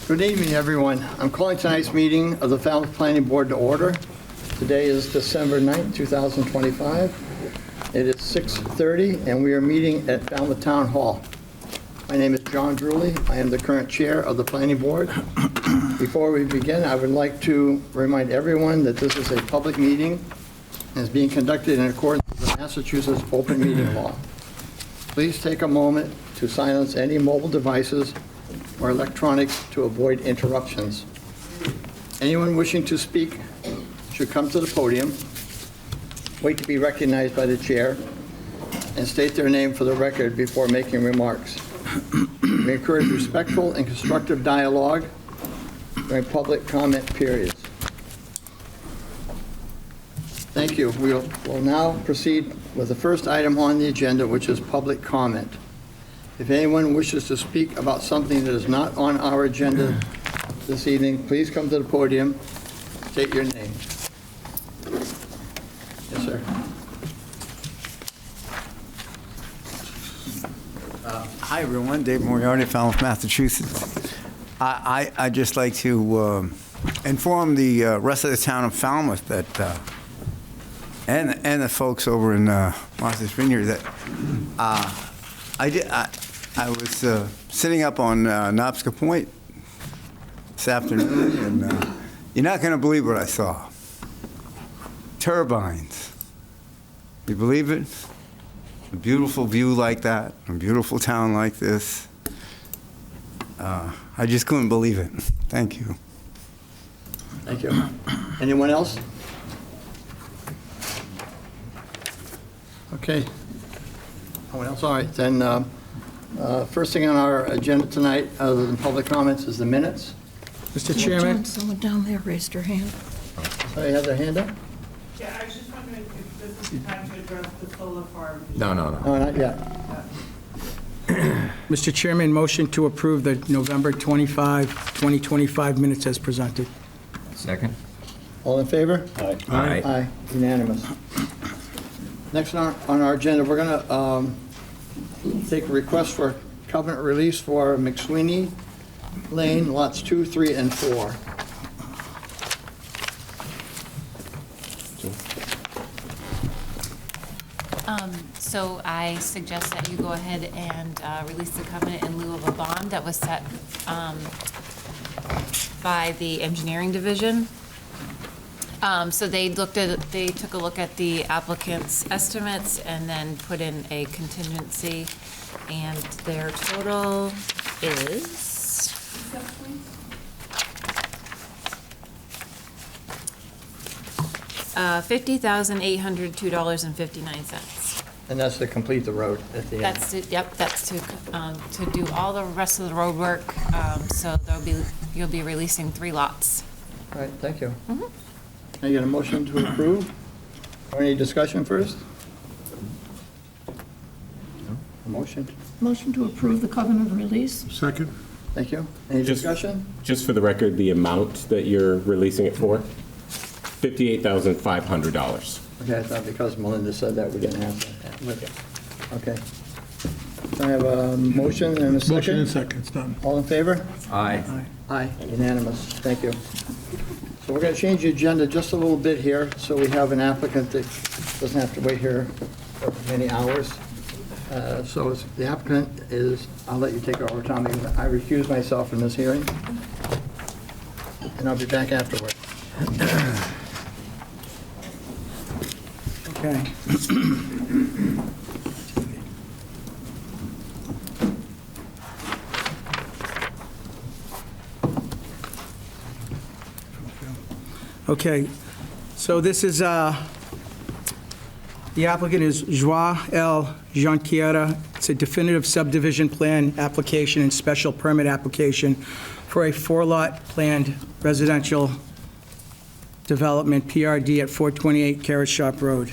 Good evening, everyone. I'm calling tonight's meeting of the Falmouth Planning Board to order. Today is December 9th, 2025. It is 6:30, and we are meeting at Falmouth Town Hall. My name is John Drewley. I am the current chair of the Planning Board. Before we begin, I would like to remind everyone that this is a public meeting and is being conducted in accordance with the Massachusetts Open Meeting Law. Please take a moment to silence any mobile devices or electronics to avoid interruptions. Anyone wishing to speak should come to the podium, wait to be recognized by the chair, and state their name for the record before making remarks. We encourage respectful and constructive dialogue during public comment periods. Thank you. We'll now proceed with the first item on the agenda, which is public comment. If anyone wishes to speak about something that is not on our agenda this evening, please come to the podium, state your name. Yes, sir. Hi, everyone. Dave Moriarty, Falmouth, Massachusetts. I'd just like to inform the rest of the town of Falmouth that, and the folks over in Martha's Vineyard that I was sitting up on Nobska Point this afternoon, and you're not going to believe what I saw. Turbines. You believe it? A beautiful view like that, a beautiful town like this. I just couldn't believe it. Thank you. Thank you. Anyone else? Okay. No one else? All right, then first thing on our agenda tonight, other than public comments, is the minutes. Mr. Chairman? Someone down there raised her hand. Somebody have their hand up? Yeah, I was just wondering if this is the time to address the solar farm. No, not yet. Mr. Chairman, motion to approve the November 25, 2025 minutes as presented. Second? All in favor? Aye. Aye, unanimous. Next on our agenda, we're going to take a request for covenant release for McSweeney Lane, lots 2, 3, and 4. So I suggest that you go ahead and release the covenant in lieu of a bond that was set by the engineering division. So they took a look at the applicant's estimates and then put in a contingency, and their total is $50,802.59. And that's to complete the road at the end. That's to do all the rest of the road work. So you'll be releasing 3 lots. All right, thank you. Can I get a motion to approve? Or any discussion first? A motion? Motion to approve the covenant release. Second. Thank you. Any discussion? Just for the record, the amount that you're releasing it for, $58,500. Okay, I thought because Melinda said that, we didn't have that. Okay. So I have a motion and a second. Motion and second, it's done. All in favor? Aye. Aye, unanimous. Thank you. So we're going to change the agenda just a little bit here, so we have an applicant that doesn't have to wait here for many hours. So the applicant is, I'll let you take it over, Tommy. I recuse myself from this hearing, and I'll be back afterward. Okay. Okay, so this is, the applicant is Joao L. Jonquiera. It's a definitive subdivision plan application and special permit application for a 4-lot planned residential development, PRD, at 428 Carrot Shop Road.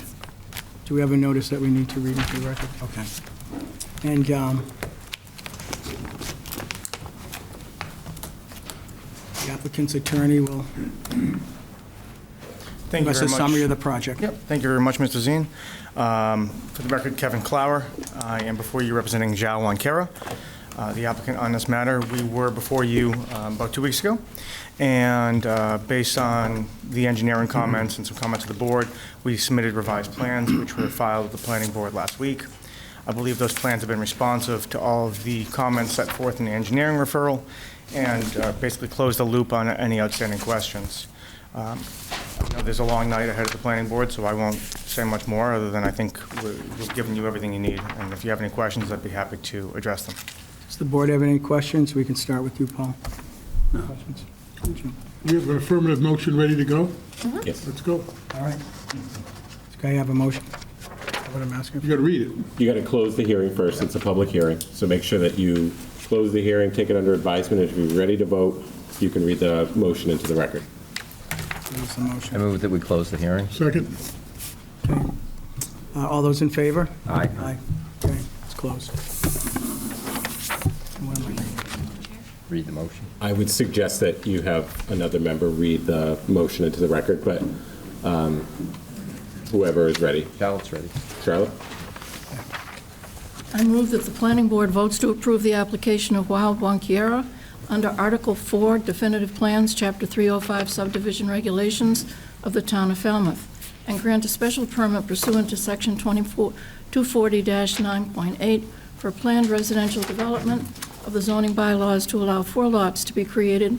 Do we have a notice that we need to read into the record? Okay. And the applicant's attorney will Thank you Give us very a much. summary of the project. Yep, thank you very much, Mr. Zine. For the record, Kevin Clower. I am before you representing Zhao Wankera, the applicant on this matter. We were before you about 2 weeks ago, and based on the engineering comments and some comments of the board, we submitted revised plans, which were filed with the planning board last week. I believe those plans have been responsive to all of the comments set forth in the engineering referral, and basically closed the loop on any outstanding questions. You know, there's a long night ahead of the planning board, so I won't say much more, other than I think we've given you everything you need. And if you have any questions, I'd be happy to address them. Does the board have any questions? We can start with you, Paul. No. Questions? We have an affirmative motion ready to go? Yes. Let's go. All right. Can I have a motion? What I'm asking You got to read it. You got to close the hearing first. It's a public hearing, so make sure that you close the hearing, take it under advisement. If you're ready to vote, you can read the motion into the record. What's the motion? I move that we close the hearing. Second. All those in favor? Aye. Aye. Okay, it's closed. What am I reading? Read the motion. I would suggest that you have another member read the motion into the record, but whoever is ready. Charlotte's ready. Charlotte? I move that the planning board votes to approve the application of Wild Wankiera under Article 4, Definitive Plans, Chapter 305 Subdivision Regulations of the Town of Falmouth, and grant a special permit pursuant to Section 240-9.8 for planned residential development of the zoning bylaws to allow 4 lots to be created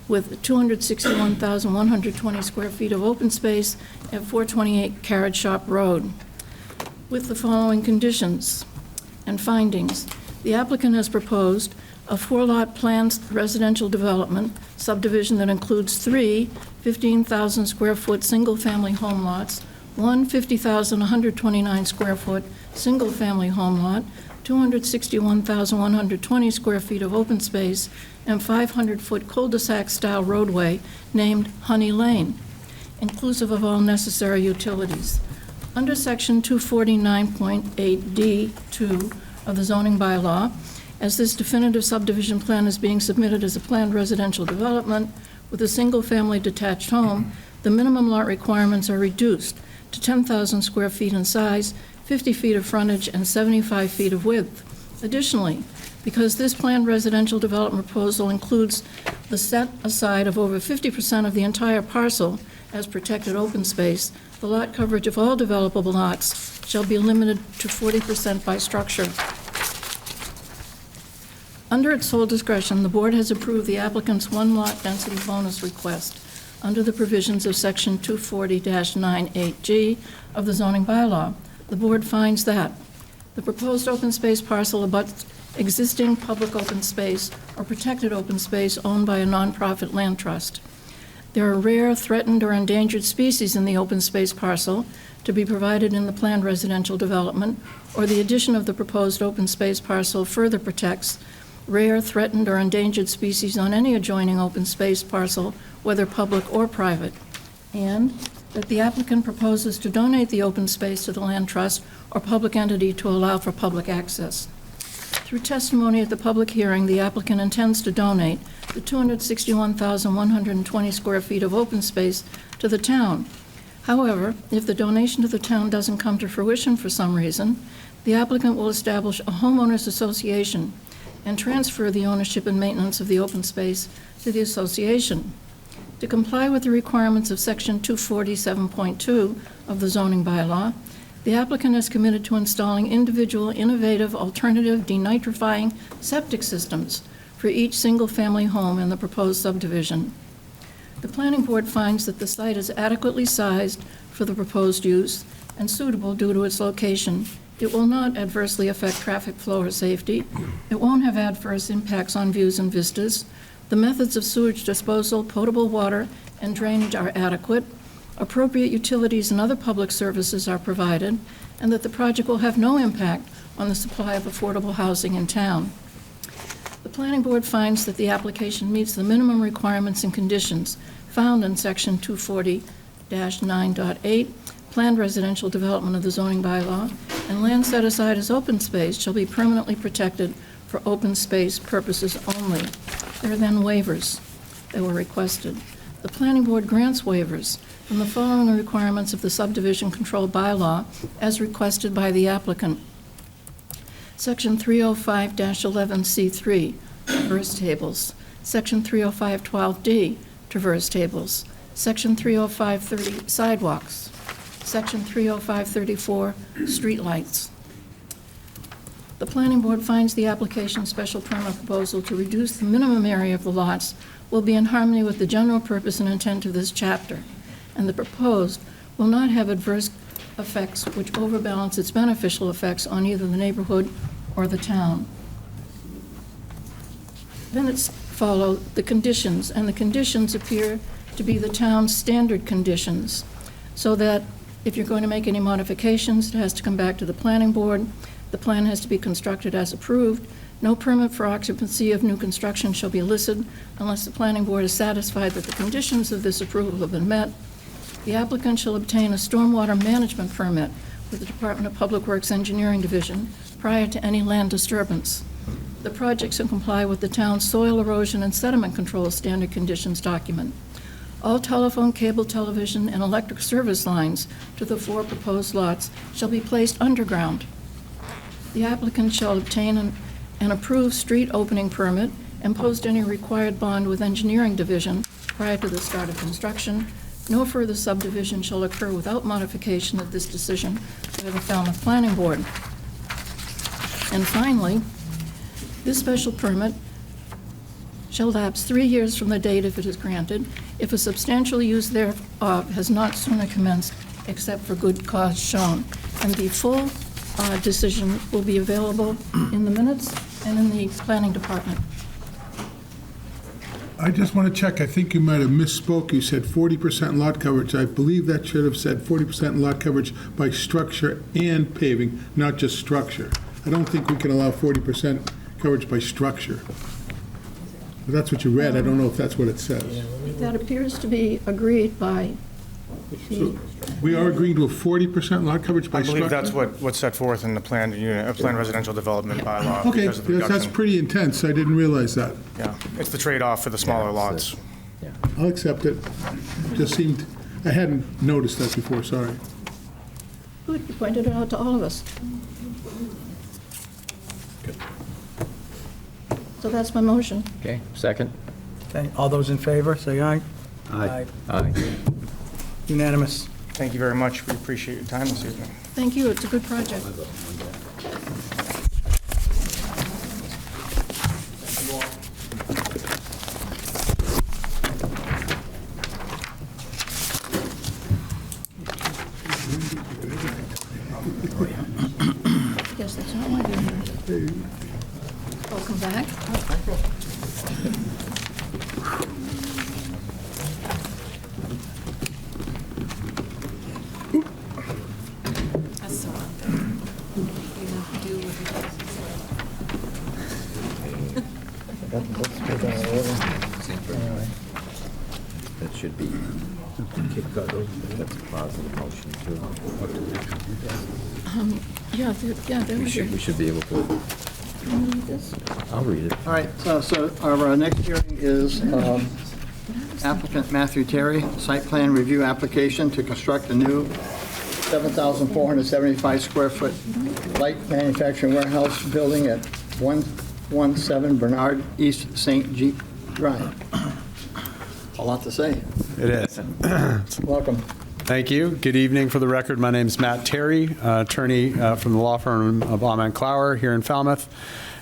with 261,120 square feet of open space at 428 Carrot Shop Road, with the following conditions and findings. The applicant has proposed a 4-lot planned residential development subdivision that includes 3 15,000 square foot single-family home lots, 1 50,129 square foot single-family home lot, 261,120 square feet of open space, and 500-foot cul-de-sac-style roadway named Honey Lane, inclusive of all necessary utilities. Under Section 249.8D2 of the zoning bylaw, as this definitive subdivision plan is being submitted as a planned residential development with a single-family detached home, the minimum lot requirements are reduced to 10,000 square feet in size, 50 feet of frontage, and 75 feet of width. Additionally, because this planned residential development proposal includes the set aside of over 50% of the entire parcel as protected open space, the lot coverage of all developable lots shall be limited to 40% by structure. Under its sole discretion, the board has approved the applicant's 1-lot density bonus request under the provisions of Section 240-98G of the zoning bylaw. The board finds that the proposed open space parcel abuts existing public open space or protected open space owned by a nonprofit land trust. There are rare, threatened, or endangered species in the open space parcel to be provided in the planned residential development, or the addition of the proposed open space parcel further protects rare, threatened, or endangered species on any adjoining open space parcel, whether public or private, and that the applicant proposes to donate the open space to the land trust or public entity to allow for public access. Through testimony at the public hearing, the applicant intends to donate the 261,120 square feet of open space to the town. However, if the donation to the town doesn't come to fruition for some reason, the applicant will establish a homeowners association and transfer the ownership and maintenance of the open space to the association. To comply with the requirements of Section 247.2 of the zoning bylaw, the applicant is committed to installing individual, innovative, alternative denitrifying septic systems for each single-family home in the proposed subdivision. The planning board finds that the site is adequately sized for the proposed use and suitable due to its location. It will not adversely affect traffic flow or safety. It won't have adverse impacts on views and vistas. The methods of sewage disposal, potable water, and drainage are adequate. Appropriate utilities and other public services are provided, and that the project will have no impact on the supply of affordable housing in town. The planning board finds that the application meets the minimum requirements and conditions found in Section 240-9.8, planned residential development of the zoning bylaw, and land set aside as open space shall be permanently protected for open space purposes only. There are then waivers that were requested. The planning board grants waivers from the following requirements of the subdivision control bylaw as requested by the applicant. Section 305-11C3, traverse tables. Section 305-12D, traverse tables. Section 305-30, sidewalks. Section 305-34, streetlights. The planning board finds the application special permit proposal to reduce the minimum area of the lots will be in harmony with the general purpose and intent of this chapter, and the proposed will not have adverse effects which overbalance its beneficial effects on either the neighborhood or the town. Then follow the conditions, and the conditions appear to be the town's standard conditions, so that if you're going to make any modifications, it has to come back to the planning board. The plan has to be constructed as approved. No permit for occupancy of new construction shall be elicited unless the planning board is satisfied that the conditions of this approval have been met. The applicant shall obtain a stormwater management permit with the Department of Public Works Engineering Division prior to any land disturbance. The project shall comply with the town's soil erosion and sediment control standard conditions document. All telephone, cable, television, and electric service lines to the 4 proposed lots shall be placed underground. The applicant shall obtain an approved street opening permit and post any required bond with Engineering Division prior to the start of construction. No further subdivision shall occur without modification of this decision by the Falmouth Planning Board. And finally, this special permit shall lapse 3 years from the date if it is granted, if a substantial use thereof has not sooner commenced except for good cause shown. And the full decision will be available in the minutes and in the planning department. I just want to check, I think you might have misspoke. You said 40% lot coverage. I believe that should have said 40% lot coverage by structure and paving, not just structure. I don't think we can allow 40% coverage by structure. But that's what you read. I don't know if that's what it says. That appears to be agreed by So we are agreeing to a 40% lot coverage by I structure? believe that's what's set forth in the planned unit, planned residential development bylaw. Okay, because of the that's reduction. pretty intense. I didn't realize that. Yeah, it's the trade-off for the smaller lots. I'll accept it. Just seemed, I hadn't noticed that before, sorry. Good, you pointed it out to all of us. So that's my motion. Okay, second? Okay, all those in favor, say aye. Aye. Unanimous. Thank you very much. We appreciate your time this evening. Thank you, it's a good project. Yes, that's not why they're here. Welcome back. That's so unfair. You have to do what That should be, that's a positive motion, too. They were here. We should be able to, Can you read this? I'll read it. All right, so our next hearing is applicant Matthew Terry, site plan review application to construct a new 7,475 square foot light manufacturing warehouse building at 117 Bernard East St. Jeep Drive. A lot to say. It is. Welcome. Thank you. Good evening. For the record, my name is Matt Terry, attorney from the law firm of Applicant Clower here in Falmouth,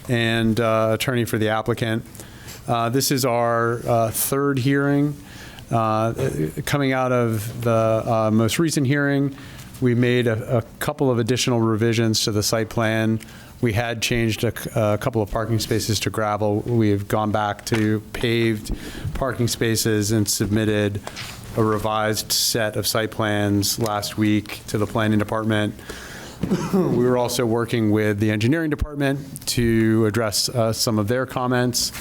and attorney for the applicant. This is our third hearing. Coming out of the most recent hearing, we made a couple of additional revisions to the site plan. We had changed a couple of parking spaces to gravel. We've gone back to paved parking spaces and submitted a revised set of site plans last week to the planning department. We were also working with the engineering department to address some of their comments.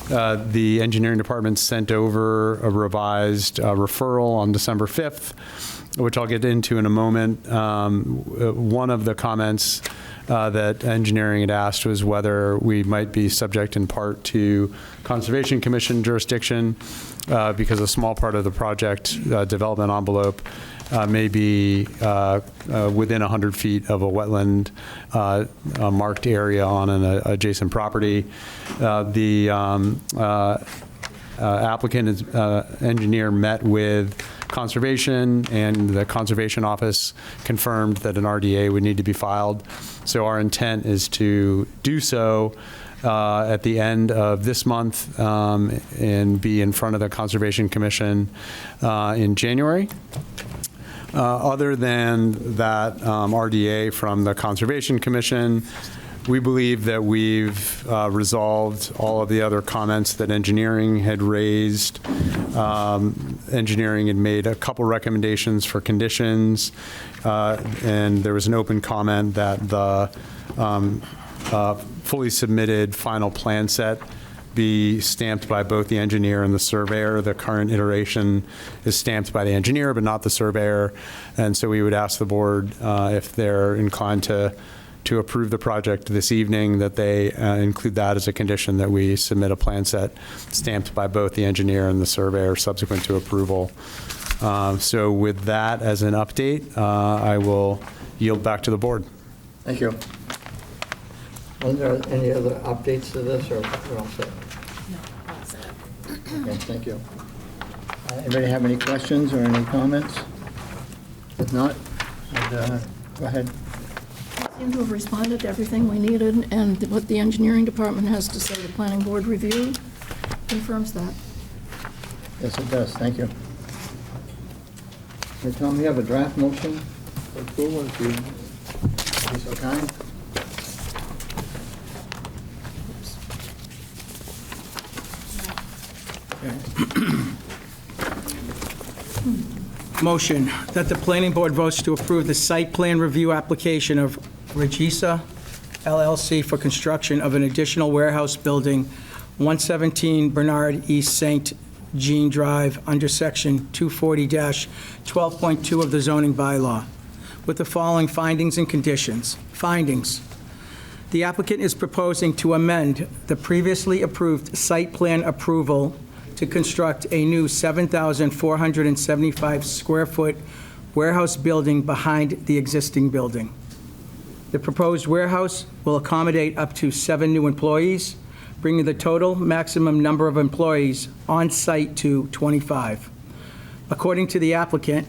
The engineering department sent over a revised referral on December 5th, which I'll get into in a moment. One of the comments that engineering had asked was whether we might be subject in part to Conservation Commission jurisdiction because a small part of the project development envelope may be within 100 feet of a wetland marked area on an adjacent property. The applicant engineer met with Conservation, and the Conservation Office confirmed that an RDA would need to be filed. So our intent is to do so at the end of this month and be in front of the Conservation Commission in January. Other than that RDA from the Conservation Commission, we believe that we've resolved all of the other comments that engineering had raised. Engineering had made a couple recommendations for conditions, and there was an open comment that the fully submitted final plan set be stamped by both the engineer and the surveyor. The current iteration is stamped by the engineer, but not the surveyor. And so we would ask the board if they're inclined to approve the project this evening, that they include that as a condition, that we submit a plan set stamped by both the engineer and the surveyor subsequent to approval. So with that as an update, I will yield back to the board. Thank you. Are there any other updates to this, or we're all set? No, that's it. Okay, thank you. Anybody have any questions or any comments? If not, go ahead. I seem to have responded to everything we needed, and what the engineering department has to say, the planning board review confirms that. Yes, it does. Thank you. Hey, Tom, you have a draft motion for approval, if you'd be so kind. Motion that the planning board votes to approve the site plan review application of Regisa LLC for construction of an additional warehouse building, 117 Bernard East St. Jean Drive, under section 240-12.2 of the zoning bylaw, with the following findings and conditions. Findings. The applicant is proposing to amend the previously approved site plan approval to construct a new 7,475 square foot warehouse building behind the existing building. The proposed warehouse will accommodate up to 7 new employees, bringing the total maximum number of employees on site to 25. According to the applicant,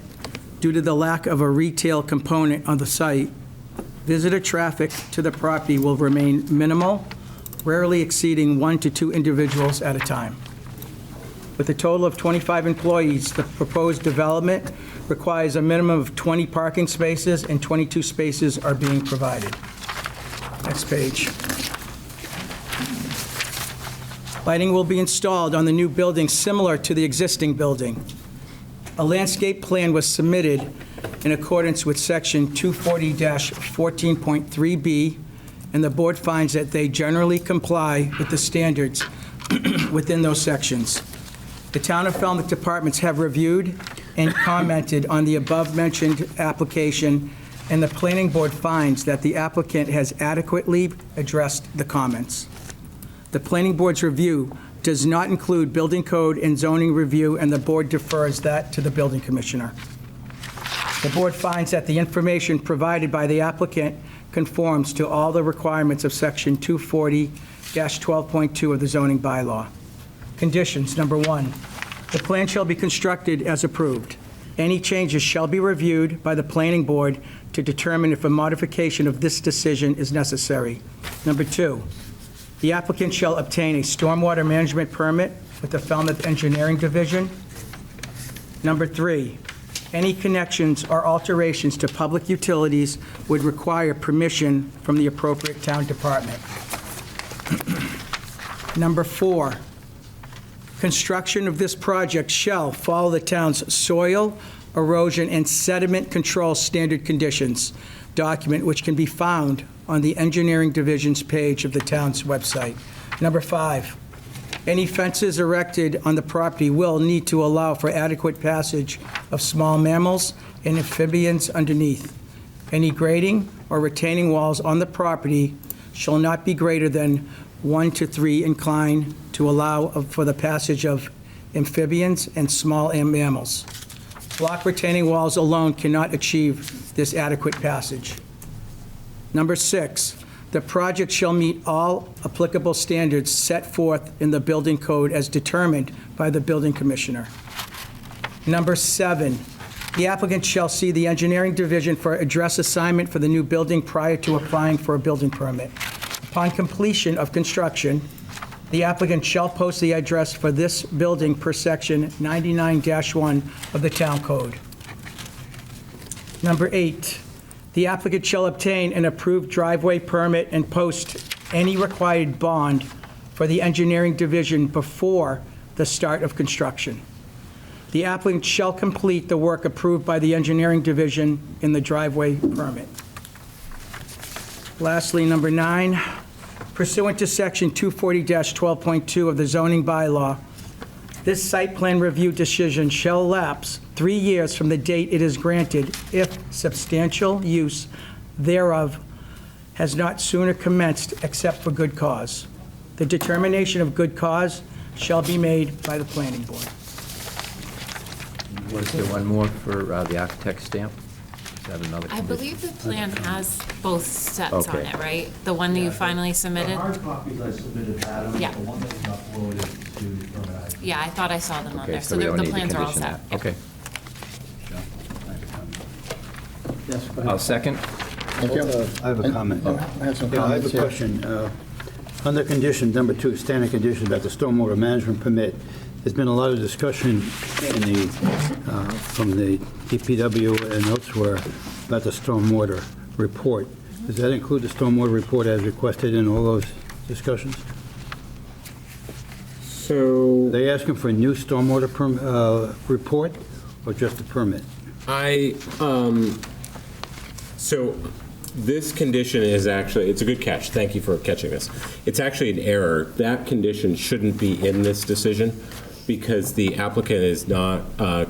due to the lack of a retail component on the site, visitor traffic to the property will remain minimal, rarely exceeding 1 to 2 individuals at a time. With a total of 25 employees, the proposed development requires a minimum of 20 parking spaces, and 22 spaces are being provided. Next page. Lighting will be installed on the new building similar to the existing building. A landscape plan was submitted in accordance with section 240-14.3B, and the board finds that they generally comply with the standards within those sections. The Town of Falmouth departments have reviewed and commented on the above-mentioned application, and the planning board finds that the applicant has adequately addressed the comments. The planning board's review does not include building code and zoning review, and the board defers that to the building commissioner. The board finds that the information provided by the applicant conforms to all the requirements of section 240-12.2 of the zoning bylaw. Conditions. Number 1, the plan shall be constructed as approved. Any changes shall be reviewed by the planning board to determine if a modification of this decision is necessary. Number 2, the applicant shall obtain a stormwater management permit with the Falmouth Engineering Division. Number 3, any connections or alterations to public utilities would require permission from the appropriate town department. Number 4, construction of this project shall follow the town's soil, erosion, and sediment control standard conditions document, which can be found on the Engineering Division's page of the town's website. Number 5, any fences erected on the property will need to allow for adequate passage of small mammals and amphibians underneath. Any grading or retaining walls on the property shall not be greater than 1 to 3 incline to allow for the passage of amphibians and small mammals. Block retaining walls alone cannot achieve this adequate passage. Number 6, the project shall meet all applicable standards set forth in the building code as determined by the building commissioner. Number 7, the applicant shall see the engineering division for address assignment for the new building prior to applying for a building permit. Upon completion of construction, the applicant shall post the address for this building per section 99-1 of the town code. Number 8, the applicant shall obtain an approved driveway permit and post any required bond for the engineering division before the start of construction. The applicant shall complete the work approved by the engineering division in the driveway permit. Lastly, number 9, pursuant to Section 240-12.2 of the zoning bylaw, this site plan review decision shall lapse 3 years from the date it is granted if substantial use thereof has not sooner commenced except for good cause. The determination of good cause shall be made by the planning board. Was there one more for the architect's stamp? Is that another I condition? believe the plan has both sets on Okay. it, right? The one that you finally submitted? The hard copies I submitted had them, Yeah. the one that was uploaded to permit. Yeah, I thought I saw them on Okay, there. so So we the don't need to plans are all condition set. that. Okay. Yes, go I'll ahead. second. Thank you. I have a comment. I have some Yeah, I have comments a here. question. Under condition number 2, standard condition about the stormwater management permit, there's been a lot of discussion in the, from the DPW and elsewhere about the stormwater report. Does that include the stormwater report as requested in all those discussions? So Are they asking for a new stormwater report or just a permit? So this condition is actually, it's a good catch. Thank you for catching this. It's actually an error. That condition shouldn't be in this decision because the applicant is not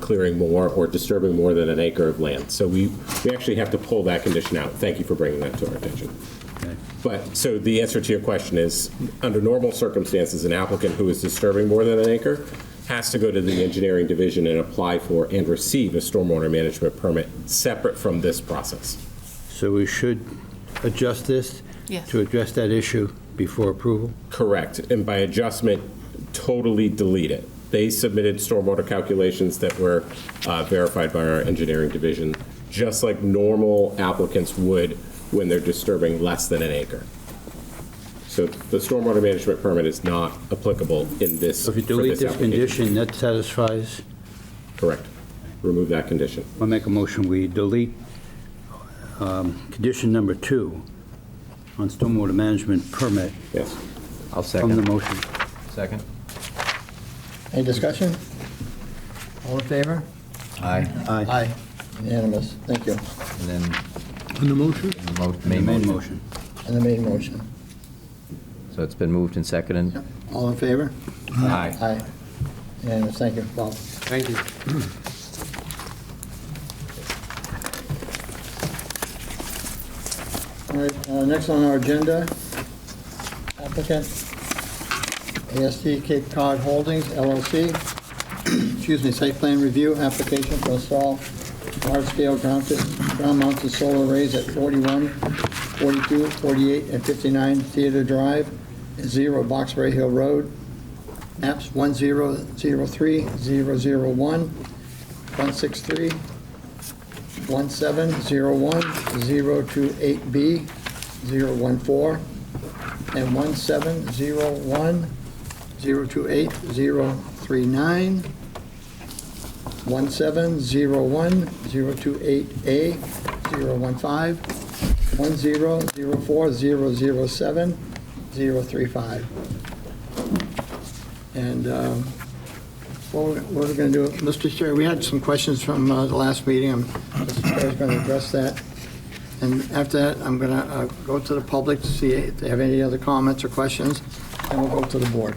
clearing more or disturbing more than an acre of land. So we actually have to pull that condition out. Thank you for bringing that to our attention. Okay. But, so the answer to your question is, under normal circumstances, an applicant who is disturbing more than an acre has to go to the engineering division and apply for and receive a stormwater management permit separate from this process. So we should adjust this Yes. to address that issue before approval? Correct. And by adjustment, totally delete it. They submitted stormwater calculations that were verified by our engineering division, just like normal applicants would when they're disturbing less than an acre. So the stormwater management permit is not applicable in this. So if you for delete this application. condition, that satisfies? Correct. Remove that condition. I'll make a motion, we delete condition number 2 on stormwater management permit Yes. I'll from the second. motion. Second? Any discussion? All in favor? Aye. Aye. Unanimous. Thank you. And then On the motion? the Main main motion. motion. And the main motion. So it's been moved and seconded? All in favor? Aye. Aye. Unanimous. Thank you, Bob. Thank you. All right, next on our agenda, applicant, ASD Cape Cod Holdings, LLC, excuse me, site plan review, application to install large-scale ground-mounted solar arrays at 41, 42, 48, and 59 Theater Drive, 0 Boxberry Hill Road, maps 1003, 001, 163, 1701, 028B, 014, and 1701, 028, 039, 1701, 028A, 015, 1004, 007, 035. And what we're going to do, Mr. Chair, we had some questions from the last meeting. Mr. Chair is going to address that. And after that, I'm going to go to the public to see if they have any other comments or questions, and we'll go to the board.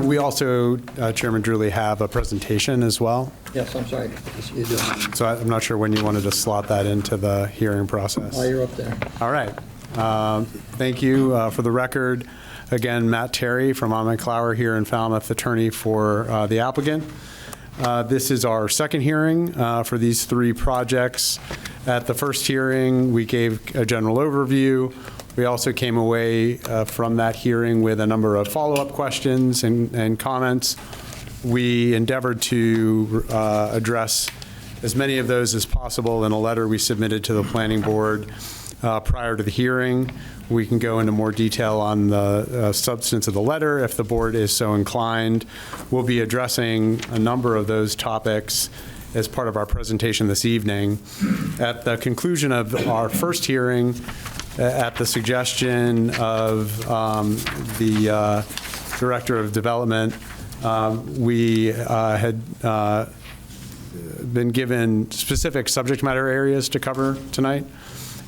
We also, Chairman Drewley, have a presentation as well Yes, I'm sorry. Yes, you do. So I'm not sure when you wanted to slot that into the hearing process. While you're up there. All right. Thank you. For the record, again, Matt Terry from Clower here in Falmouth, attorney for the applicant. This is our second hearing for these three projects. At the first hearing, we gave a general overview. We also came away from that hearing with a number of follow-up questions and comments. We endeavored to address as many of those as possible in a letter we submitted to the planning board prior to the hearing. We can go into more detail on the substance of the letter if the board is so inclined. We'll be addressing a number of those topics as part of our presentation this evening. At the conclusion of our first hearing, at the suggestion of the Director of Development, we had been given specific subject matter areas to cover tonight.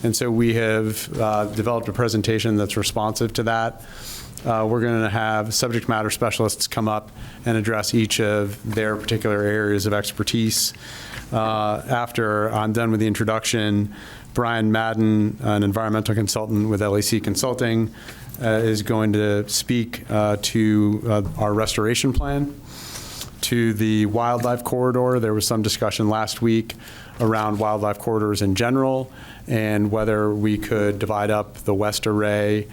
And so we have developed a presentation that's responsive to that. We're going to have subject matter specialists come up and address each of their particular areas of expertise. After I'm done with the introduction, Brian Madden, an environmental consultant with LAC Consulting, is going to speak to our restoration plan, to the wildlife corridor. There was some discussion last week around wildlife corridors in general and whether we could divide up the west array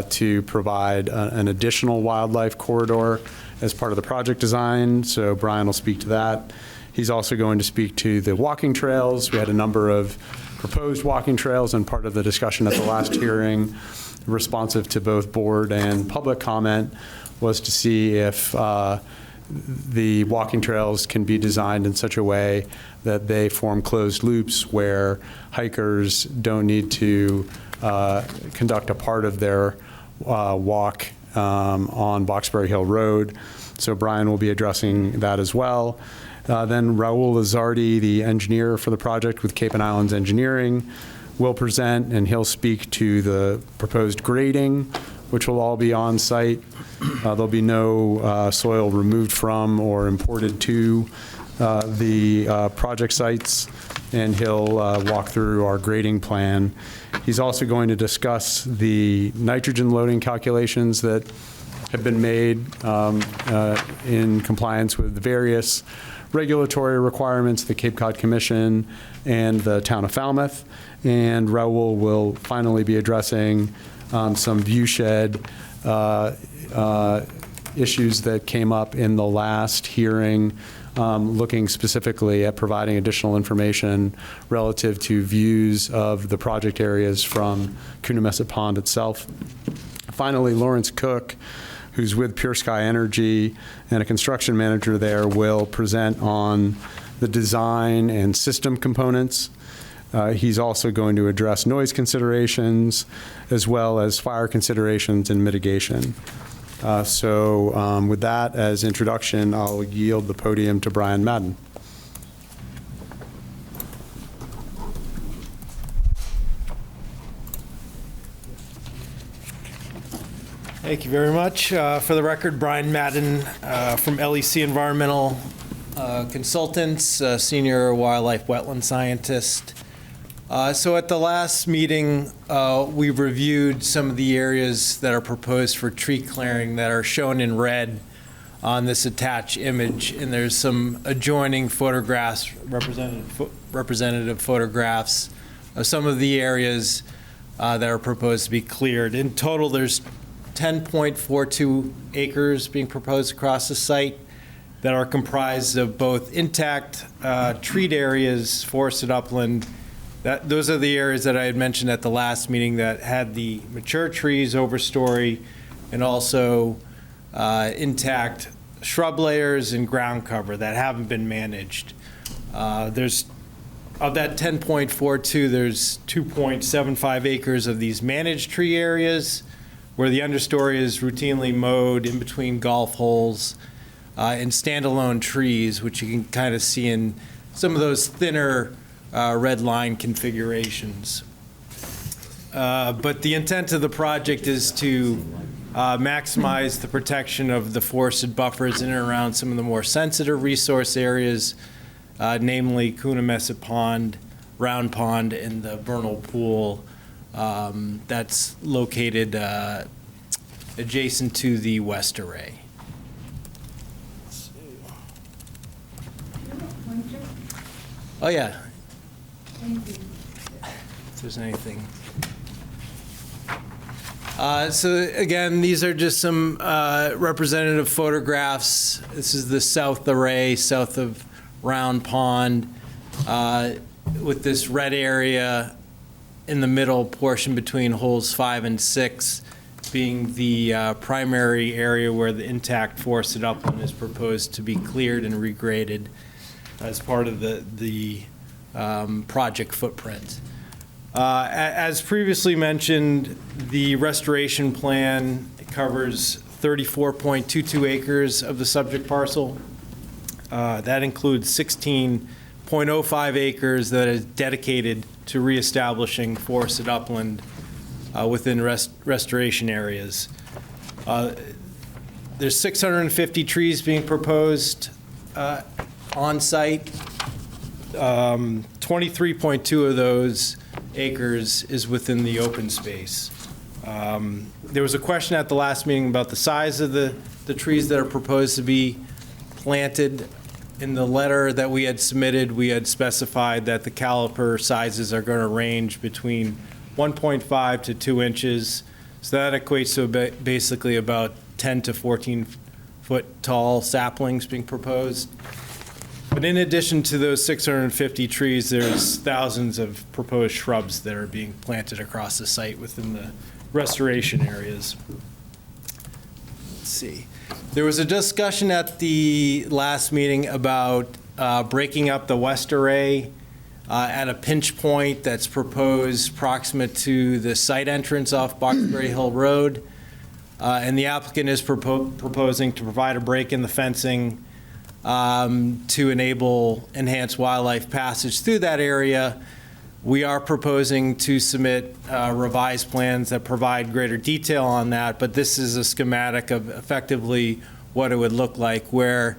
to provide an additional wildlife corridor as part of the project design. So Brian will speak to that. He's also going to speak to the walking trails. We had a number of proposed walking trails, and part of the discussion at the last hearing, responsive to both board and public comment, was to see if the walking trails can be designed in such a way that they form closed loops where hikers don't need to conduct a part of their walk on Boxberry Hill Rd. So Brian will be addressing that as well. Then Raul Lizardi, the engineer for the project with Cape and Islands Engineering, will present, and he'll speak to the proposed grading, which will all be on site. There'll be no soil removed from or imported to the project sites, and he'll walk through our grading plan. He's also going to discuss the nitrogen loading calculations that have been made in compliance with the various regulatory requirements, the Cape Cod Commission and the town of Falmouth. And Raul will finally be addressing some view shed issues that came up in the last hearing, looking specifically at providing additional information relative to views of the project areas from Coonamessett Pond itself. Finally, Lawrence Cook, who's with Pure Sky Energy and a construction manager there, will present on the design and system components. He's also going to address noise considerations as well as fire considerations and mitigation. So with that as introduction, I'll yield the podium to Brian Madden. Thank you very much. For the record, Brian Madden from LEC Environmental Consultants, Senior Wildlife Wetland Scientist. So at the last meeting, we reviewed some of the areas that are proposed for tree clearing that are shown in red on this attached image, and there's some adjoining photographs, representative photographs of some of the areas that are proposed to be cleared. In total, there's 10.42 acres being proposed across the site that are comprised of both intact treed areas, forested upland. Those are the areas that I had mentioned at the last meeting that had the mature trees overstory and also intact shrub layers and ground cover that haven't been managed. There's, of that 10.42, there's 2.75 acres of these managed tree areas where the understory is routinely mowed in between golf holes and standalone trees, which you can kind of see in some of those thinner red line configurations. But the intent of the project is to maximize the protection of the forested buffers in and around some of the more sensitive resource areas, namely Coonamessett Pond, Round Pond, and the vernal pool that's located adjacent to the west array. Oh, yeah. If there's anything. So again, these are just some representative photographs. This is the south array, south of Round Pond, with this red area in the middle portion between holes 5 and 6 being the primary area where the intact forested upland is proposed to be cleared and regraded as part of the project footprint. As previously mentioned, the restoration plan covers 34.22 acres of the subject parcel. That includes 16.05 acres that is dedicated to reestablishing forested upland within restoration areas. There's 650 trees being proposed on site. 23.2 of those acres is within the open space. There was a question at the last meeting about the size of the trees that are proposed to be planted. In the letter that we had submitted, we had specified that the caliper sizes are going to range between 1.5 to 2 inches. So that equates to basically about 10 to 14 foot tall saplings being proposed. But in addition to those 650 trees, there's thousands of proposed shrubs that are being planted across the site within the restoration areas. Let's see. There was a discussion at the last meeting about breaking up the west array at a pinch point that's proposed proximate to the site entrance off Boxberry Hill Rd. And the applicant is proposing to provide a break in the fencing to enable enhanced wildlife passage through that area. We are proposing to submit revised plans that provide greater detail on that, but this is a schematic of effectively what it would look like, where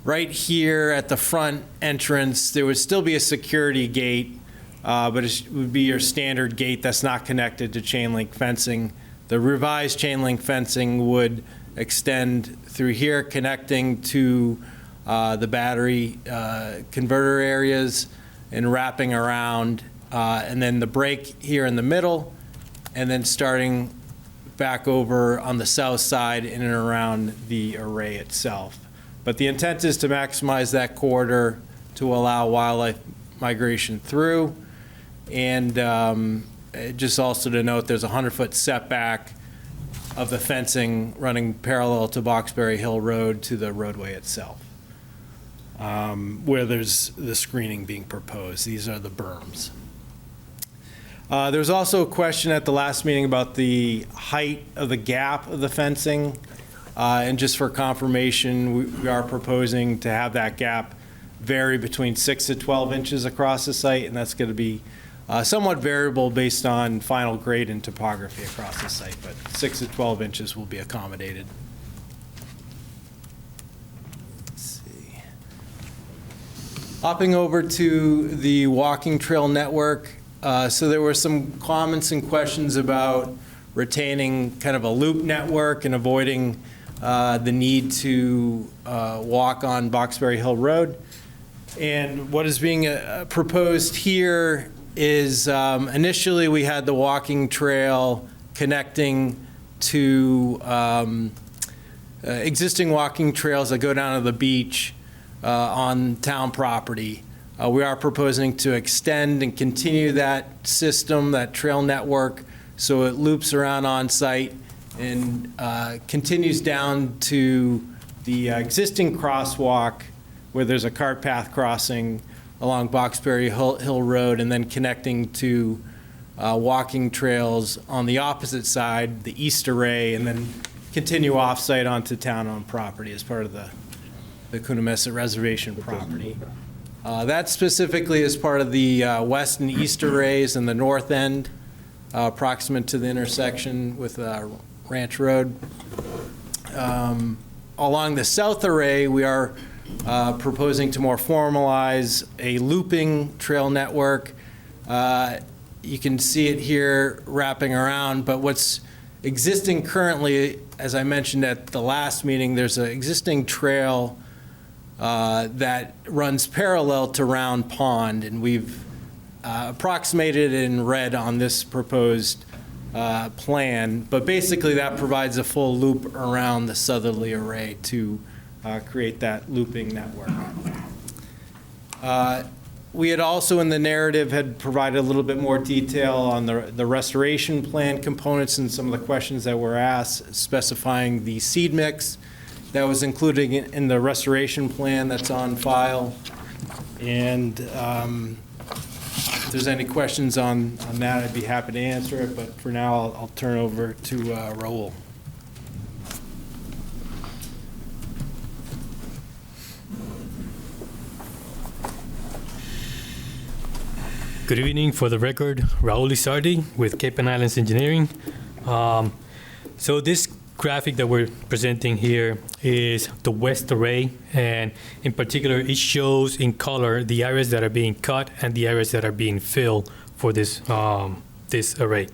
right here at the front entrance, there would still be a security gate, but it would be your standard gate that's not connected to chain link fencing. The revised chain link fencing would extend through here, connecting to the battery converter areas and wrapping around, and then the break here in the middle, and then starting back over on the south side in and around the array itself. But the intent is to maximize that corridor to allow wildlife migration through, and just also to note there's a 100-foot setback of the fencing running parallel to Boxberry Hill Road to the roadway itself, where there's the screening being proposed. These are the berms. There's also a question at the last meeting about the height of the gap of the fencing. And just for confirmation, we are proposing to have that gap vary between 6 to 12 inches across the site, and that's going to be somewhat variable based on final grade and topography across the site, but 6 to 12 inches will be accommodated. Hopping over to the walking trail network, so there were some comments and questions about retaining kind of a loop network and avoiding the need to walk on Boxberry Hill Road. And what is being proposed here is initially we had the walking trail connecting to existing walking trails that go down to the beach on town property. We are proposing to extend and continue that system, that trail network, so it loops around on site and continues down to the existing crosswalk where there's a cart path crossing along Boxberry Hill Road, and then connecting to walking trails on the opposite side, the east array, and then continue off-site onto town-owned property as part of the Coonamessett Reservation property. That specifically is part of the west and east arrays and the north end, proximate to the intersection with Ranch Road. Along the south array, we are proposing to more formalize a looping trail network. You can see it here wrapping around, but what's existing currently, as I mentioned at the last meeting, there's an existing trail that runs parallel to Round Pond, and we've approximated it in red on this proposed plan, but basically that provides a full loop around the southerly array to create that looping network. We had also in the narrative had provided a little bit more detail on the restoration plan components and some of the questions that were asked, specifying the seed mix that was included in the restoration plan that's on file. And if there's any questions on that, I'd be happy to answer it, but for now, I'll turn over to Raul. Good evening. For the record, Raul Lizardi with Cape and Islands Engineering. So this graphic that we're presenting here is the west array, and in particular, it shows in color the areas that are being cut and the areas that are being filled for this this array.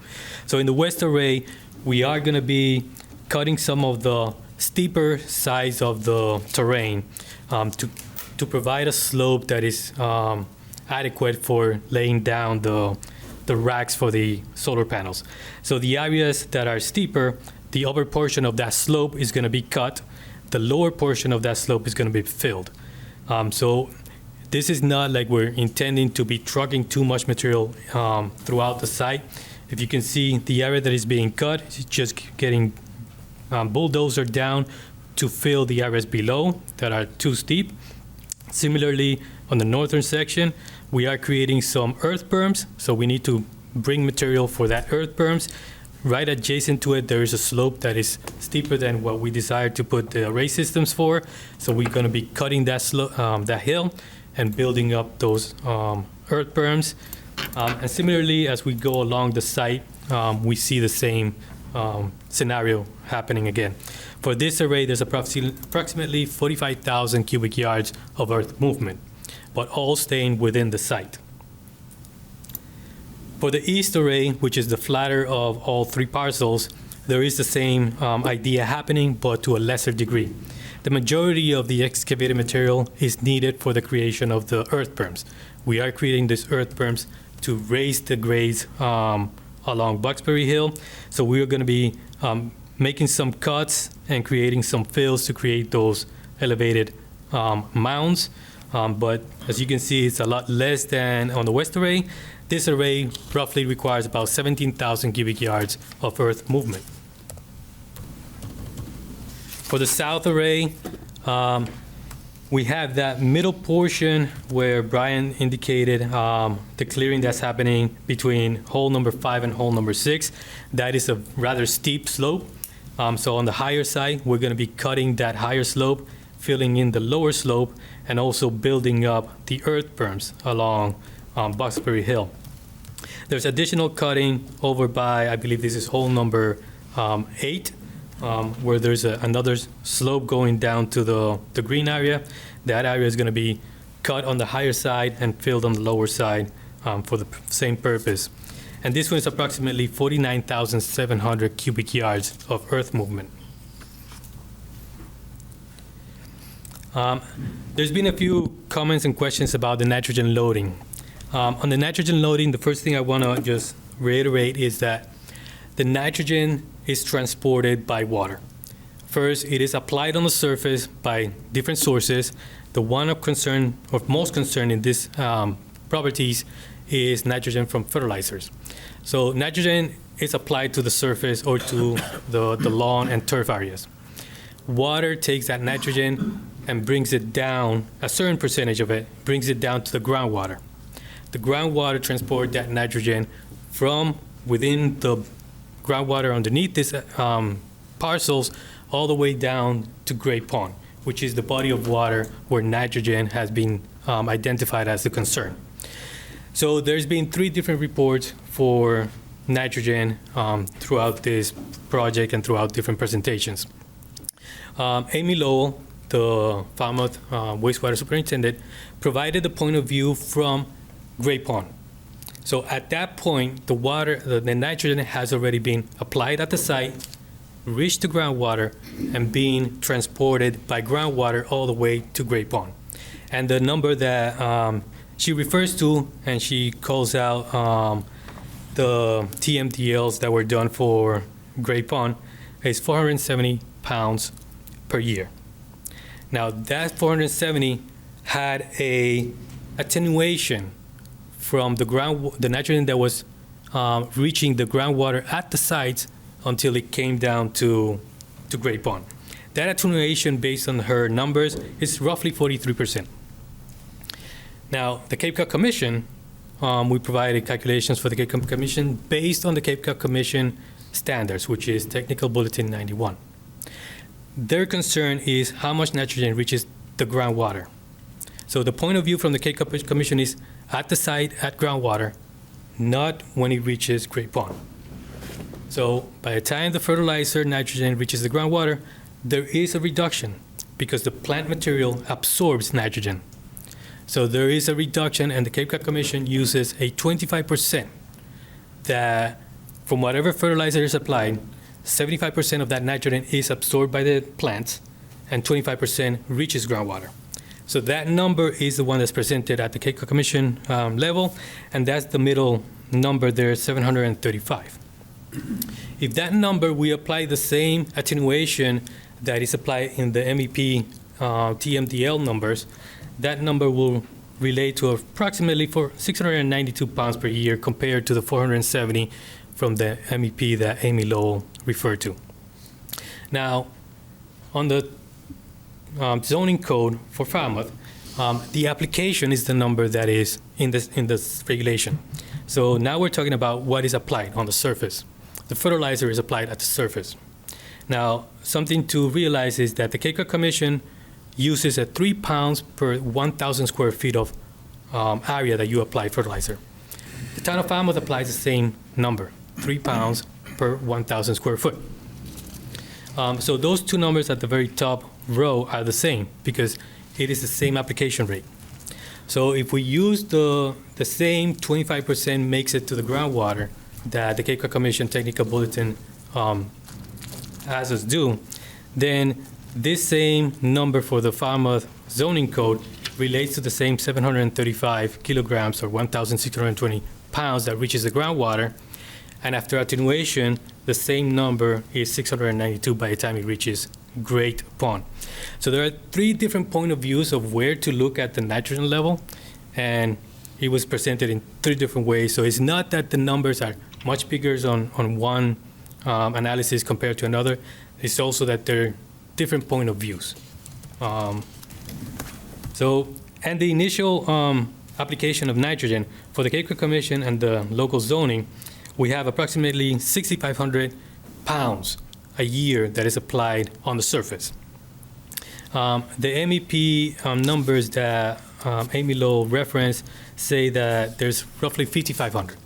So in the west array, we are going to be cutting some of the steeper sides of the terrain to provide a slope that is adequate for laying down the racks for the solar panels. So the areas that are steeper, the upper portion of that slope is going to be cut. The lower portion of that slope is going to be filled. So this is not like we're intending to be trucking too much material throughout the site. If you can see, the area that is being cut is just getting bulldozer down to fill the areas below that are too steep. Similarly, on the northern section, we are creating some earth berms, so we need to bring material for that earth berms. Right adjacent to it, there is a slope that is steeper than what we desire to put the array systems for. So we're going to be cutting that that hill and building up those earth berms. And similarly, as we go along the site, we see the same scenario happening again. For this array, there's approximately 45,000 cubic yards of earth movement, but all staying within the site. For the east array, which is the flatter of all three parcels, there is the same idea happening, but to a lesser degree. The majority of the excavated material is needed for the creation of the earth berms. We are creating these earth berms to raise the grades along Boxberry Hill. So we are going to be making some cuts and creating some fills to create those elevated mounds. But as you can see, it's a lot less than on the west array. This array roughly requires about 17,000 cubic yards of earth movement. For the south array, we have that middle portion where Brian indicated the clearing that's happening between hole number 5 and hole number 6. That is a rather steep slope. So on the higher side, we're going to be cutting that higher slope, filling in the lower slope, and also building up the earth berms along Boxberry Hill. There's additional cutting over by, I believe this is hole number 8, where there's another slope going down to the green area. That area is going to be cut on the higher side and filled on the lower side for the same purpose. And this one is approximately 49,700 cubic yards of earth movement. There's been a few comments and questions about the nitrogen loading. On the nitrogen loading, the first thing I want to just reiterate is that the nitrogen is transported by water. First, it is applied on the surface by different sources. The one of concern, or most concern in these properties, is nitrogen from fertilizers. So nitrogen is applied to the surface or to the lawn and turf areas. Water takes that nitrogen and brings it down, a certain percentage of it, brings it down to the groundwater. The groundwater transports that nitrogen from within the groundwater underneath these parcels all the way down to Great Pond, which is the body of water where nitrogen has been identified as the concern. So there's been 3 different reports for nitrogen throughout this project and throughout different presentations. Amy Lowell, the Falmouth wastewater superintendent, provided the point of view from Great Pond. So at that point, the nitrogen has already been applied at the site, reached the groundwater, and being transported by groundwater all the way to Great Pond. And the number that she refers to, and she calls out the TMDLs that were done for Great Pond, is 470 pounds per year. Now, that 470 had a attenuation from the nitrogen that was reaching the groundwater at the sites until it came down to Great Pond. That attenuation, based on her numbers, is roughly 43%. Now, the Cape Cod Commission, we provided calculations for the Cape Cod Commission based on the Cape Cod Commission standards, which is Technical Bulletin 91. Their concern is how much nitrogen reaches the groundwater. So the point of view from the Cape Cod Commission is at the site, at groundwater, not when it reaches Great Pond. So by the time the fertilizer nitrogen reaches the groundwater, there is a reduction because the plant material absorbs nitrogen. So there is a reduction, and the Cape Cod Commission uses a 25% that from whatever fertilizer is applied, 75% of that nitrogen is absorbed by the plants and 25% reaches groundwater. So that number is the one that's presented at the Cape Cod Commission level, and that's the middle number there, 735. If that number, we apply the same attenuation that is applied in the MEP TMDL numbers, that number will relate to approximately 692 pounds per year compared to the 470 from the MEP that Amy Lowell referred to. Now, on the zoning code for Falmouth, the application is the number that is in this regulation. So now we're talking about what is applied on the surface. The fertilizer is applied at the surface. Now, something to realize is that the Cape Cod Commission uses at 3 pounds per 1,000 square feet of area that you apply fertilizer. The town of Falmouth applies the same number, 3 pounds per 1,000 square foot. So those two numbers at the very top row are the same because it is the same application rate. So if we use the same 25% makes it to the groundwater that the Cape Cod Commission Technical Bulletin has us do, then this same number for the Falmouth zoning code relates to the same 735 kilograms or 1,620 pounds that reaches the groundwater. And after attenuation, the same number is 692 by the time it reaches Great Pond. So there are 3 different point of views of where to look at the nitrogen level, and it was presented in 3 different ways. So it's not that the numbers are much bigger on one analysis compared to another. It's also that they're different point of views. And the initial application of nitrogen for the Cape Cod Commission and the local zoning, we have approximately 6,500 pounds a year that is applied on the surface. The MEP numbers that Amy Lowell referenced say that there's roughly 5,500.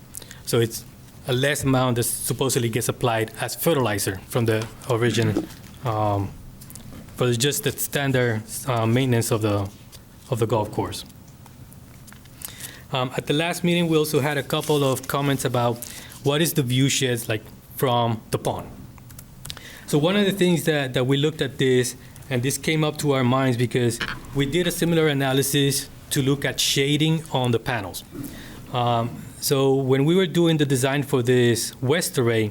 So it's a less amount that supposedly gets applied as fertilizer from the origin for just the standard maintenance of the golf course. At the last meeting, we also had a couple of comments about what is the view sheds like from the pond. So one of the things that we looked at this, and this came up to our minds because we did a similar analysis to look at shading on the panels. So when we were doing the design for this west array,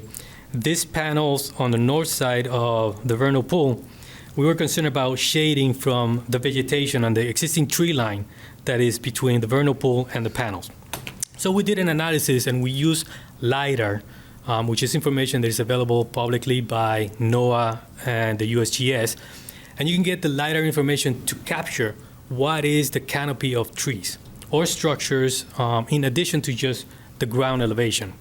these panels on the north side of the vernal pool, we were concerned about shading from the vegetation on the existing tree line that is between the vernal pool and the panels. So we did an analysis and we used LiDAR, which is information that is available publicly by NOAA and the USGS. And you can get the LiDAR information to capture what is the canopy of trees or structures in addition to just the ground elevation.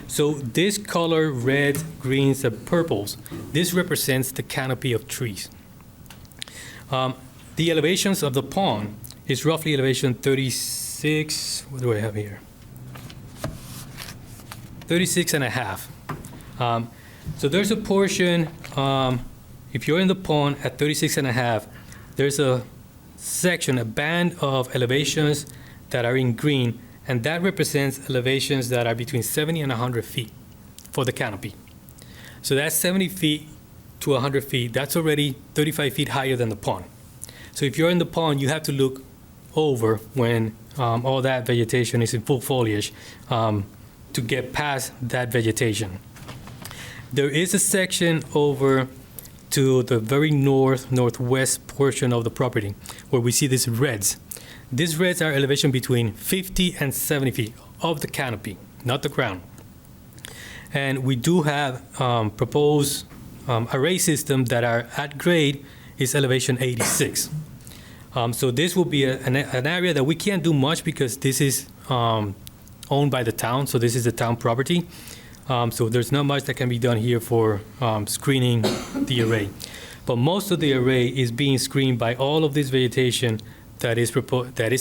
So this color, reds, greens, and purples, this represents the canopy of trees. The elevations of the pond is roughly elevation 36, what do I have here? 36 and a half. So there's a portion, if you're in the pond at 36 and a half, there's a section, a band of elevations that are in green, and that represents elevations that are between 70 and 100 feet for the canopy. So that's 70 feet to 100 feet. That's already 35 feet higher than the pond. So if you're in the pond, you have to look over when all that vegetation is in full foliage to get past that vegetation. There is a section over to the very northwest portion of the property where we see these reds. These reds are elevation between 50 and 70 feet of the canopy, not the ground. And we do have proposed array system that are at grade is elevation 86. So this will be an area that we can't do much because this is owned by the town, so this is the town property. So there's not much that can be done here for screening the array. But most of the array is being screened by all of this vegetation that is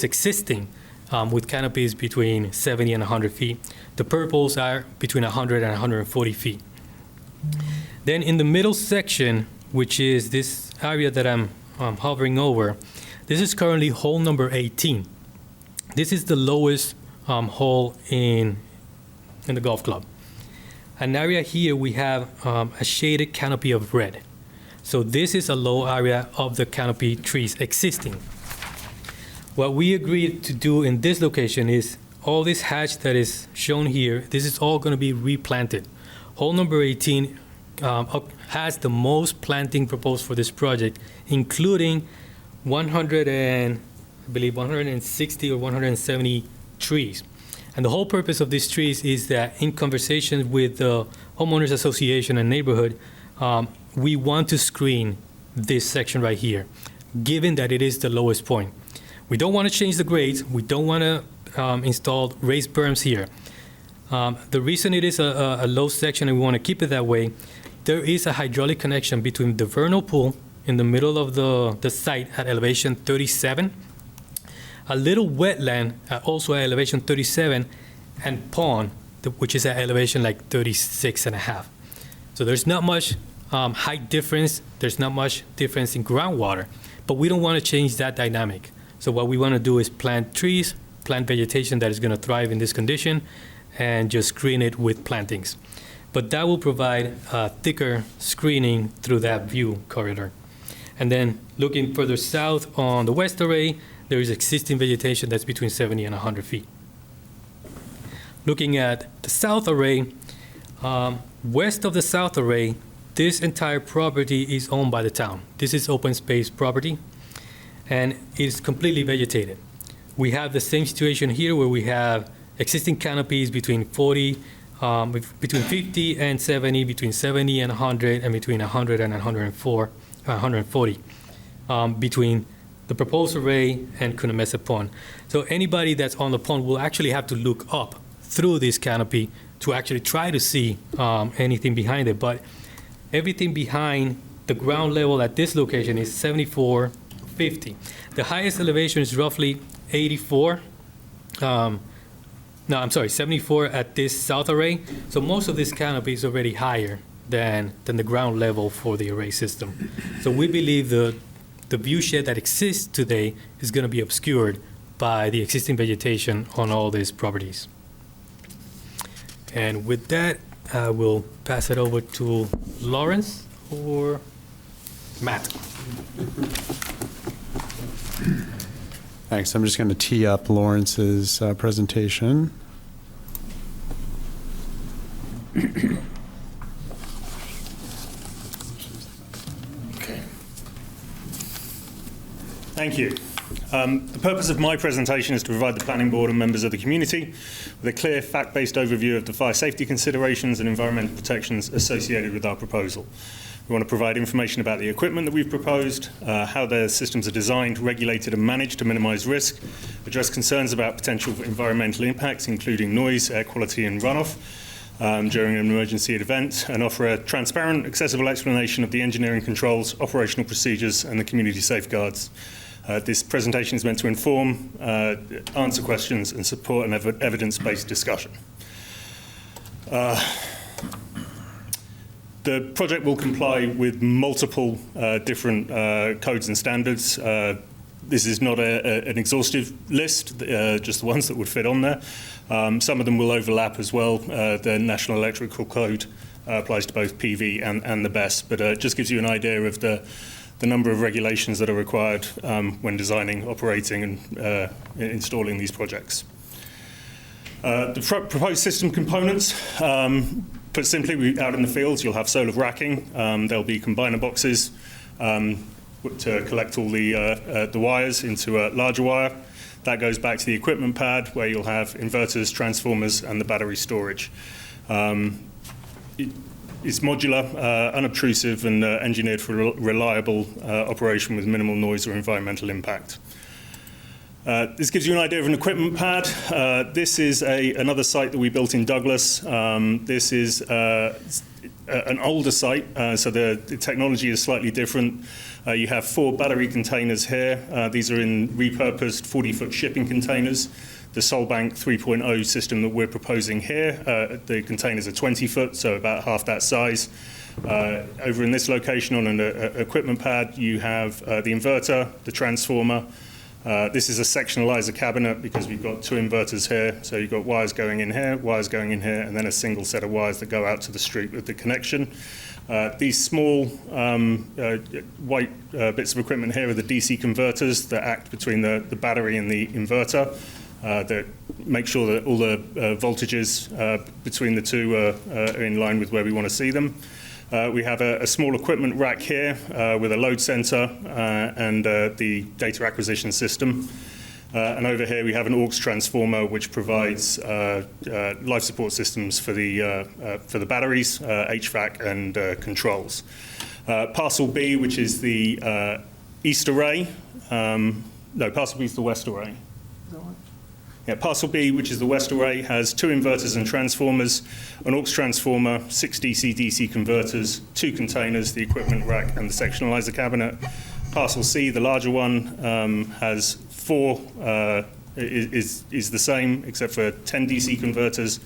existing with canopies between 70 and 100 feet. The purples are between 100 and 140 feet. Then in the middle section, which is this area that I'm hovering over, this is currently hole number 18. This is the lowest hole in the golf club. An area here we have a shaded canopy of red. So this is a low area of the canopy trees existing. What we agreed to do in this location is all this hatch that is shown here, this is all going to be replanted. Hole number 18 has the most planting proposed for this project, including 160 or 170 trees. And the whole purpose of these trees is that in conversation with the homeowners association and neighborhood, we want to screen this section right here, given that it is the lowest point. We don't want to change the grades. We don't want to install raised berms here. The reason it is a low section and we want to keep it that way, there is a hydraulic connection between the vernal pool in the middle of the site at elevation 37, a little wetland also at elevation 37, and pond, which is at elevation like 36 and a half. So there's not much height difference. There's not much difference in groundwater, but we don't want to change that dynamic. So what we want to do is plant trees, plant vegetation that is going to thrive in this condition, and just screen it with plantings. But that will provide thicker screening through that view corridor. And then looking further south on the west array, there is existing vegetation that's between 70 and 100 feet. Looking at the south array, west of the south array, this entire property is owned by the town. This is open space property, and it is completely vegetated. We have the same situation here where we have existing canopies between 50 and 70, between 70 and 100, and between 100 and 140, between the proposed array and Coonamessett Pond. So anybody that's on the pond will actually have to look up through this canopy to actually try to see anything behind it. But everything behind the ground level at this location is 74.50. The highest elevation is roughly 84. 74 at this south array. So most of this canopy is already higher than the ground level for the array system. So we believe the view shed that exists today is going to be obscured by the existing vegetation on all these properties. And with that, I will pass it over to Lawrence or Matt. Thanks. I'm just going to tee up Lawrence's presentation. Thank you. The purpose of my presentation is to provide the planning board and members of the community with a clear fact-based overview of the fire safety considerations and environmental protections associated with our proposal. We want to provide information about the equipment that we've proposed, how the systems are designed, regulated and managed to minimize risk, address concerns about potential environmental impacts, including noise, air quality and runoff during an emergency event, and offer a transparent, accessible explanation of the engineering controls, operational procedures and the community safeguards. This presentation is meant to inform, answer questions and support an evidence-based discussion. The project will comply with multiple different codes and standards. This is not an exhaustive list, just the ones that would fit on there. Some of them will overlap as well. The National Electrical Code applies to both PV and the BESS, but it just gives you an idea of the number of regulations that are required when designing, operating, and installing these projects. The proposed system components, put simply, out in the fields, you'll have solar racking. There'll be combiner boxes to collect all the wires into a larger wire. That goes back to the equipment pad, where you'll have inverters, transformers, and the battery storage. It's modular, unobtrusive, and engineered for reliable operation with minimal noise or environmental impact. This gives you an idea of an equipment pad. This is another site that we built in Douglas. This is an older site, so the technology is slightly different. You have 4 battery containers here. These are in repurposed 40-foot shipping containers. The Solbank 3.0 system that we're proposing here, the containers are 20-foot, so about half that size. Over in this location on an equipment pad, you have the inverter, the transformer. This is a sectionalizer cabinet because we've got 2 inverters here. So you've got wires going in here, wires going in here, and then a single set of wires that go out to the street with the connection. These small white bits of equipment here are the DC converters that act between the battery and the inverter, that make sure that all the voltages between the two are in line with where we want to see them. We have a small equipment rack here with a load center and the data acquisition system. And over here we have an aux transformer which provides life support systems for the batteries, HVAC, and controls. Parcel B, which is the east array. No, parcel B is the west array. Yeah, parcel B, which is the west array, has 2 inverters and transformers, an aux transformer, 6 DC-DC converters, 2 containers, the equipment rack, and the sectionalizer cabinet. Parcel C, the larger one, has 4, is the same, except for 10 DC converters,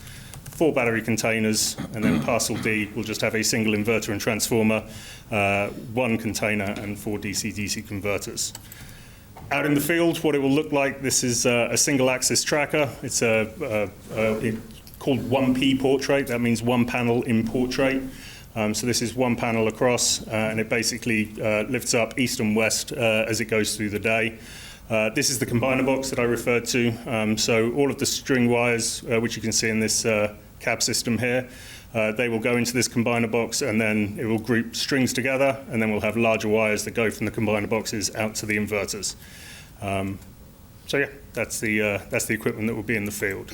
4 battery containers, and then parcel D will just have a single inverter and transformer, 1 container, and 4 DC-DC converters. Out in the field, what it will look like, this is a single-axis tracker. It's called 1P portrait. That means 1 panel in portrait. So this is 1 panel across, and it basically lifts up east and west as it goes through the day. This is the combiner box that I referred to. So all of the string wires, which you can see in this cab system here, they will go into this combiner box, and then it will group strings together, and then we'll have larger wires that go from the combiner boxes out to the inverters. So yeah, that's the equipment that will be in the field.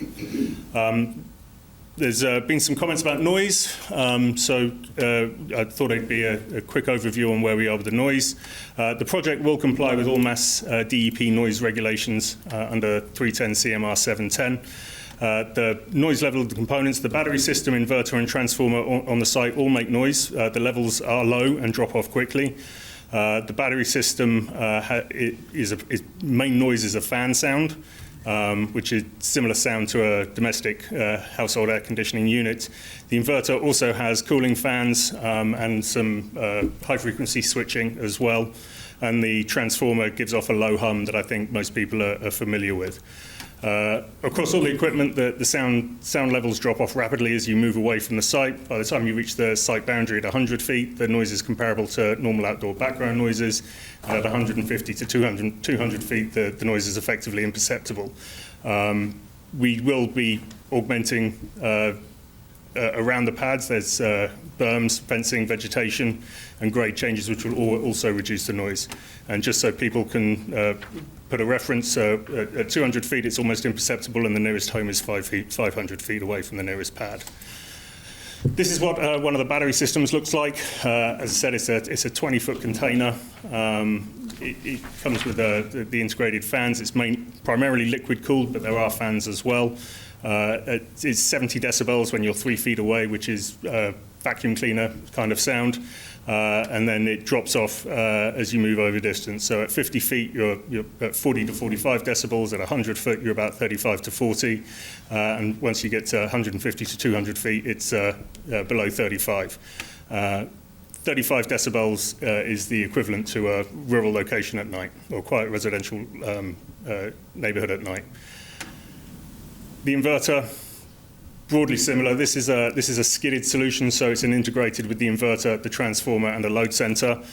There's been some comments about noise, so I thought it'd be a quick overview on where we are with the noise. The project will comply with all mass DEP noise regulations under 310 CMR 710. The noise level of the components, the battery system, inverter, and transformer on the site all make noise. The levels are low and drop off quickly. The battery system, its main noise is a fan sound, which is similar sound to a domestic household air conditioning unit. The inverter also has cooling fans and some high-frequency switching as well. And the transformer gives off a low hum that I think most people are familiar with. Across all the equipment, the sound levels drop off rapidly as you move away from the site. By the time you reach the site boundary at 100 feet, the noise is comparable to normal outdoor background noises. And at 150 to 200 feet, the noise is effectively imperceptible. We will be augmenting around the pads. There's berms, fencing, vegetation, and grade changes, which will also reduce the noise. And just so people can put a reference, at 200 feet, it's almost imperceptible, and the nearest home is 500 feet away from the nearest pad. This is what one of the battery systems looks like. As I said, it's a 20-foot container. It comes with the integrated fans. It's primarily liquid cooled, but there are fans as well. It's 70 decibels when you're 3 feet away, which is vacuum cleaner kind of sound, and then it drops off as you move over distance. So at 50 feet, you're at 40 to 45 decibels. At 100 foot, you're about 35 to 40. And once you get to 150 to 200 feet, it's below 35. 35 decibels is the equivalent to a rural location at night, or quiet residential neighborhood at night. The inverter, broadly similar. This is a skidded solution, so it's integrated with the inverter, the transformer, and the load center.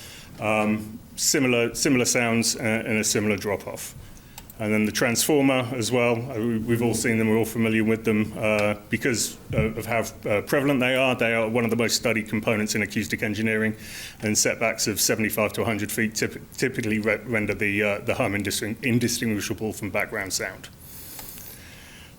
Similar sounds and a similar drop-off. And then the transformer as well. We've all seen them. We're all familiar with them because of how prevalent they are. They are one of the most studied components in acoustic engineering, and setbacks of 75 to 100 feet typically render the hum indistinguishable from background sound.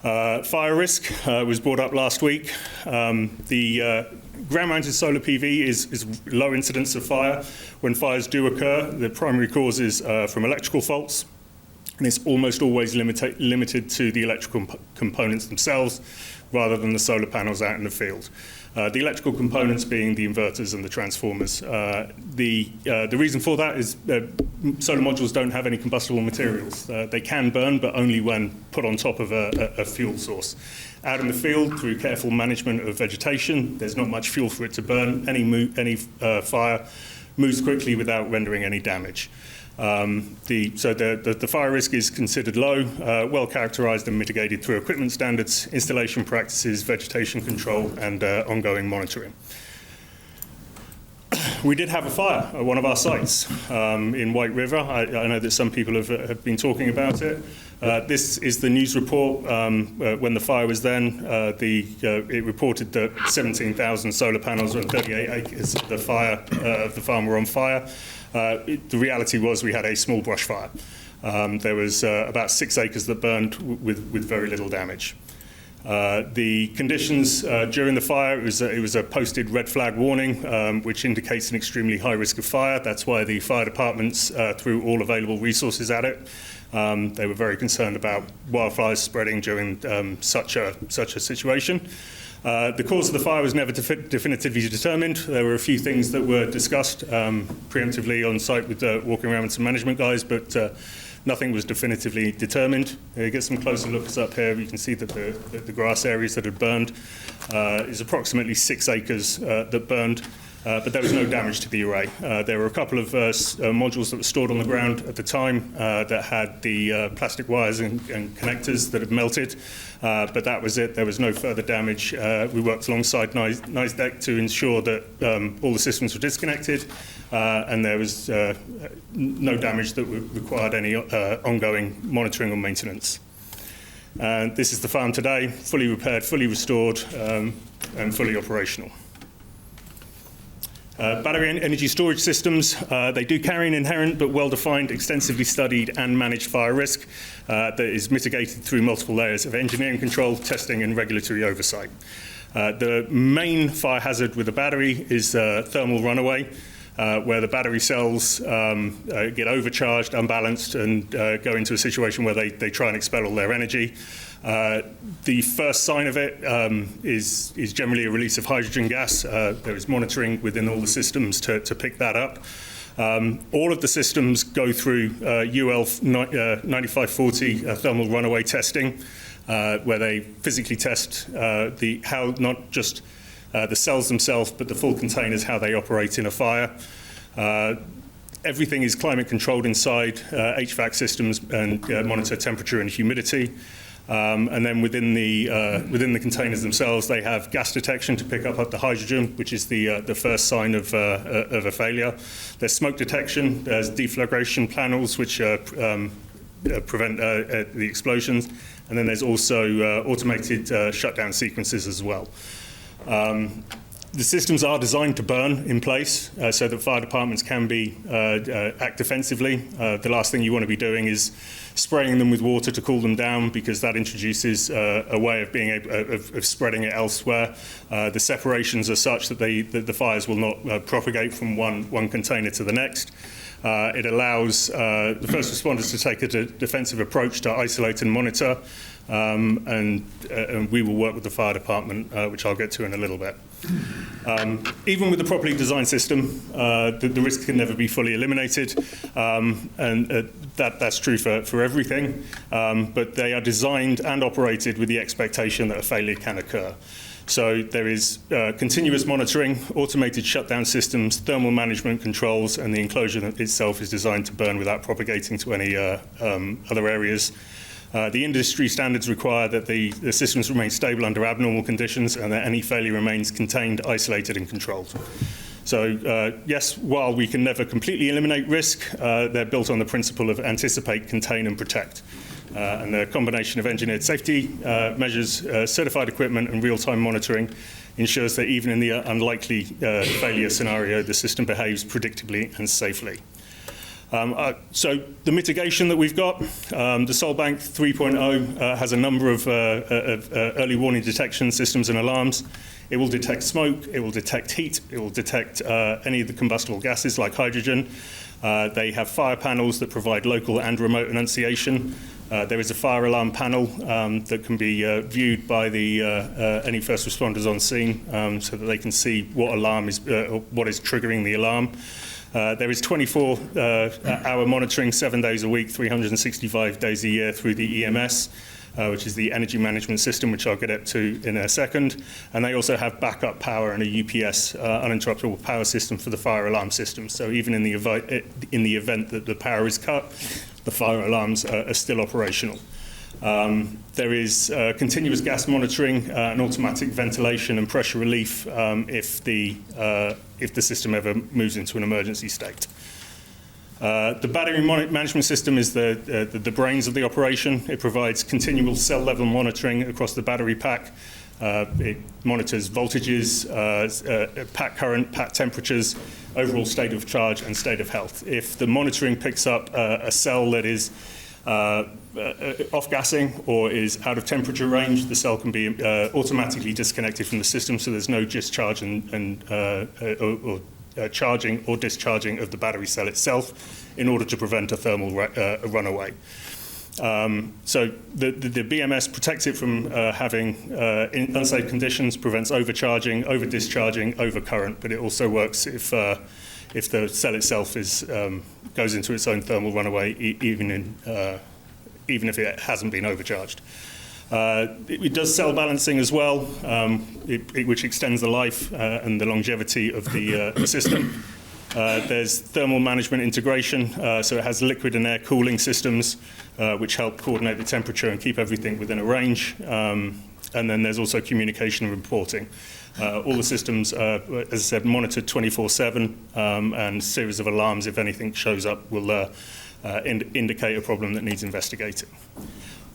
Fire risk was brought up last week. The ground-mounted solar PV is low incidence of fire. When fires do occur, the primary cause is from electrical faults, and it's almost always limited to the electrical components themselves rather than the solar panels out in the field. The electrical components being the inverters and the transformers. The reason for that is solar modules don't have any combustible materials. They can burn, but only when put on top of a fuel source. Out in the field, through careful management of vegetation, there's not much fuel for it to burn. Any fire moves quickly without rendering any damage. So the fire risk is considered low, well characterized and mitigated through equipment standards, installation practices, vegetation control, and ongoing monitoring. We did have a fire at one of our sites in White River. I know that some people have been talking about it. This is the news report when the fire was then. It reported that 17,000 solar panels on 38 acres of the farm were on fire. The reality was we had a small brush fire. There was about 6 acres that burned with very little damage. The conditions during the fire, it was a posted red flag warning, which indicates an extremely high risk of fire. That's why the fire departments threw all available resources at it. They were very concerned about wildfires spreading during such a situation. The cause of the fire was never definitively determined. There were a few things that were discussed preemptively on site with walking around with some management guys, but nothing was definitively determined. You get some closer looks up here. You can see that the grass areas that had burned is approximately 6 acres that burned. But there was no damage to the array. There were a couple of modules that were stored on the ground at the time that had the plastic wires and connectors that had melted, but that was it. There was no further damage. We worked alongside NISDEC to ensure that all the systems were disconnected, and there was no damage that required any ongoing monitoring or maintenance. And this is the farm today, fully repaired, fully restored, and fully operational. Battery and energy storage systems, they do carry an inherent but well-defined, extensively studied and managed fire risk that is mitigated through multiple layers of engineering control, testing and regulatory oversight. The main fire hazard with a battery is thermal runaway, where the battery cells get overcharged, unbalanced, and go into a situation where they try and expel all their energy. The first sign of it is generally a release of hydrogen gas. There is monitoring within all the systems to pick that up. All of the systems go through UL 9540 thermal runaway testing, where they physically test how not just the cells themselves, but the full containers, how they operate in a fire. Everything is climate controlled inside HVAC systems and monitor temperature and humidity. And then within the containers themselves, they have gas detection to pick up the hydrogen, which is the first sign of a failure. There's smoke detection. There's deflagration panels, which prevent the explosions. And then there's also automated shutdown sequences as well. The systems are designed to burn in place so that fire departments can act defensively. The last thing you want to be doing is spraying them with water to cool them down, because that introduces a way of being of spreading it elsewhere. The separations are such that the fires will not propagate from one container to the next. It allows the first responders to take a defensive approach to isolate and monitor, and we will work with the fire department, which I'll get to in a little bit. Even with the properly designed system, the risk can never be fully eliminated, and that's true for everything, but they are designed and operated with the expectation that a failure can occur. So there is continuous monitoring, automated shutdown systems, thermal management controls, and the enclosure itself is designed to burn without propagating to any other areas. The industry standards require that the systems remain stable under abnormal conditions and that any failure remains contained, isolated, and controlled. So yes, while we can never completely eliminate risk, they're built on the principle of anticipate, contain, and protect. And the combination of engineered safety measures, certified equipment, and real-time monitoring ensures that even in the unlikely failure scenario, the system behaves predictably and safely. So the mitigation that we've got, the Solbank 3.0 has a number of early warning detection systems and alarms. It will detect smoke, it will detect heat, it will detect any of the combustible gases like hydrogen. They have fire panels that provide local and remote annunciation. There is a fire alarm panel that can be viewed by any first responders on scene so that they can see what alarm is, what is triggering the alarm. There is 24-hour monitoring, 7 days a week, 365 days a year through the EMS, which is the energy management system, which I'll get up to in a second. And they also have backup power and a UPS, uninterruptible power system for the fire alarm system. So even in the event that the power is cut, the fire alarms are still operational. There is continuous gas monitoring and automatic ventilation and pressure relief if the system ever moves into an emergency state. The battery management system is the brains of the operation. It provides continual cell-level monitoring across the battery pack. It monitors voltages, pack current, pack temperatures, overall state of charge, and state of health. If the monitoring picks up a cell that is off-gassing or is out of temperature range, the cell can be automatically disconnected from the system, so there's no discharge or charging or discharging of the battery cell itself in order to prevent a thermal runaway. So the BMS protects it from having unsafe conditions, prevents overcharging, over-discharging, overcurrent, but it also works if the cell itself goes into its own thermal runaway, even if it hasn't been overcharged. It does cell balancing as well, which extends the life and the longevity of the system. There's thermal management integration, so it has liquid and air cooling systems, which help coordinate the temperature and keep everything within a range. And then there's also communication and reporting. All the systems, as I said, monitored 24/7, and a series of alarms, if anything shows up, will indicate a problem that needs investigating.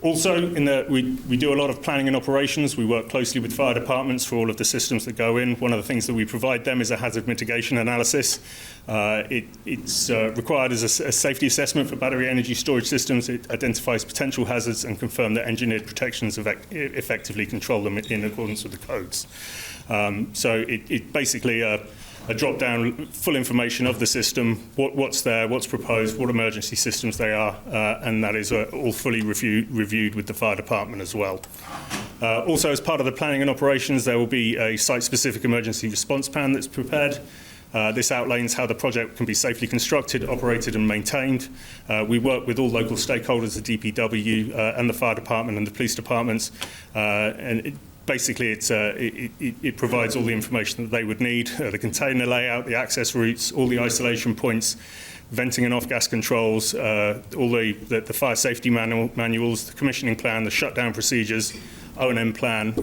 Also, we do a lot of planning and operations. We work closely with fire departments for all of the systems that go in. One of the things that we provide them is a hazard mitigation analysis. It's required as a safety assessment for battery energy storage systems. It identifies potential hazards and confirms that engineered protections effectively control them in accordance with the codes. So it basically a drop-down full information of the system, what's there, what's proposed, what emergency systems they are, and that is all fully reviewed with the fire department as well. Also, as part of the planning and operations, there will be a site-specific emergency response plan that's prepared. This outlines how the project can be safely constructed, operated, and maintained. We work with all local stakeholders, the DPW and the fire department and the police departments, and basically, it provides all the information that they would need, the container layout, the access routes, all the isolation points, venting and off-gas controls, all the fire safety manuals, the commissioning plan, the shutdown procedures, O&M plan,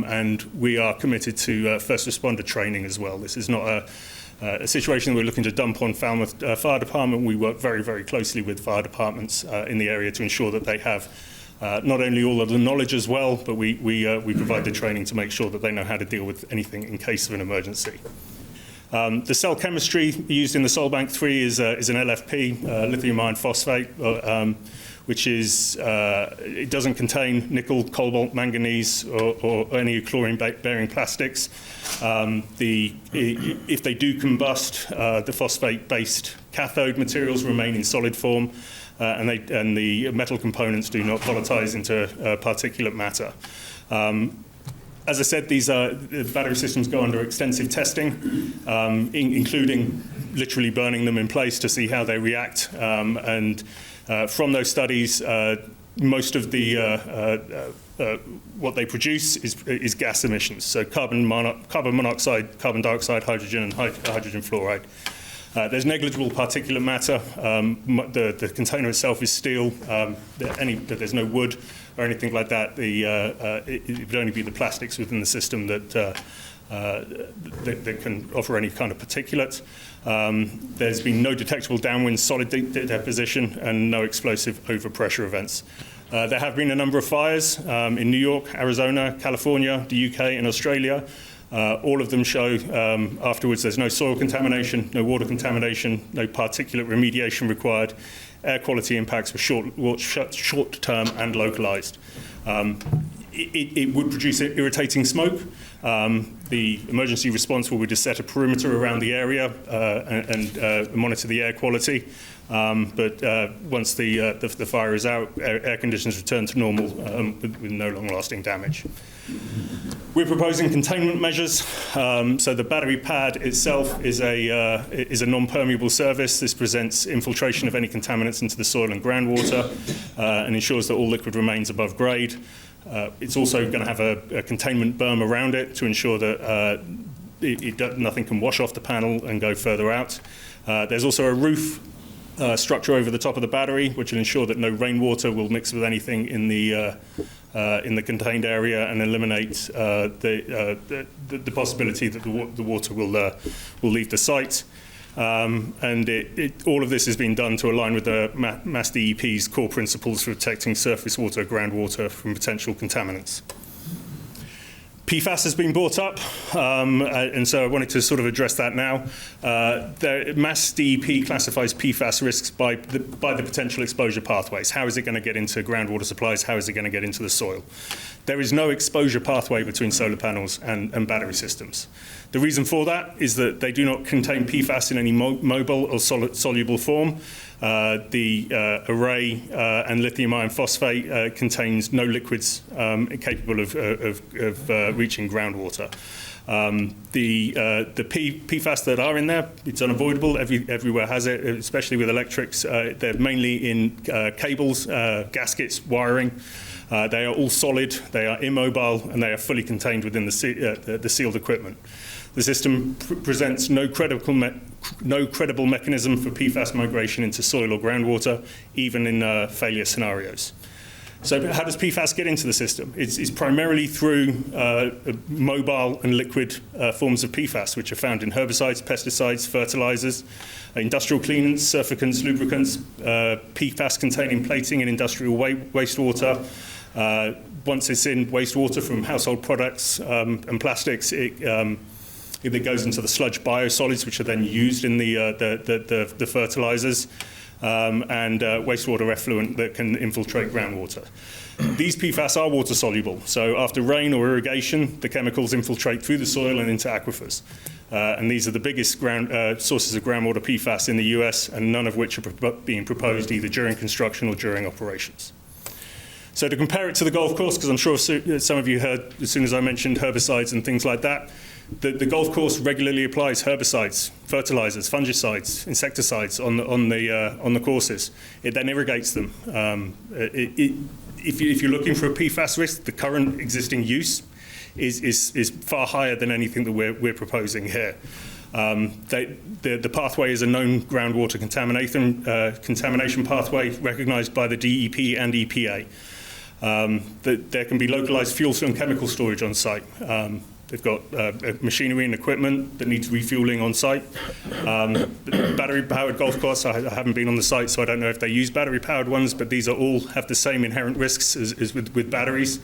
and we are committed to first responder training as well. This is not a situation that we're looking to dump on Falmouth Fire Department. We work very, very closely with fire departments in the area to ensure that they have not only all of the knowledge as well, but we provide the training to make sure that they know how to deal with anything in case of an emergency. The cell chemistry used in the Solbank 3 is an LFP, lithium iron phosphate, which is, it doesn't contain nickel, cobalt, manganese, or any chlorine-bearing plastics. If they do combust, the phosphate-based cathode materials remain in solid form, and the metal components do not volatilize into particulate matter. As I said, the battery systems go under extensive testing, including literally burning them in place to see how they react. From those studies, most of what they produce is gas emissions, so carbon monoxide, carbon dioxide, hydrogen, and hydrogen fluoride. There's negligible particulate matter. The container itself is steel. There's no wood or anything like that. It would only be the plastics within the system that can offer any kind of particulate. There's been no detectable downwind solid deposition and no explosive overpressure events. There have been a number of fires in New York, Arizona, California, the UK, and Australia. All of them show afterwards there's no soil contamination, no water contamination, no particulate remediation required. Air quality impacts were short-term and localized. It would produce irritating smoke. The emergency response will be to set a perimeter around the area and monitor the air quality. But once the fire is out, air conditions return to normal with no long-lasting damage. We're proposing containment measures. So the battery pad itself is a non-permeable surface. This prevents infiltration of any contaminants into the soil and groundwater and ensures that all liquid remains above grade. It's also going to have a containment berm around it to ensure that nothing can wash off the panel and go further out. There's also a roof structure over the top of the battery, which will ensure that no rainwater will mix with anything in the contained area and eliminate the possibility that the water will leave the site. And all of this has been done to align with the Mass DEP's core principles for protecting surface water, groundwater from potential contaminants. PFAS has been brought up, and so I wanted to sort of address that now. Mass DEP classifies PFAS risks by the potential exposure pathways. How is it going to get into groundwater supplies? How is it going to get into the soil? There is no exposure pathway between solar panels and battery systems. The reason for that is that they do not contain PFAS in any mobile or soluble form. The array and lithium iron phosphate contains no liquids capable of reaching groundwater. The PFAS that are in there, it's unavoidable. Everywhere has it, especially with electrics. They're mainly in cables, gaskets, wiring. They are all solid, they are immobile, and they are fully contained within the sealed equipment. The system presents no credible mechanism for PFAS migration into soil or groundwater, even in failure scenarios. So how does PFAS get into the system? It's primarily through mobile and liquid forms of PFAS, which are found in herbicides, pesticides, fertilizers, industrial cleanants, surfactants, lubricants, PFAS-containing plating in industrial wastewater. Once it's in wastewater from household products and plastics, it goes into the sludge biosolids, which are then used in the fertilizers, and wastewater effluent that can infiltrate groundwater. These PFAS are water soluble, so after rain or irrigation, the chemicals infiltrate through the soil and into aquifers. And these are the biggest sources of groundwater PFAS in the US, and none of which are being proposed either during construction or during operations. So to compare it to the golf course, because I'm sure some of you heard as soon as I mentioned herbicides and things like that, the golf course regularly applies herbicides, fertilizers, fungicides, insecticides on the courses. It then irrigates them. If you're looking for a PFAS risk, the current existing use is far higher than anything that we're proposing here. The pathway is a known groundwater contamination pathway recognized by the DEP and EPA. There can be localized fuel and chemical storage on site. They've got machinery and equipment that needs refueling on site. Battery-powered golf course, I haven't been on the site, so I don't know if they use battery-powered ones, but these all have the same inherent risks as with batteries.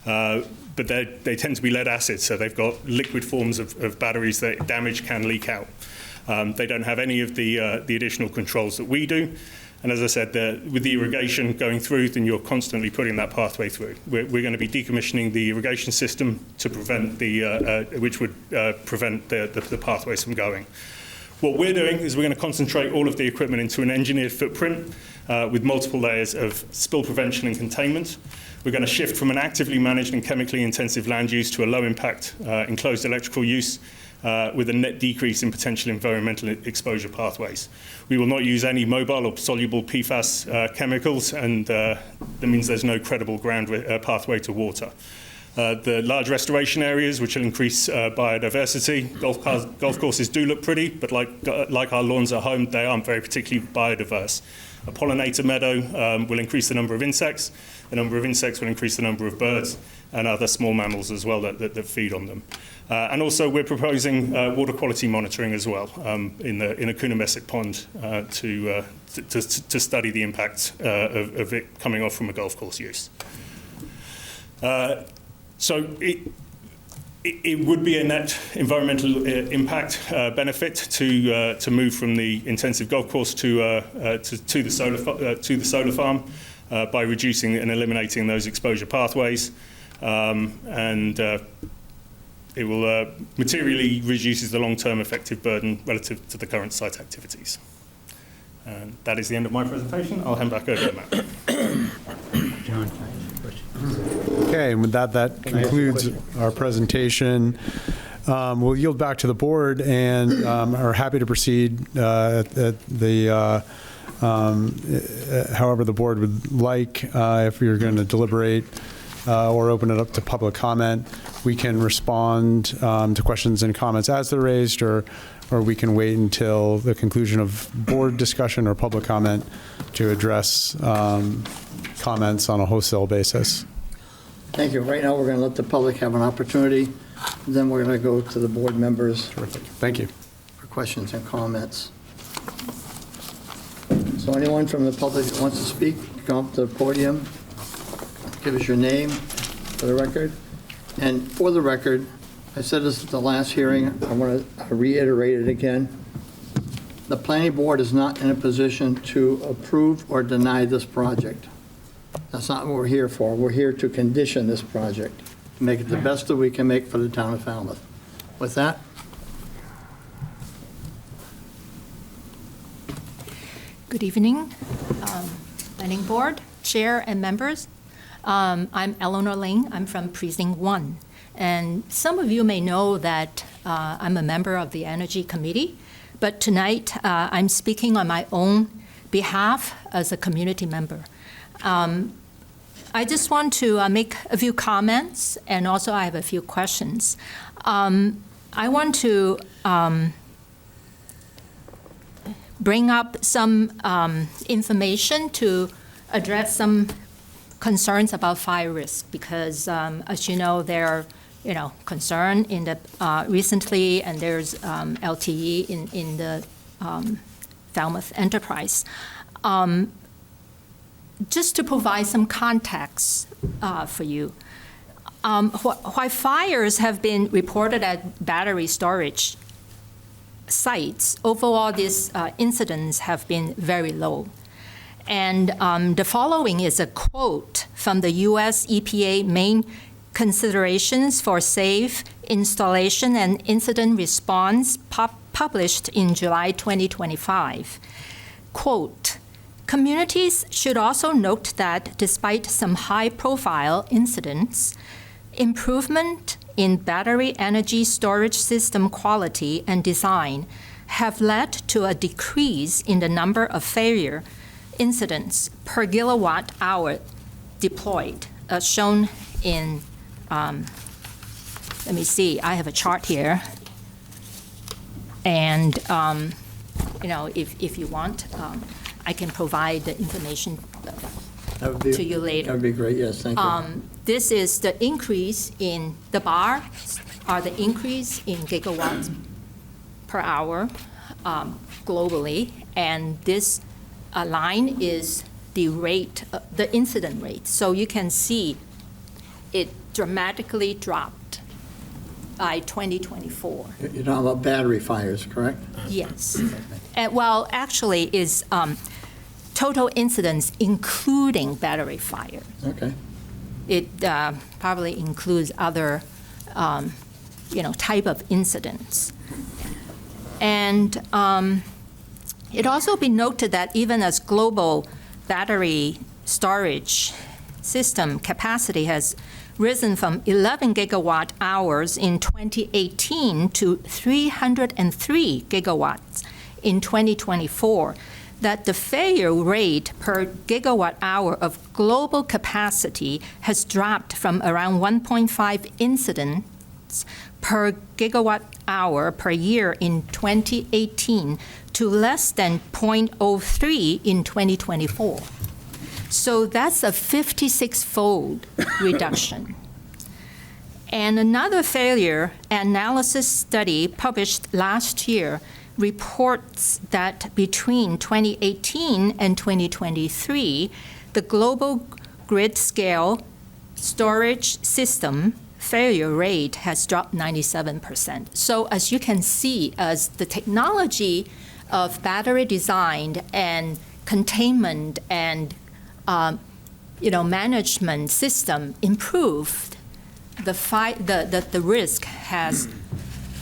But they tend to be lead acid, so they've got liquid forms of batteries that damage can leak out. They don't have any of the additional controls that we do. And as I said, with the irrigation going through, then you're constantly putting that pathway through. We're going to be decommissioning the irrigation system to prevent which would prevent the pathways from going. What we're doing is we're going to concentrate all of the equipment into an engineered footprint with multiple layers of spill prevention and containment. We're going to shift from an actively managed and chemically intensive land use to a low-impact enclosed electrical use with a net decrease in potential environmental exposure pathways. We will not use any mobile or soluble PFAS chemicals, and that means there's no credible ground pathway to water. The large restoration areas, which will increase biodiversity. Golf courses do look pretty, but like our lawns at home, they aren't very particularly biodiverse. A pollinator meadow will increase the number of insects. The number of insects will increase the number of birds and other small mammals as well that feed on them. And also, we're proposing water quality monitoring as well in a Coonamessett pond to study the impact of it coming off from a golf course use. So it would be a net environmental impact benefit to move from the intensive golf course to the solar farm by reducing and eliminating those exposure pathways, and it will materially reduces the long-term effective burden relative to the current site activities. And that is the end of my presentation. I'll hand back over to Matt. John, Okay, and with that concludes our presentation. We'll yield back to the board and are happy to proceed however the board would like. If you're going to deliberate or open it up to public comment, we can respond to questions and comments as they're raised, or we can wait until the conclusion of board discussion or public comment to address comments on a wholesale basis. Thank you. Right now, we're going to let the public have an opportunity. Then we're going to go to the board members. Terrific. Thank you. For questions and comments. So anyone from the public that wants to speak, come up to the podium, give us your name for the record. And for the record, I said this at the last hearing, I want to reiterate it again. The planning board is not in a position to approve or deny this project. That's not what we're here for. We're here to condition this project, to make it the best that we can make for the town of Falmouth. With that, good evening, planning board, chair and members. I'm Eleanor Ling. I'm from Precinct 1. And some of you may know that I'm a member of the Energy Committee, but tonight I'm speaking on my own behalf as a community member. I just want to make a few comments, and also I have a few questions. I want to bring up some information to address some concerns about fire risk, because as you know, there are concern in the recently, and there's LTE in the Falmouth enterprise. Just to provide some context for you, while fires have been reported at battery storage sites, overall these incidents have been very low. And the following is a quote from the U.S. EPA main considerations for safe installation and incident response published in July 2025. Quote, communities should also note that despite some high-profile incidents, improvement in battery energy storage system quality and design have led to a decrease in the number of failure incidents per kilowatt hour deployed, as shown in, let me see, I have a chart here. And, if you want, I can provide the information to you later. That would be great, yes, thank you. This is the increase in, the bar are the increase in gigawatts per hour globally, and this line is the rate, the incident rate. So you can see it dramatically dropped by 2024. You're talking about battery fires, correct? Yes. Well, actually, is total incidents including battery fire. Okay. It probably includes other, type of incidents. And it also be noted that even as global battery storage system capacity has risen from 11 gigawatt hours in 2018 to 303 gigawatts in 2024, that the failure rate per gigawatt hour of global capacity has dropped from around 1.5 incidents per gigawatt hour per year in 2018 to less than 0.03 in 2024. So that's a 56-fold reduction. And another failure analysis study published last year reports that between 2018 and 2023, the global grid-scale storage system failure rate has dropped 97%. So as you can see, as the technology of battery design and containment and management system improved, the risk has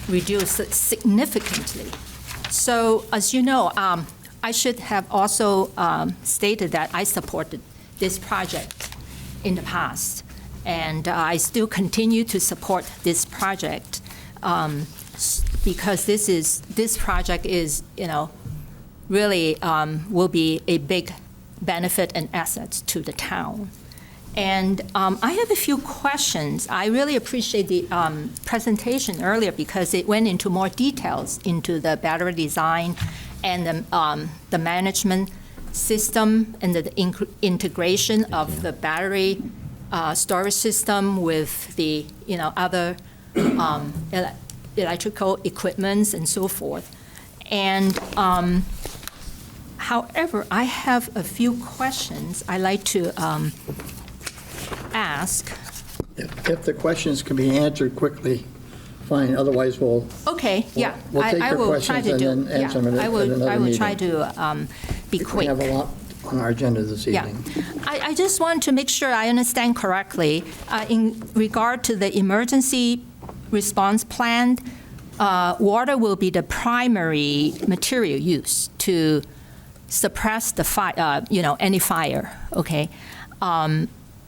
reduced significantly. So, as you know, I should have also stated that I supported this project in the past, and I still continue to support this project because this project is, really will be a big benefit and asset to the town. And I have a few questions. I really appreciate the presentation earlier because it went into more details into the battery design and the management system and the integration of the battery storage system with the other electrical equipments and so forth. And however, I have a few questions I'd like to ask. If the questions can be answered quickly, fine. Otherwise, we'll okay. Yeah, we'll take I your will try questions to and do. then answer them at I will another try meeting. to be quick. We have a lot on our agenda this evening. Yeah, I just want to make sure I understand correctly in regard to the emergency response plan. Water will be the primary material used to suppress the fire, any fire. Okay.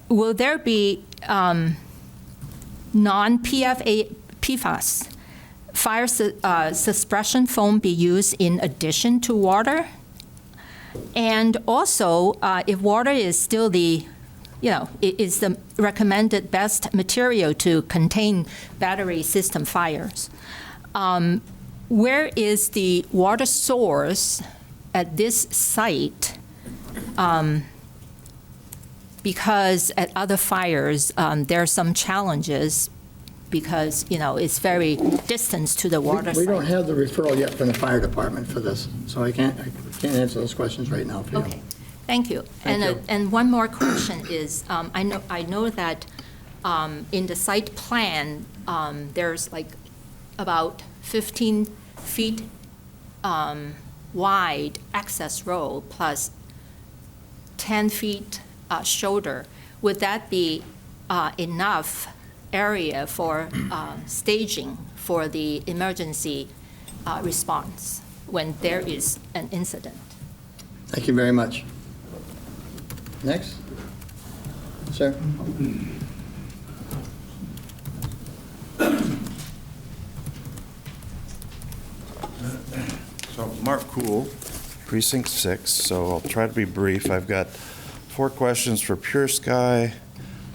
Will there be non-PFAS fire suppression foam be used in addition to water? And also, if water is still is the recommended best material to contain battery system fires, where is the water source at this site? Because at other fires, there are some challenges because, it's very distant to the water We site. don't have the referral yet from the fire department for this, so I can't answer those questions right now for you. Okay, thank you. Thank you. And one more question is, I know that in the site plan, there's like about 15 feet wide access road plus 10 feet shoulder. Would that be enough area for staging for the emergency response when there is an incident? Thank you very much. Next. Sir. So, Mark Cool, Precinct 6, so I'll try to be brief. I've got 4 questions for Pure Sky.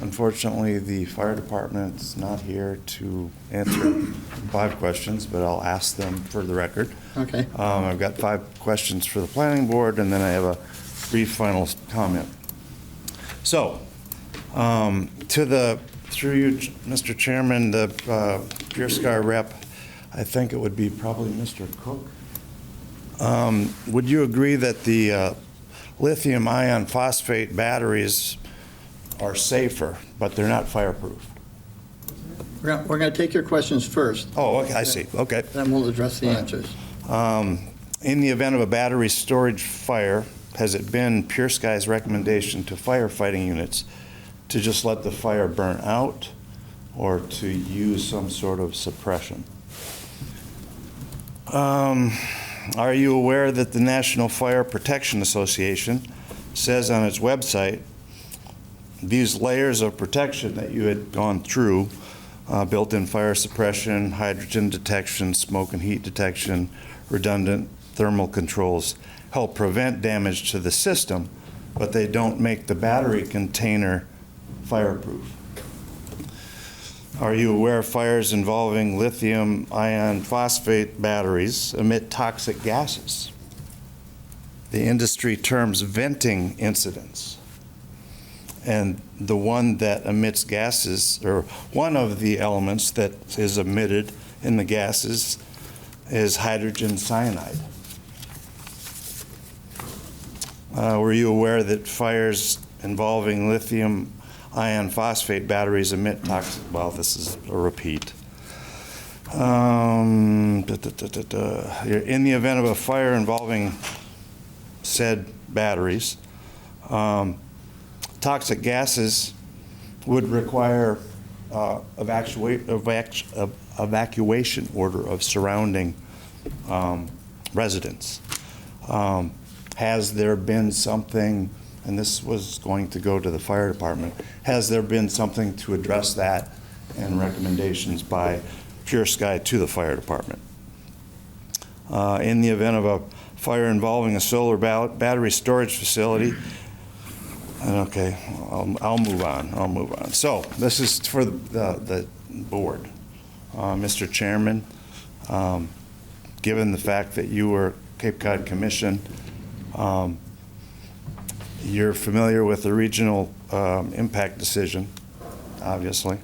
Unfortunately, the fire department's not here to answer 5 questions, but I'll ask them for the record. Okay. I've got 5 questions for the planning board, and then I have a brief final comment. So, through you, Mr. Chairman, the Pure Sky rep, I think it would be probably Mr. Cook. Would you agree that the lithium ion phosphate batteries are safer, but they're not fireproof? We're going to take your questions first. Oh, okay, I see, okay. Then we'll address the answers. In the event of a battery storage fire, has it been Pure Sky's recommendation to firefighting units to just let the fire burn out or to use some sort of suppression? Are you aware that the National Fire Protection Association says on its website these layers of protection that you had gone through, built-in fire suppression, hydrogen detection, smoke and heat detection, redundant thermal controls, help prevent damage to the system, but they don't make the battery container fireproof? Are you aware fires involving lithium iron phosphate batteries emit toxic gases? The industry terms venting incidents. And the one that emits gases, or one of the elements that is emitted in the gases, is hydrogen cyanide. Were you aware that fires involving lithium iron phosphate batteries emit toxic? Well, this is a repeat. In the event of a fire involving said batteries, toxic gases would require evacuation order of surrounding residents. Has there been something, and this was going to go to the fire department, has there been something to address that and recommendations by Pure Sky to the fire department? In the event of a fire involving a solar battery storage facility, okay, I'll move on. So this is for the board. Mr. Chairman, given the fact that you were Cape Cod Commission, you're familiar with the regional impact decision, obviously.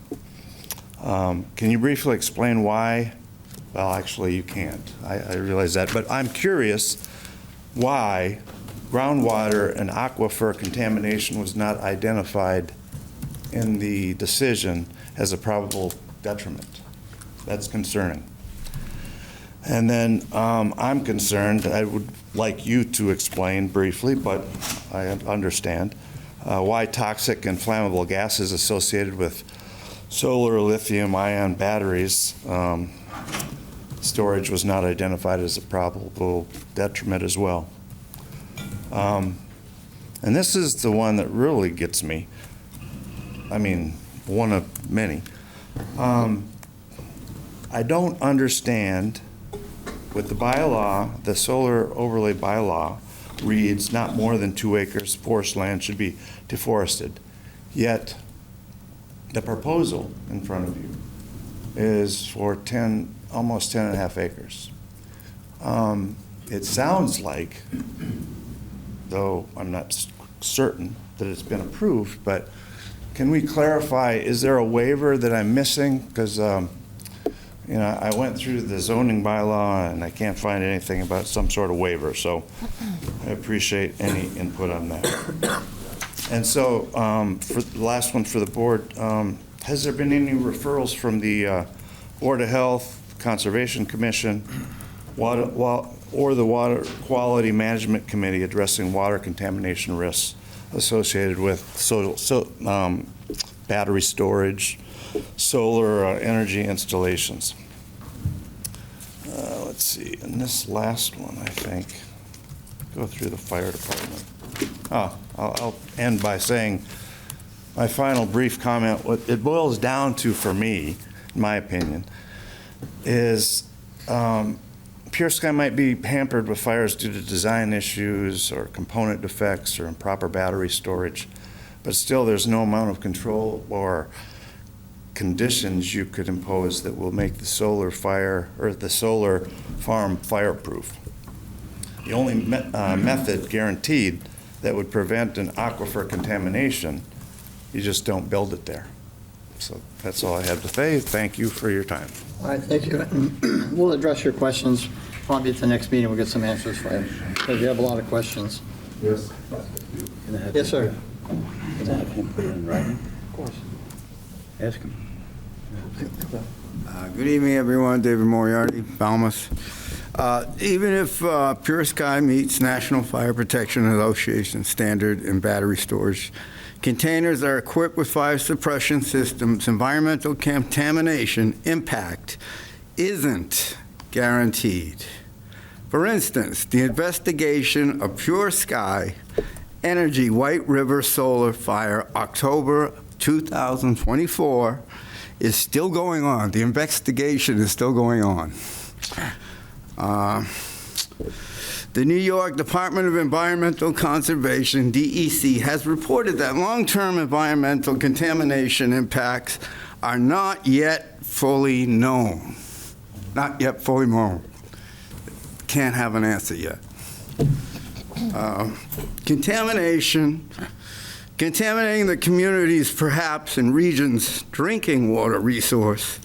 Can you briefly explain why? Well, actually, you can't. I realize that. But I'm curious why groundwater and aquifer contamination was not identified in the decision as a probable detriment. That's concerning. And then I'm concerned, I would like you to explain briefly, but I understand, why toxic and flammable gases associated with solar lithium-ion batteries storage was not identified as a probable detriment as well. And this is the one that really gets me. I mean, one of many. I don't understand, with the bylaw, the solar overlay bylaw reads not more than 2 acres forest land should be deforested. Yet the proposal in front of you is for almost 10.5 acres. It sounds like, though I'm not certain that it's been approved, but can we clarify, is there a waiver that I'm missing? Because you know, I went through the zoning bylaw and I can't find anything about some sort of waiver, so I appreciate any input on that. And so, for the last one for the board, has there been any referrals from the Board of Health, Conservation Commission, or the Water Quality Management Committee addressing water contamination risks associated with battery storage, solar energy installations? Let's see, in this last one, I think, go through the fire department. I'll end by saying my final brief comment, what it boils down to for me, in my opinion, is Pure Sky might be hampered with fires due to design issues or component defects or improper battery storage, but still there's no amount of control or conditions you could impose that will make the solar fire or the solar farm fireproof. The only method guaranteed that would prevent an aquifer contamination, you just don't build it there. So that's all I have to say. Thank you for your time. All right, thank you. We'll address your questions probably at the next meeting. We'll get some answers for you, because you have a lot of questions. Yes. Yes, sir. Can I have him put it in writing? Of course. Ask him. Good evening, everyone. David Moriarty, Falmouth. Even if Pure Sky meets National Fire Protection Association standard in battery storage, containers are equipped with fire suppression systems, environmental contamination impact isn't guaranteed. For instance, the investigation of Pure Sky Energy White River Solar Fire, October 2024, is still going on. The investigation is still going on. The New York Department of Environmental Conservation, DEC, has reported that long-term environmental contamination impacts are not yet fully known. Not yet fully known. Can't have an answer yet. Contaminating the communities, perhaps in regions' drinking water resource,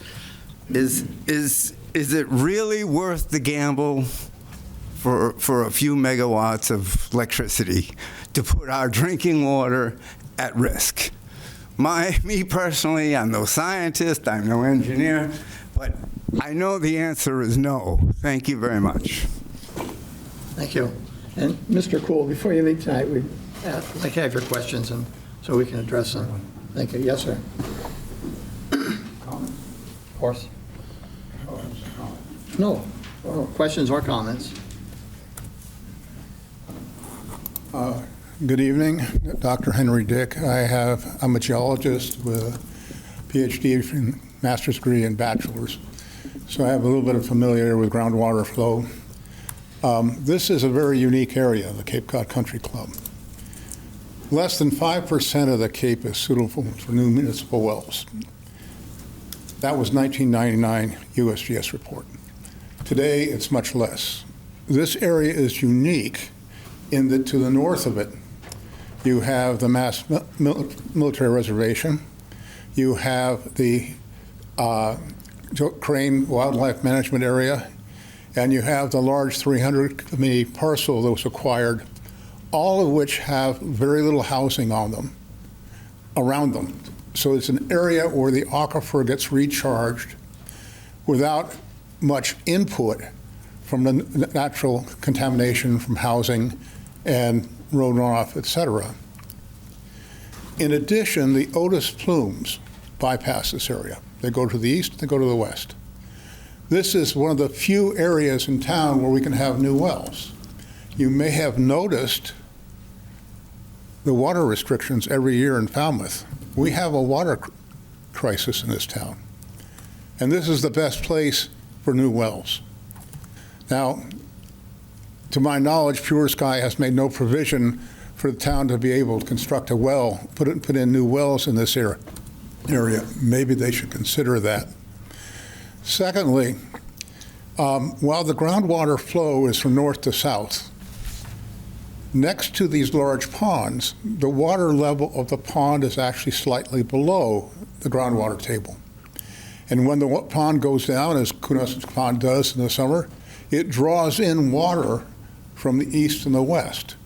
is it really worth the gamble for a few megawatts of electricity to put our drinking water at risk? Me personally, I'm no scientist, I'm no engineer, but I know the answer is no. Thank you very much. Thank you. And Mr. Cool, before you leave tonight, we'd like to have your questions and so we can address them. Thank you. Yes, sir. Of course. No. Questions or comments? Good evening, Dr. Henry Dick. I'm a geologist with a PhD and master's degree and bachelor's, so I have a little bit of familiarity with groundwater flow. This is a very unique area, the Cape Cod Country Club. Less than 5% of the Cape is suitable for new municipal wells. That was 1999 USGS report. Today, it's much less. This area is unique in that to the north of it, you have the Mass Military Reservation, you have the Crane Wildlife Management Area, and you have the large 300-acre parcel that was acquired, all of which have very little housing on them, around them. So it's an area where the aquifer gets recharged without much input from the natural contamination from housing and road runoff, et cetera. In addition, the Otis plumes bypass this area. They go to the east, they go to the west. This is one of the few areas in town where we can have new wells. You may have noticed the water restrictions every year in Falmouth. We have a water crisis in this town. And this is the best place for new wells. Now, to my knowledge, Pure Sky has made no provision for the town to be able to construct a well, put in new wells in this area. Maybe they should consider that. Secondly, while the groundwater flow is from north to south, next to these large ponds, the water level of the pond is actually slightly below the groundwater table. And when the pond goes down, as Coonessett Pond does in the summer, it draws in water from the east and the west.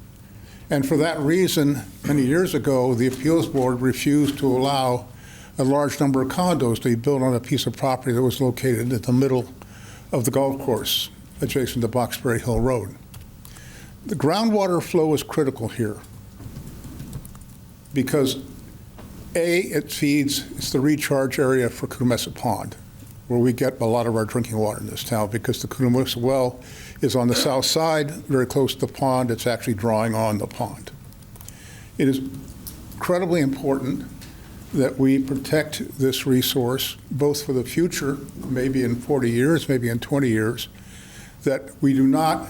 And for that reason, many years ago, the appeals board refused to allow a large number of condos to be built on a piece of property that was located in the middle of the golf course adjacent to Boxberry Hill Rd. The groundwater flow is critical here because it's the recharge area for Coonessett Pond, where we get a lot of our drinking water in this town, because the Coonessett well is on the south side, very close to the pond. It's actually drawing on the pond. It is incredibly important that we protect this resource, both for the future, maybe in 40 years, maybe in 20 years, that we do not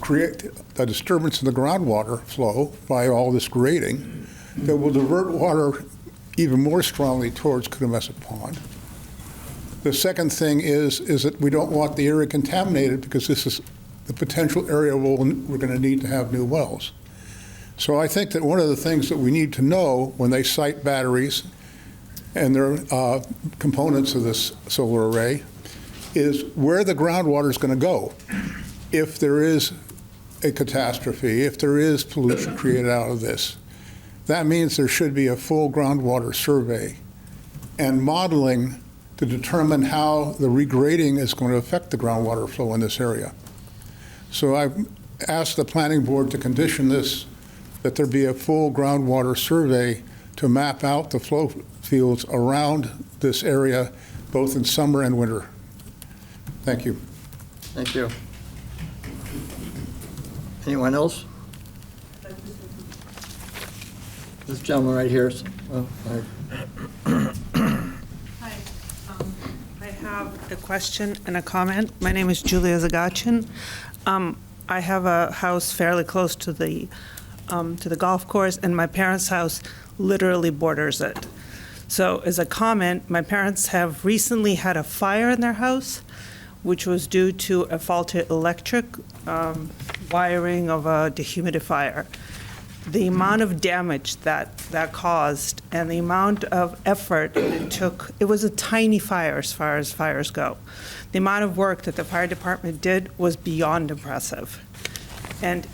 create a disturbance in the groundwater flow by all this grading that will divert water even more strongly towards Coonessett Pond. The second thing is that we don't want the area contaminated, because this is the potential area where we're going to need to have new wells. So I think that one of the things that we need to know when they site batteries and their components of this solar array is where the groundwater is going to go if there is a catastrophe, if there is pollution created out of this. That means there should be a full groundwater survey and modeling to determine how the regrading is going to affect the groundwater flow in this area. So I've asked the planning board to condition this, that there be a full groundwater survey to map out the flow fields around this area, both in summer and winter. Thank you. Thank you. Anyone else? This gentleman right here. Oh, Hi. I have a question and a comment. My name is Julia Zagachin. I have a house fairly close to the golf course, and my parents' house literally borders it. So as a comment, my parents have recently had a fire in their house, which was due to a faulty electric wiring of a dehumidifier. The amount of damage that caused and the amount of effort it took, it was a tiny fire as far as fires go. The amount of work that the fire department did was beyond impressive. And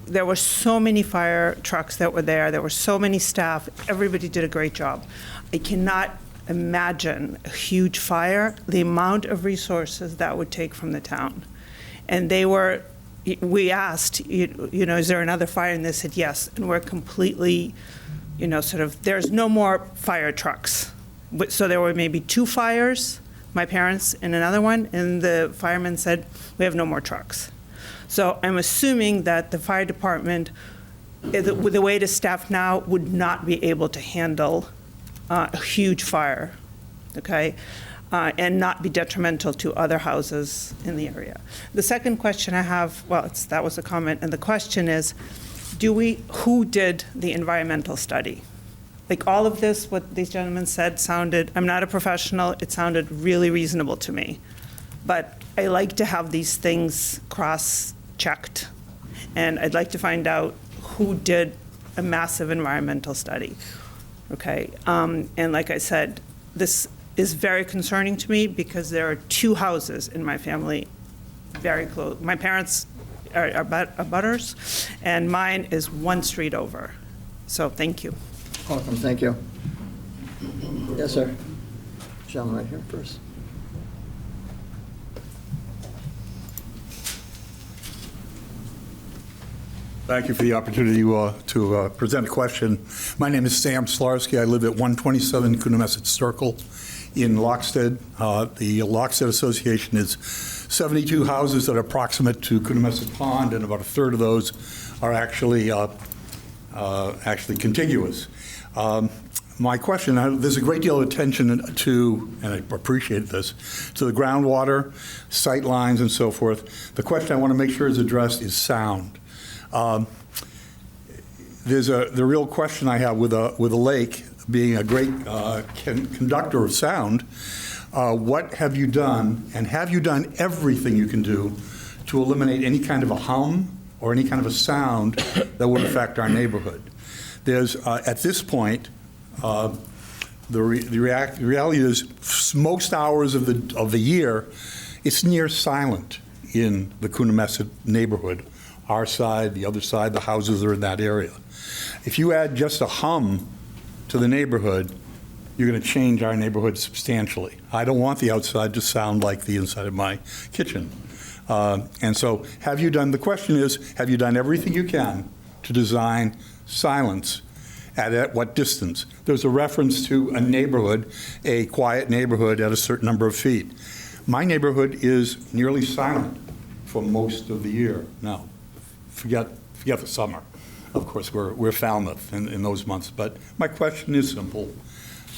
there were so many fire trucks that were there were so many staff, everybody did a great job. I cannot imagine a huge fire, the amount of resources that would take from the town. And we asked, is there another fire? And they said yes. And we're completely, there's no more fire trucks. So there were maybe 2 fires, my parents and another one, and the firemen said, we have no more trucks. So I'm assuming that the fire department, with the way it is staffed now, would not be able to handle a huge fire, okay? And not be detrimental to other houses in the area. The second question I have, that was a comment, and the question is, who did the environmental study? Like all of this, what these gentlemen said sounded, I'm not a professional, it sounded really reasonable to me. But I like to have these things cross-checked. And I'd like to find out who did a massive environmental study, okay? And like I said, this is very concerning to me because there are 2 houses in my family very close. My parents are abutters, and mine is 1 street over. So thank you. Welcome, thank you. Yes, sir. Gentleman right here first. Thank you for the opportunity to present a question. My name is Sam Slarsky. I live at 127 Coonamessett Circle in Loxted. The Loxted Association is 72 houses that are proximate to Coonamessett Pond, and about a third of those are actually contiguous. My question, there's a great deal of attention to, and I appreciate this, to the groundwater, sight lines, and so forth. The question I want to make sure is addressed is sound. The real question I have with a lake being a great conductor of sound, what have you done, and have you done everything you can do to eliminate any kind of a hum or any kind of a sound that would affect our neighborhood? There's, at this point, the reality is most hours of the year, it's near silent in the Coonamessett neighborhood. Our side, the other side, the houses are in that area. If you add just a hum to the neighborhood, you're going to change our neighborhood substantially. I don't want the outside to sound like the inside of my kitchen. And so the question is, have you done everything you can to design silence? At what distance? There's a reference to a neighborhood, a quiet neighborhood at a certain number of feet. My neighborhood is nearly silent for most of the year. Now, forget the summer. Of course, we're Falmouth in those months. But my question is simple.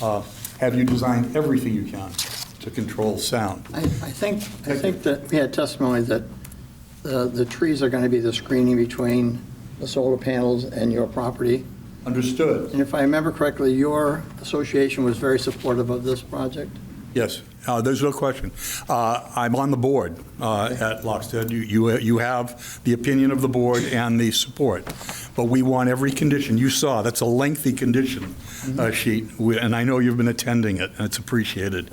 Have you designed everything you can to control sound? I think that we had testimony that the trees are going to be the screening between the solar panels and your property. Understood. And if I remember correctly, your association was very supportive of this project? Yes, there's no question. I'm on the board at Loxted. You have the opinion of the board and the support, but we want every condition. You saw, that's a lengthy condition sheet, and I know you've been attending it, and it's appreciated.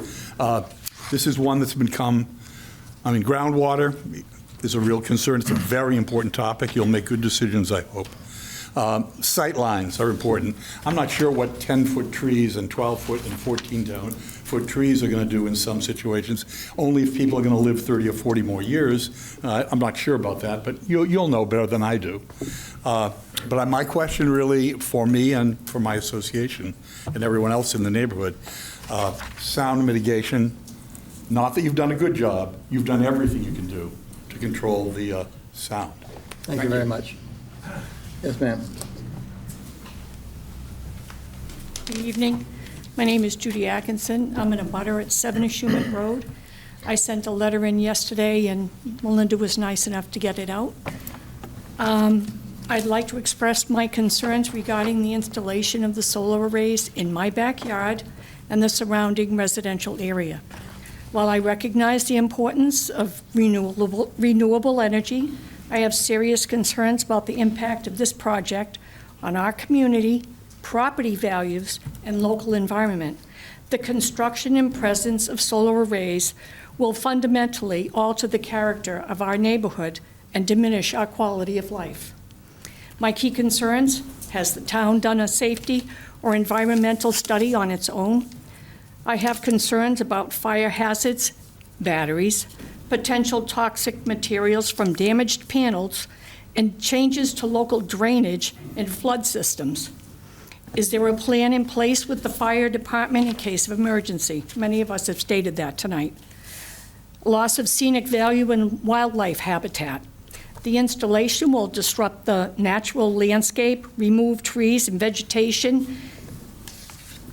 This is one that's groundwater is a real concern. It's a very important topic. You'll make good decisions, I hope. Sight lines are important. I'm not sure what 10-foot trees and 12-foot and 14-foot trees are going to do in some situations, only if people are going to live 30 or 40 more years. I'm not sure about that, but you'll know better than I do. But my question really for me and for my association and everyone else in the neighborhood, sound mitigation, not that you've done a good job, you've done everything you can do to control the sound. Thank you very much. Yes, ma'am. Good evening. My name is Judy Atkinson. I'm in a butter at 7 Shumet Road. I sent a letter in yesterday, and Melinda was nice enough to get it out. I'd like to express my concerns regarding the installation of the solar arrays in my backyard and the surrounding residential area. While I recognize the importance of renewable energy, I have serious concerns about the impact of this project on our community, property values, and local environment. The construction and presence of solar arrays will fundamentally alter the character of our neighborhood and diminish our quality of life. My key concerns: has the town done a safety or environmental study on its own? I have concerns about fire hazards, batteries, potential toxic materials from damaged panels, and changes to local drainage and flood systems. Is there a plan in place with the fire department in case of emergency? Many of us have stated that tonight. Loss of scenic value and wildlife habitat. The installation will disrupt the natural landscape, remove trees and vegetation,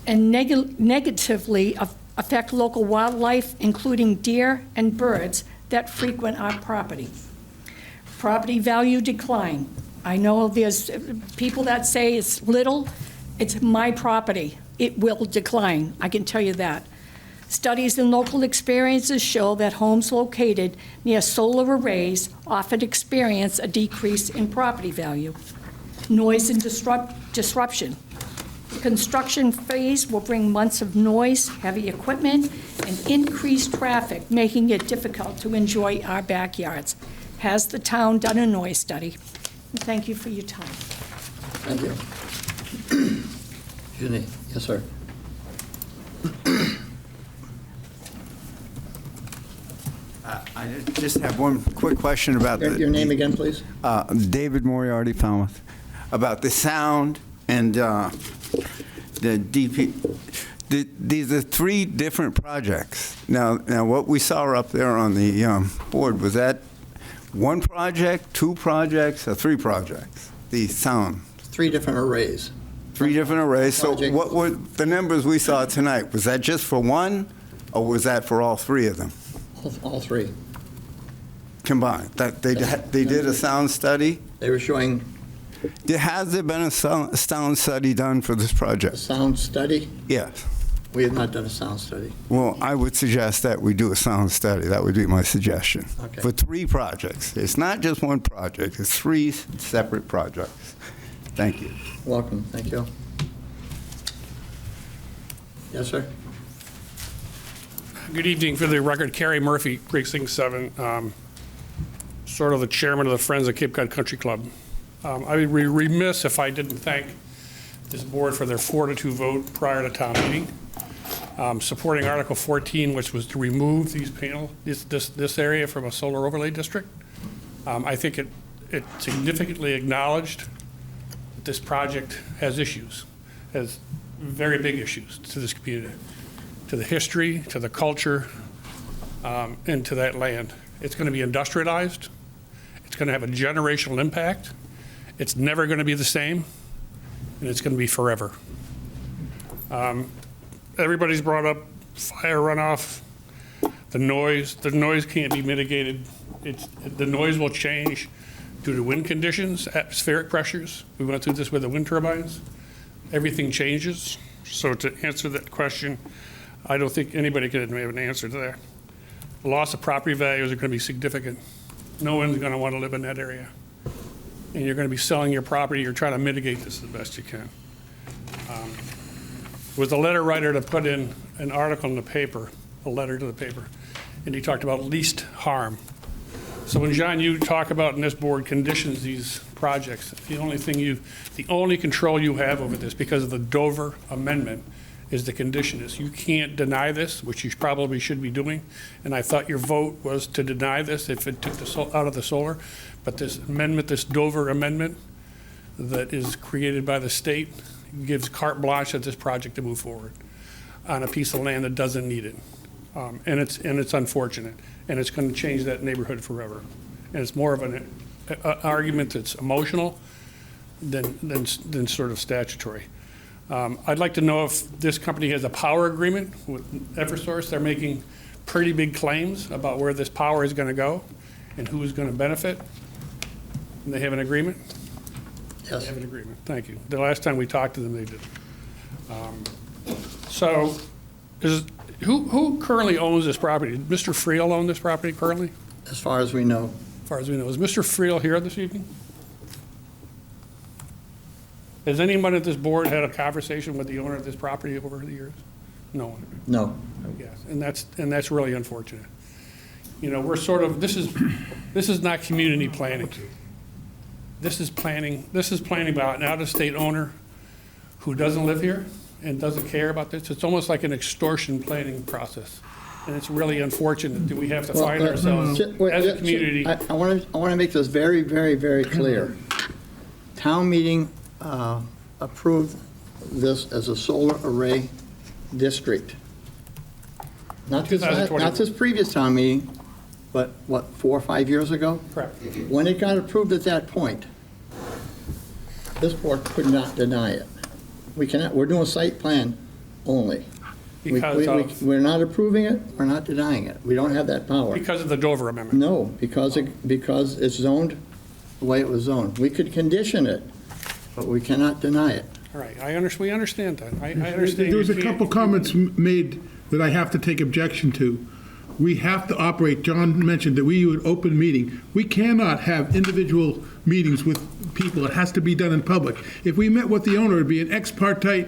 and negatively affect local wildlife, including deer and birds that frequent our property. Property value decline. I know there's people that say it's little. It's my property. It will decline, I can tell you that. Studies and local experiences show that homes located near solar arrays often experience a decrease in property value. Noise and disruption. The construction phase will bring months of noise, heavy equipment, and increased traffic, making it difficult to enjoy our backyards. Has the town done a noise study? And thank you for your time. Thank you. Excuse me. Yes, sir. I just have one quick question about your name again, please. David Moriarty, Falmouth. About the sound and the DP. These are three different projects. Now, what we saw up there on the board, was that one project, two projects, or three projects? The sound. Three different arrays. Three different arrays. So what were the numbers we saw tonight? Was that just for one, or was that for all three of them? All three. Combined. That they did a sound study? They were showing. Has there been a sound study done for this project? A sound study? Yes. We have not done a sound study. Well, I would suggest that we do a sound study. That would be my suggestion. Okay. For three projects. It's not just one project. It's three separate projects. Thank you. Welcome. Thank you. Yes, sir. Good evening. For the record, Kerry Murphy, Precinct 7, sort of the chairman of the Friends of Cape Cod Country Club. I would be remiss if I didn't thank this board for their 4-2 vote prior to town meeting, supporting Article 14, which was to remove these this area from a solar overlay district. I think it significantly acknowledged that this project has issues, has very big issues to this community, to the history, to the culture, and to that land. It's going to be industrialized. It's going to have a generational impact. It's never going to be the same, and it's going to be forever. Everybody's brought up fire runoff, the noise. The noise can't be mitigated. The noise will change due to wind conditions, atmospheric pressures. We went through this with the wind turbines. Everything changes. So to answer that question, I don't think anybody can have an answer to that. The loss of property values are going to be significant. No one's going to want to live in that area. And you're going to be selling your property. You're trying to mitigate this the best you can. Was a letter writer to put in an article in the paper, a letter to the paper, and he talked about least harm. So when, John, you talk about, and this board conditions these projects, the only control you have over this, because of the Dover Amendment, is the condition is you can't deny this, which you probably should be doing. And I thought your vote was to deny this if it took the out of the solar. But this amendment, this Dover Amendment that is created by the state, gives carte blanche at this project to move forward on a piece of land that doesn't need it. And it's unfortunate. And it's going to change that neighborhood forever. And it's more of an argument that's emotional than sort of statutory. I'd like to know if this company has a power agreement with Eversource. They're making pretty big claims about where this power is going to go and who is going to benefit. And they have an agreement? Yes. They have an agreement. Thank you. The last time we talked to them, they did. So who currently owns this property? Does Mr. Friel own this property currently? As far as we know. As far as we know. Is Mr. Friel here this evening? Has anyone at this board had a conversation with the owner of this property over the years? No one. No. Yes, and that's really unfortunate. You know, we're sort of, this is not community planning. This is planning about an out-of-state owner who doesn't live here and doesn't care about this. It's almost like an extortion planning process. And it's really unfortunate that we have to find ourselves as a community. I want to make this very, very, very clear. Town meeting approved this as a solar array district. Not this previous town meeting, but what, 4 or 5 years ago? Correct. When it got approved at that point, this board could not deny it. We cannot, we're doing site plan only. We're not approving it, we're not denying it. We don't have that power. Because of the Dover Amendment? No, because it's zoned the way it was zoned. We could condition it, but we cannot deny it. All right, we understand that. I understand. There was a couple comments made that I have to take objection to. We have to operate, John mentioned that we do an open meeting. We cannot have individual meetings with people. It has to be done in public. If we met with the owner, it'd be an ex parte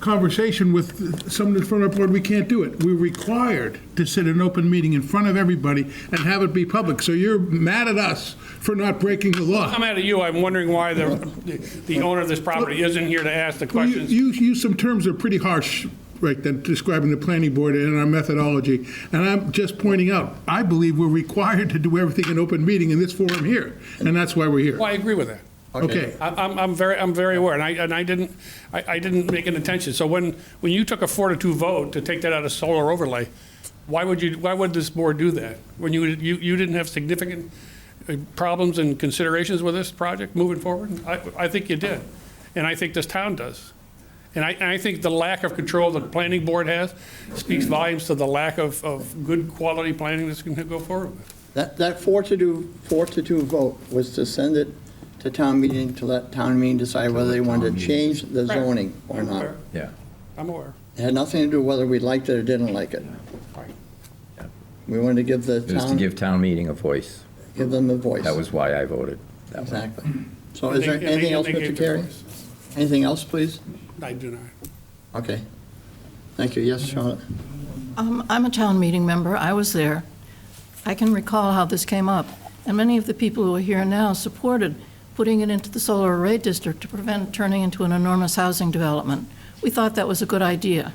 conversation with someone in front of our board. We can't do it. We're required to sit in an open meeting in front of everybody and have it be public. So you're mad at us for not breaking the law. I'm mad at you. I'm wondering why the owner of this property isn't here to ask the questions. You use some terms that are pretty harsh, right, then describing the planning board and our methodology. And I'm just pointing out, I believe we're required to do everything in open meeting in this forum here, and that's why we're here. Well, I agree with that. Okay. I'm very aware, and I didn't make an intention. So when you took a 4-2 vote to take that out of solar overlay, why would this board do that? When you didn't have significant problems and considerations with this project moving forward? I think you did, and I think this town does. And I think the lack of control the planning board has speaks volumes to the lack of good quality planning that's going to go forward with. That 4-2 vote was to send it to town meeting to let town meeting decide whether they wanted to change the zoning or not. Yeah. I'm aware. It had nothing to do with whether we liked it or didn't like it. Right. We wanted to give the It was to town, give town meeting a voice. give them a voice. That was why I voted that way. Exactly. So is there anything else, Mr. Carey? Anything else, please? I do not. Okay. Thank you. Yes, Charlotte? I'm a town meeting member. I was there. I can recall how this came up. And many of the people who are here now supported putting it into the solar array district to prevent it turning into an enormous housing development. We thought that was a good idea.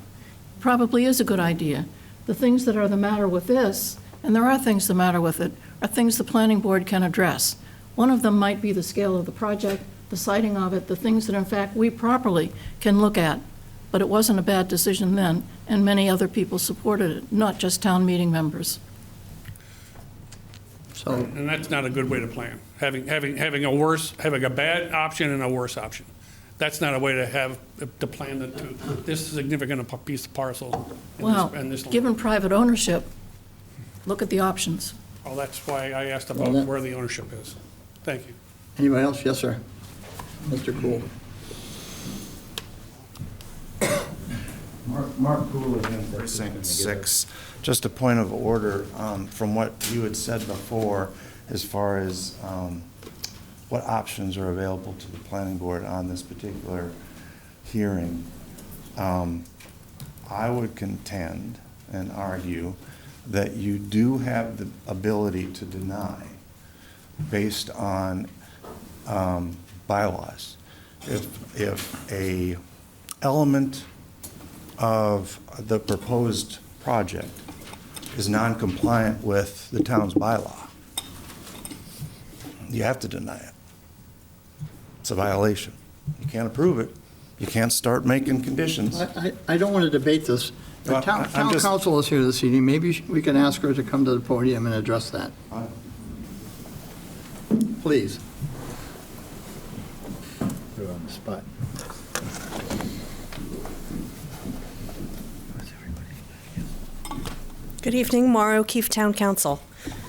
Probably is a good idea. The things that are the matter with this, and there are things the matter with it, are things the planning board can address. One of them might be the scale of the project, the siting of it, the things that in fact we properly can look at. But it wasn't a bad decision then, and many other people supported it, not just town meeting members. So, and that's not a good way to plan. Having a bad option and a worse option. That's not a way to have to plan this significant piece of parcel. Well, this given private ownership, look at the options. Well, that's why I asked about where the ownership is. Thank you. Anybody else? Yes, sir. Mr. Cool. Mark Cool again, Precinct 6. Just a point of order from what you had said before as far as what options are available to the planning board on this particular hearing. I would contend and argue that you do have the ability to deny based on bylaws. If a element of the proposed project is non-compliant with the town's bylaw, you have to deny it. It's a violation. You can't approve it. You can't start making conditions. I don't want to debate this. The Well, town I'm just- council is here this evening. Maybe we can ask her to come to the podium and address that. Please. You're on the spot. Good evening, Maura O'Keefe, Town Council.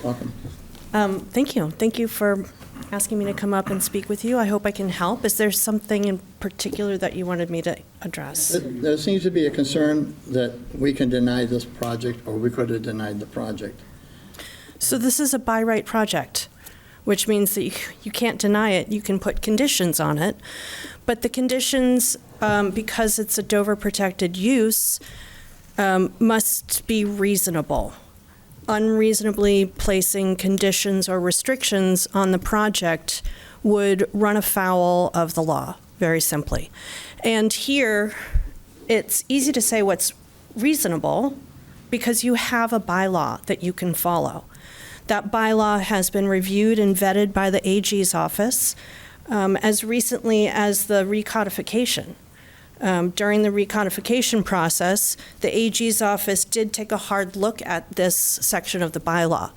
Welcome. Thank you. Thank you for asking me to come up and speak with you. I hope I can help. Is there something in particular that you wanted me to address? There seems to be a concern that we can deny this project, or we could have denied the project. So this is a by right project, which means that you can't deny it. You can put conditions on it. But the conditions, because it's a Dover protected use, must be reasonable. Unreasonably placing conditions or restrictions on the project would run afoul of the law, very simply. And here, it's easy to say what's reasonable because you have a bylaw that you can follow. That bylaw has been reviewed and vetted by the AG's office as recently as the recodification. During the recodification process, the AG's office did take a hard look at this section of the bylaw,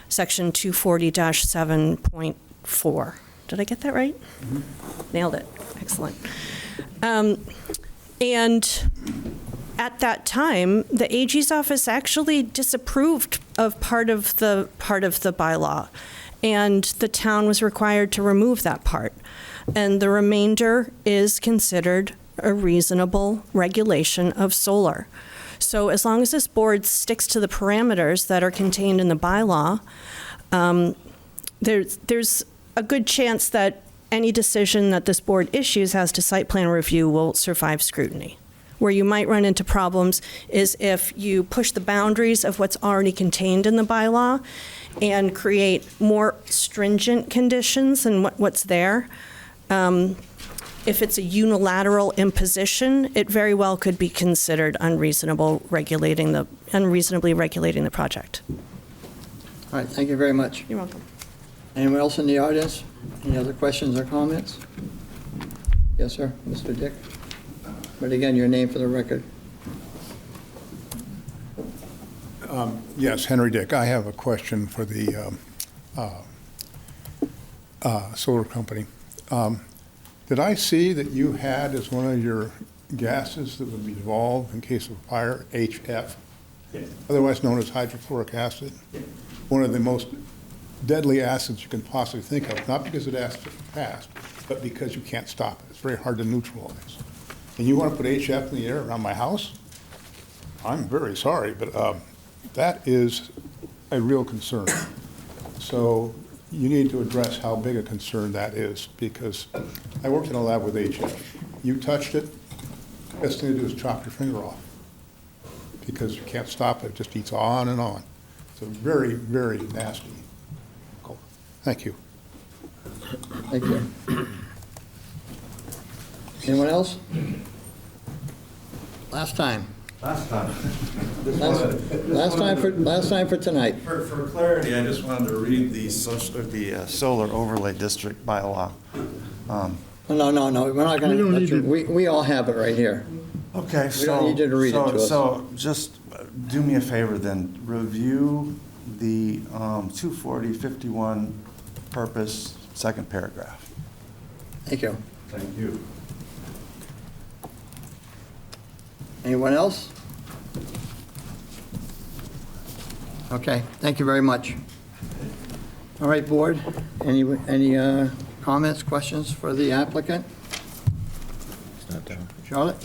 section 240-7.4. Did I get that right? Mm-hmm. Nailed it. Excellent. And at that time, the AG's office actually disapproved of part of the bylaw, and the town was required to remove that part. And the remainder is considered a reasonable regulation of solar. So as long as this board sticks to the parameters that are contained in the bylaw, there's a good chance that any decision that this board issues as to site plan review will survive scrutiny. Where you might run into problems is if you push the boundaries of what's already contained in the bylaw and create more stringent conditions than what's there. If it's a unilateral imposition, it very well could be considered unreasonably regulating the project. All right, thank you very much. You're welcome. Anyone else in the audience? Any other questions or comments? Yes, sir, Mr. Dick. But again, your name for the record. Yes, Henry Dick. I have a question for the solar company. Did I see that you had as one of your gases that would be involved in case of fire, HF, otherwise known as hydrofluoric acid? One of the most deadly acids you can possibly think of, not because it has to pass, but because you can't stop it. It's very hard to neutralize. And you want to put HF in the air around my house? I'm very sorry, but that is a real concern. So you need to address how big a concern that is, because I worked in a lab with HF. You touched it, best thing to do is chop your finger off, because you can't stop it. It just eats on and on. It's a very, very nasty. Thank you. Thank you. Anyone else? Last time. Last time. Last time for tonight. For clarity, I just wanted to read the solar overlay district bylaw. No, we're not going to let you. We all have it right here. Okay, We don't need you to read it to us. So just do me a favor then, review the 240-51 purpose, second paragraph. Thank you. Thank you. Anyone else? Okay, thank you very much. All right, board, any comments, questions for the applicant? Charlotte?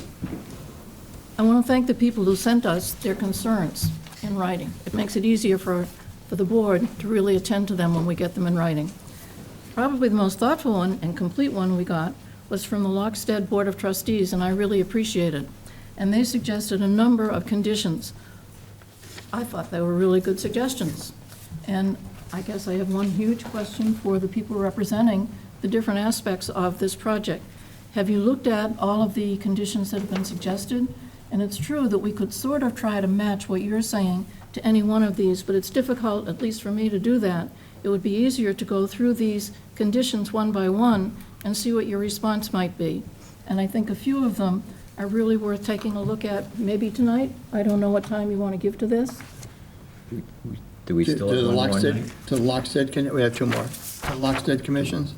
I want to thank the people who sent us their concerns in writing. It makes it easier for the board to really attend to them when we get them in writing. Probably the most thoughtful one and complete one we got was from the Lockstead Board of Trustees, and I really appreciate it. And they suggested a number of conditions. I thought they were really good suggestions. And I guess I have one huge question for the people representing the different aspects of this project. Have you looked at all of the conditions that have been suggested? And it's true that we could sort of try to match what you're saying to any one of these, but it's difficult, at least for me, to do that. It would be easier to go through these conditions one by one and see what your response might be. And I think a few of them are really worth taking a look at, maybe tonight. I don't know what time you want to give to this. Do we still have one more night? To the Lockstead, we have two more. The Lockstead commissions?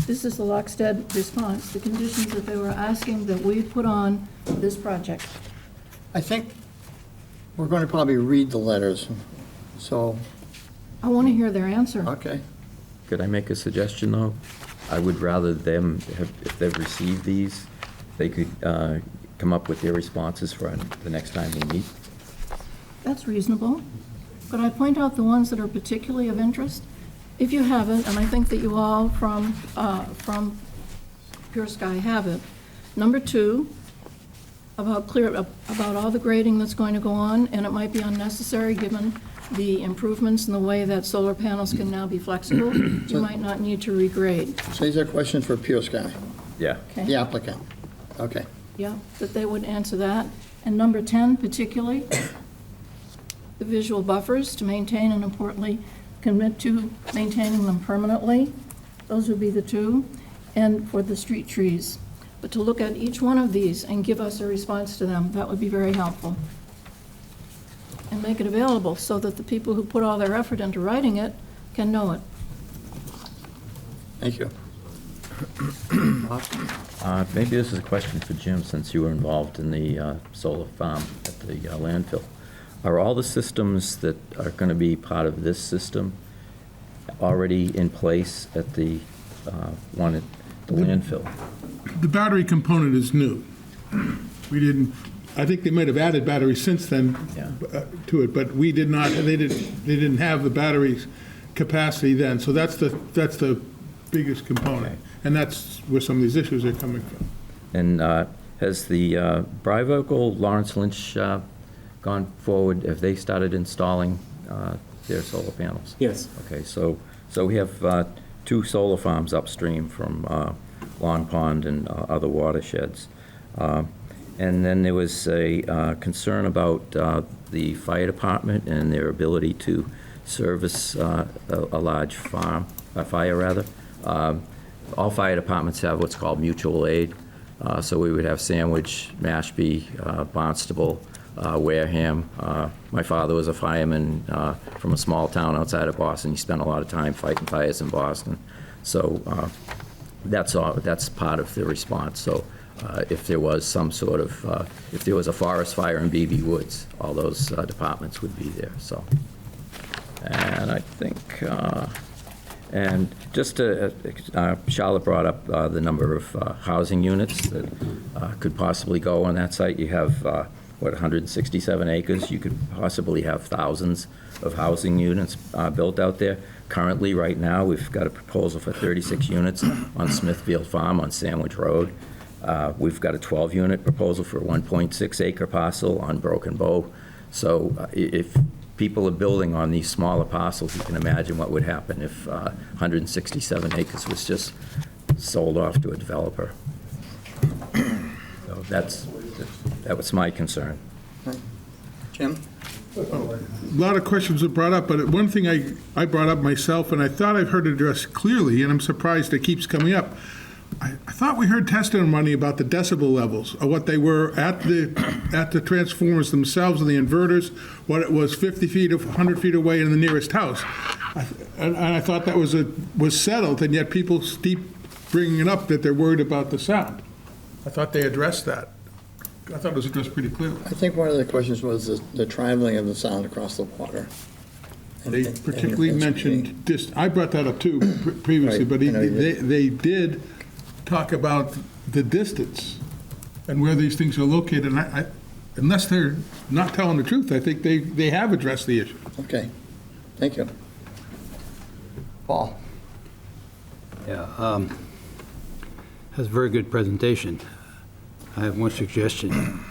This is the Lockstead response, the conditions that they were asking that we put on this project. I think we're going to probably read the letters, so. I want to hear their answer. Okay. Could I make a suggestion, though? I would rather them, if they've received these, they could come up with their responses for the next time we meet. That's reasonable. But I point out the ones that are particularly of interest. If you haven't, and I think that you all from Pure Sky have it, number 2, about all the grading that's going to go on, and it might be unnecessary given the improvements in the way that solar panels can now be flexible. You might not need to regrade. So these are questions for Pure Sky? Yeah. Okay. The applicant? Okay. Yeah, that they would answer that. And number 10 particularly, the visual buffers to maintain and importantly commit to maintaining them permanently. Those would be the 2. And for the street trees. But to look at each one of these and give us a response to them, that would be very helpful. And make it available so that the people who put all their effort into writing it can know it. Thank you. Maybe this is a question for Jim, since you were involved in the solar farm at the landfill. Are all the systems that are going to be part of this system already in place at the one at the landfill? The battery component is new. We didn't, I think they might have added batteries since then to it, but we did not, they didn't have the batteries capacity then. So that's the biggest component. Okay. And that's where some of these issues are coming from. And has the Brivocal Lawrence Lynch gone forward? Have they started installing their solar panels? Yes. Okay, so we have 2 solar farms upstream from Long Pond and other watersheds. And then there was a concern about the fire department and their ability to service a large fire rather. All fire departments have what's called mutual aid. So we would have Sandwich, Mashpee, Barnstable, Wareham. My father was a fireman from a small town outside of Boston. He spent a lot of time fighting fires in Boston. So that's part of the response. So if there was some sort of, if there was a forest fire in BB Woods, all those departments would be there. So, and I think, and just Charlotte brought up the number of housing units that could possibly go on that site. You have, 167 acres. You could possibly have thousands of housing units built out there. Currently, right now, we've got a proposal for 36 units on Smithfield Farm on Sandwich Road. We've got a 12-unit proposal for a 1.6-acre parcel on Broken Bow. So if people are building on these smaller parcels, you can imagine what would happen if 167 acres was just sold off to a developer. So that was my concern. Jim? A lot of questions were brought up, but one thing I brought up myself, and I thought I've heard it addressed clearly, and I'm surprised it keeps coming up. I thought we heard testimony about the decibel levels, of what they were at the transformers themselves and the inverters, what it was 50 feet or 100 feet away in the nearest house. And I thought that was settled, and yet people keep bringing it up that they're worried about the sound. I thought they addressed that. I thought it was addressed pretty clearly. I think one of the questions was the traveling of the sound across the water. They particularly mentioned, I brought that up too previously, Right. but they did talk about the distance and where these things are located. And I, unless they're not telling the truth, I think they have addressed the issue. Okay, thank you. Paul? Yeah, that's a very good presentation. I have one suggestion.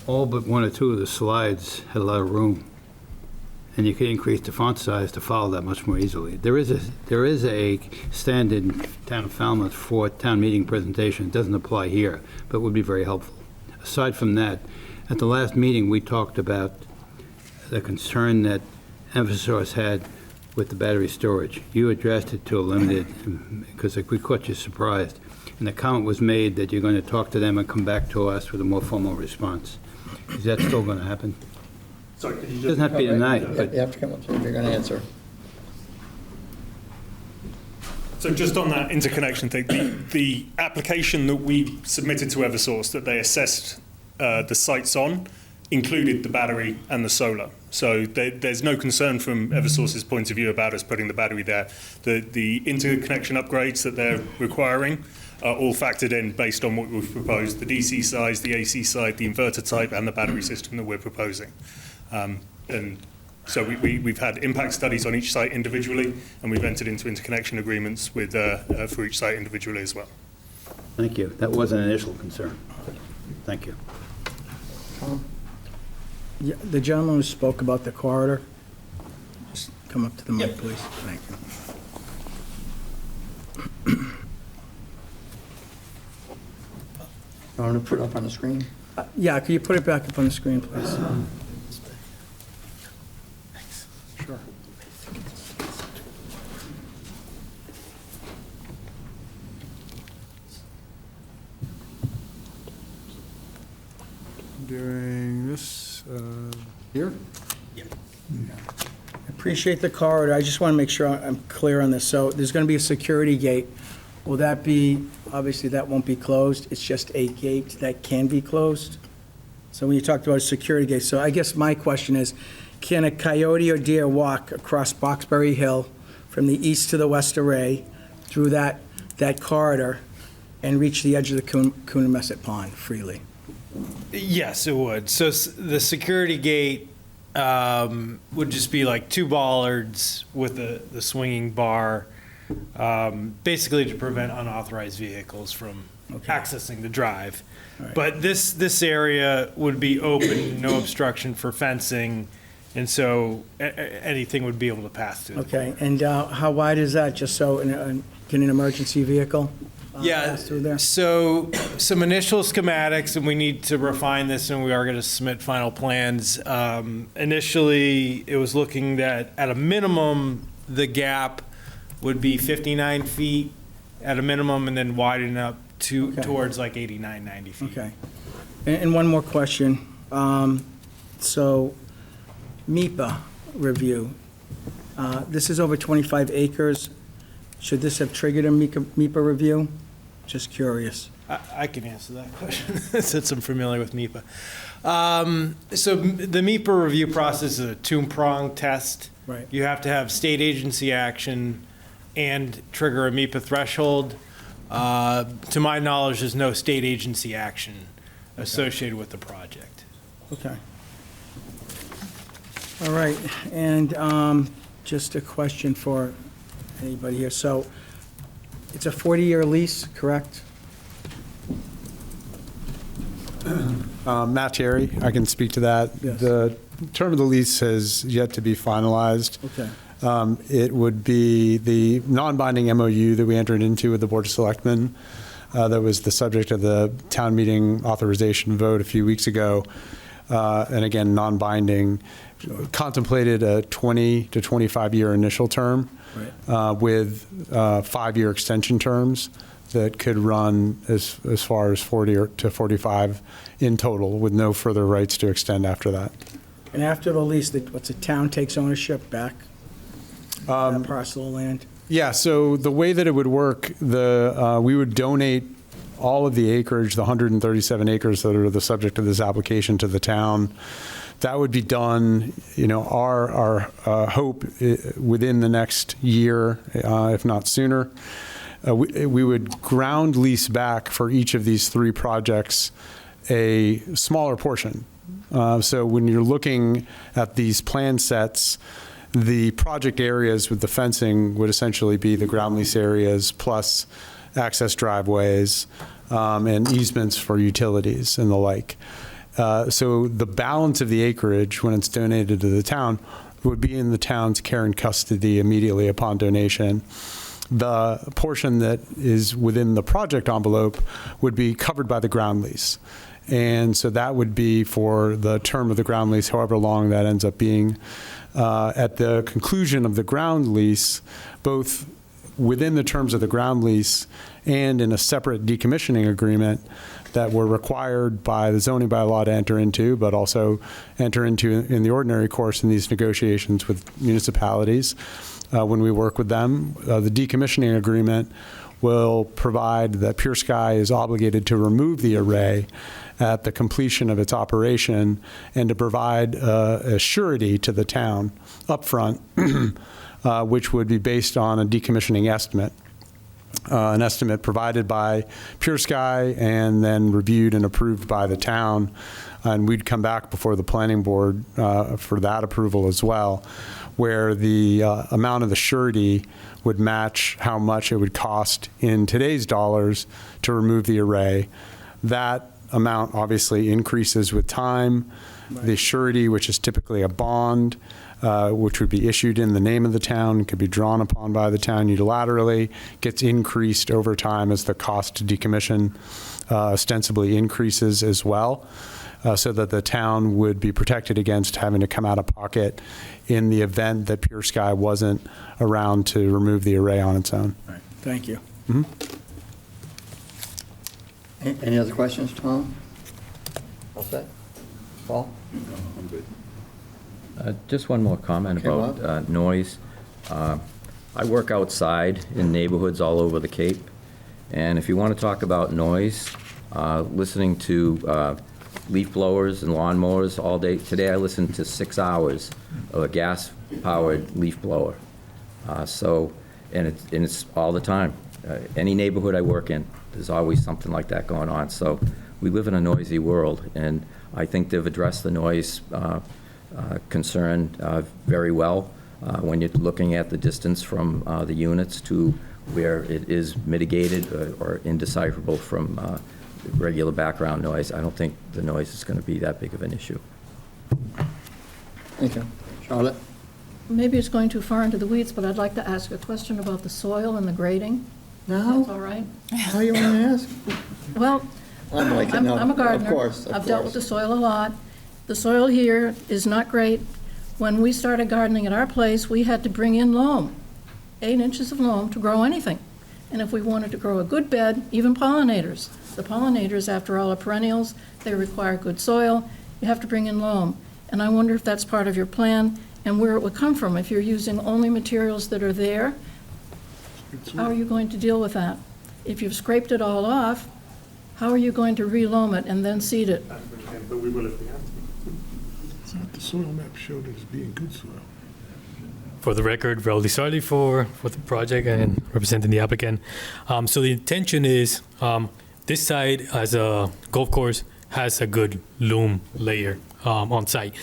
All but 1 or 2 of the slides had a lot of room. and you could increase the font size to follow that much more easily. There is a standard in town of Falmouth for town meeting presentation. It doesn't apply here, but would be very helpful. Aside from that, at the last meeting, we talked about the concern that Eversource had with the battery storage. You addressed it to a limited, because we caught you surprised. And the comment was made that you're going to talk to them and come back to us with a more formal response. Is that still going to happen? Sorry, could you It just... doesn't have to be tonight, but You have to come up to if you're going to answer. So just on that interconnection thing, the application that we submitted to Eversource that they assessed the sites on included the battery and the solar. So there's no concern from Eversource's point of view about us putting the battery there. The interconnection upgrades that they're requiring are all factored in based on what we've proposed, the DC size, the AC side, the inverter type, and the battery system that we're proposing. And so we've had impact studies on each site individually, and we've entered into interconnection agreements with for each site individually as well. thank you. That was an initial concern. Thank you. Yeah, the gentleman who spoke about the corridor, just come up to the mic, please. Thank you. You want to put it up on the screen? Yeah, could you put it back up on the screen, please? Sure. Doing this here? Appreciate the corridor. I just want to make sure I'm clear on this. So there's going to be a security gate. Will that be, obviously that won't be closed. It's just a gate that can be closed. So when you talked about a security gate, so I guess my question is, can a coyote or deer walk across Boxberry Hill from the east to the west array through that corridor and reach the edge of the Coonamessett Pond freely? Yes, it would. So the security gate would just be like two bollards with the swinging bar, basically to prevent unauthorized vehicles from accessing the drive. Right. But this area would be open, no obstruction for fencing, and so anything would be able to pass through. Okay, and how wide is that, just so can an emergency vehicle pass through there? So some initial schematics, and we need to refine this, and we are going to submit final plans. Initially, it was looking that at a minimum, the gap would be 59 feet at a minimum, and then widen up towards like 89, 90 feet. Okay. And one more question. So MIPA review. This is over 25 acres. Should this have triggered a MIPA review? Just curious. I can answer that question since I'm familiar with MIPA. So the MIPA review process is a two-pronged test. Right. You have to have state agency action and trigger a MIPA threshold. To my knowledge, there's no state agency action associated with the project. Okay. All right, and just a question for anybody here. So it's a 40-year lease, correct? Matt Terry, I can speak to that. Yes. The term of the lease has yet to be finalized. Okay. It would be the non-binding MOU that we entered into with the Board of Selectmen that was the subject of the town meeting authorization vote a few weeks ago. And again, non-binding, contemplated a 20 to 25-year initial term with 5-year extension terms that could run as far as 40 to 45 in total, with no further rights to extend after that. And after the lease, the town takes ownership back? That parcel of land? Yeah, so the way that it would work, we would donate all of the acreage, the 137 acres that are the subject of this application, to the town. That would be done, our hope within the next year, if not sooner. We would ground lease back for each of these 3 projects a smaller portion. So when you're looking at these plan sets, the project areas with the fencing would essentially be the ground lease areas plus access driveways and easements for utilities and the like. So the balance of the acreage, when it's donated to the town, would be in the town's care and custody immediately upon donation. The portion that is within the project envelope would be covered by the ground lease. And so that would be for the term of the ground lease, however long that ends up being. At the conclusion of the ground lease, both within the terms of the ground lease and in a separate decommissioning agreement that were required by the zoning bylaw to enter into, but also enter into in the ordinary course in these negotiations with municipalities when we work with them. The decommissioning agreement will provide that Pure Sky is obligated to remove the array at the completion of its operation and to provide a surety to the town upfront, which would be based on a decommissioning estimate. An estimate provided by Pure Sky and then reviewed and approved by the town. And we'd come back before the planning board for that approval as well, where the amount of the surety would match how much it would cost in today's dollars to remove the array. That amount obviously increases with time. Right. The surety, which is typically a bond, which would be issued in the name of the town, could be drawn upon by the town unilaterally, gets increased over time as the cost to decommission ostensibly increases as well, so that the town would be protected against having to come out of pocket in the event that Pure Sky wasn't around to remove the array on its own. Right. Thank you. Mm-hmm. Any other questions, Tom? All set? Paul? No, I'm good. Just one more comment about noise. I work outside in neighborhoods all over the Cape, and if you want to talk about noise, listening to leaf blowers and lawnmowers all day. Today I listened to 6 hours of a gas-powered leaf blower. And it's all the time. Any neighborhood I work in, there's always something like that going on. So we live in a noisy world, and I think they've addressed the noise concern very well when you're looking at the distance from the units to where it is mitigated or indecipherable from regular background noise. I don't think the noise is going to be that big of an issue. Thank you. Charlotte? Maybe it's going too far into the weeds, but I'd like to ask a question about the soil and the grading. No? That's all right? How you want to ask? Well, I'm a gardener. Of course. I've dealt with the soil a lot. The soil here is not great. When we started gardening at our place, we had to bring in loam, 8 inches of loam to grow anything. And if we wanted to grow a good bed, even pollinators. The pollinators, after all, are perennials. They require good soil. You have to bring in loam. And I wonder if that's part of your plan and where it would come from. If you're using only materials that are there, how are you going to deal with that? If you've scraped it all off, how are you going to reloam it and then seed it? But we will if we have to. The soil map showed it as being good soil. For the record, Raul Lizardi for the project and representing the applicant. So the intention is this site as a golf course has a good loam layer on site.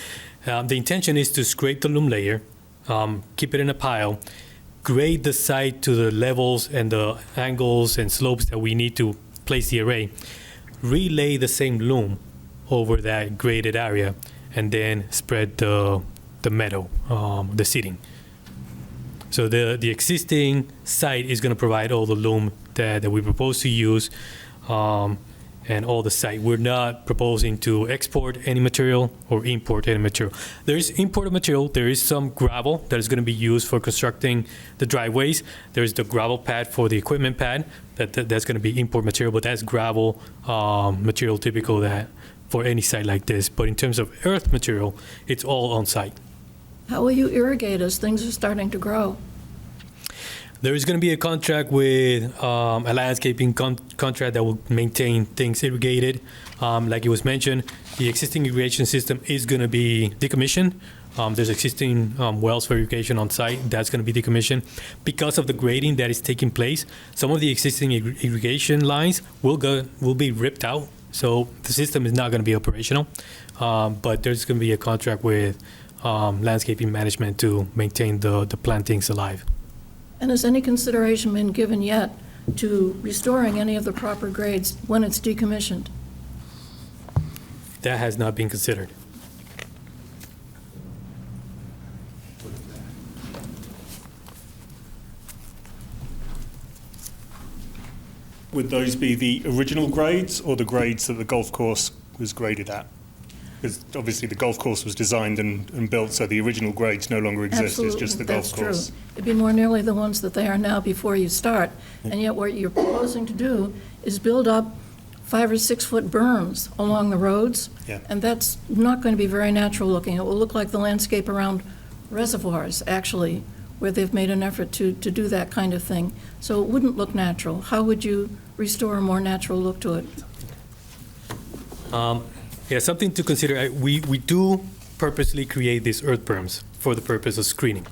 The intention is to scrape the loam layer, keep it in a pile, grade the site to the levels and the angles and slopes that we need to place the array, relay the same loam over that graded area, and then spread the meadow, the seeding. So the existing site is going to provide all the loam that we propose to use, and all the site. We're not proposing to export any material or import any material. There is imported material. There is some gravel that is going to be used for constructing the driveways. There is the gravel pad for the equipment pad. That's going to be import material, but that's gravel material typical that for any site like this. But in terms of earth material, it's all on site. How will you irrigate as things are starting to grow? There is going to be a contract with a landscaping contract that will maintain things irrigated. Like it was mentioned, the existing irrigation system is going to be decommissioned. There's existing wells for irrigation on site. That's going to be decommissioned. Because of the grading that is taking place, some of the existing irrigation lines will be ripped out. So the system is not going to be operational. But there's going to be a contract with landscaping management to maintain the plantings alive. And has any consideration been given yet to restoring any of the proper grades when it's decommissioned? That has not been considered. Would those be the original grades or the grades that the golf course was graded at? Because obviously the golf course was designed and built, so the original grades no longer exist. It's just the golf course. That's true. It'd be more nearly the ones that they are now before you start. And yet what you're proposing to do is build up 5 or 6 foot berms along the roads. Yeah. And that's not going to be very natural looking. It will look like the landscape around reservoirs, actually, where they've made an effort to do that kind of thing. So it wouldn't look natural. How would you restore a more natural look to it? Yeah, something to consider. We do purposely create these earth berms for the purpose of screening.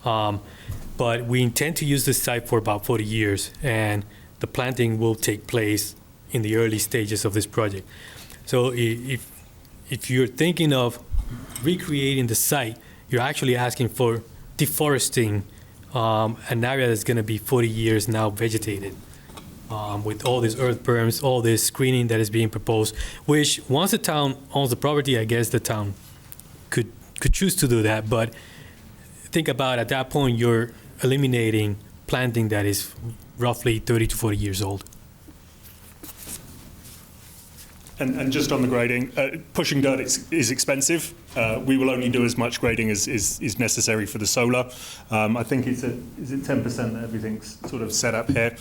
But we intend to use this site for about 40 years, and the planting will take place in the early stages of this project. So if you're thinking of recreating the site, you're actually asking for deforesting an area that's going to be 40 years now vegetated. With all these earth berms, all this screening that is being proposed, which once the town owns the property, I guess the town could choose to do that. But think about, at that point, you're eliminating planting that is roughly 30 to 40 years old. And just on the grading, pushing dirt is expensive. We will only do as much grading as is necessary for the solar. I think is it 10% that everything's sort of set up here.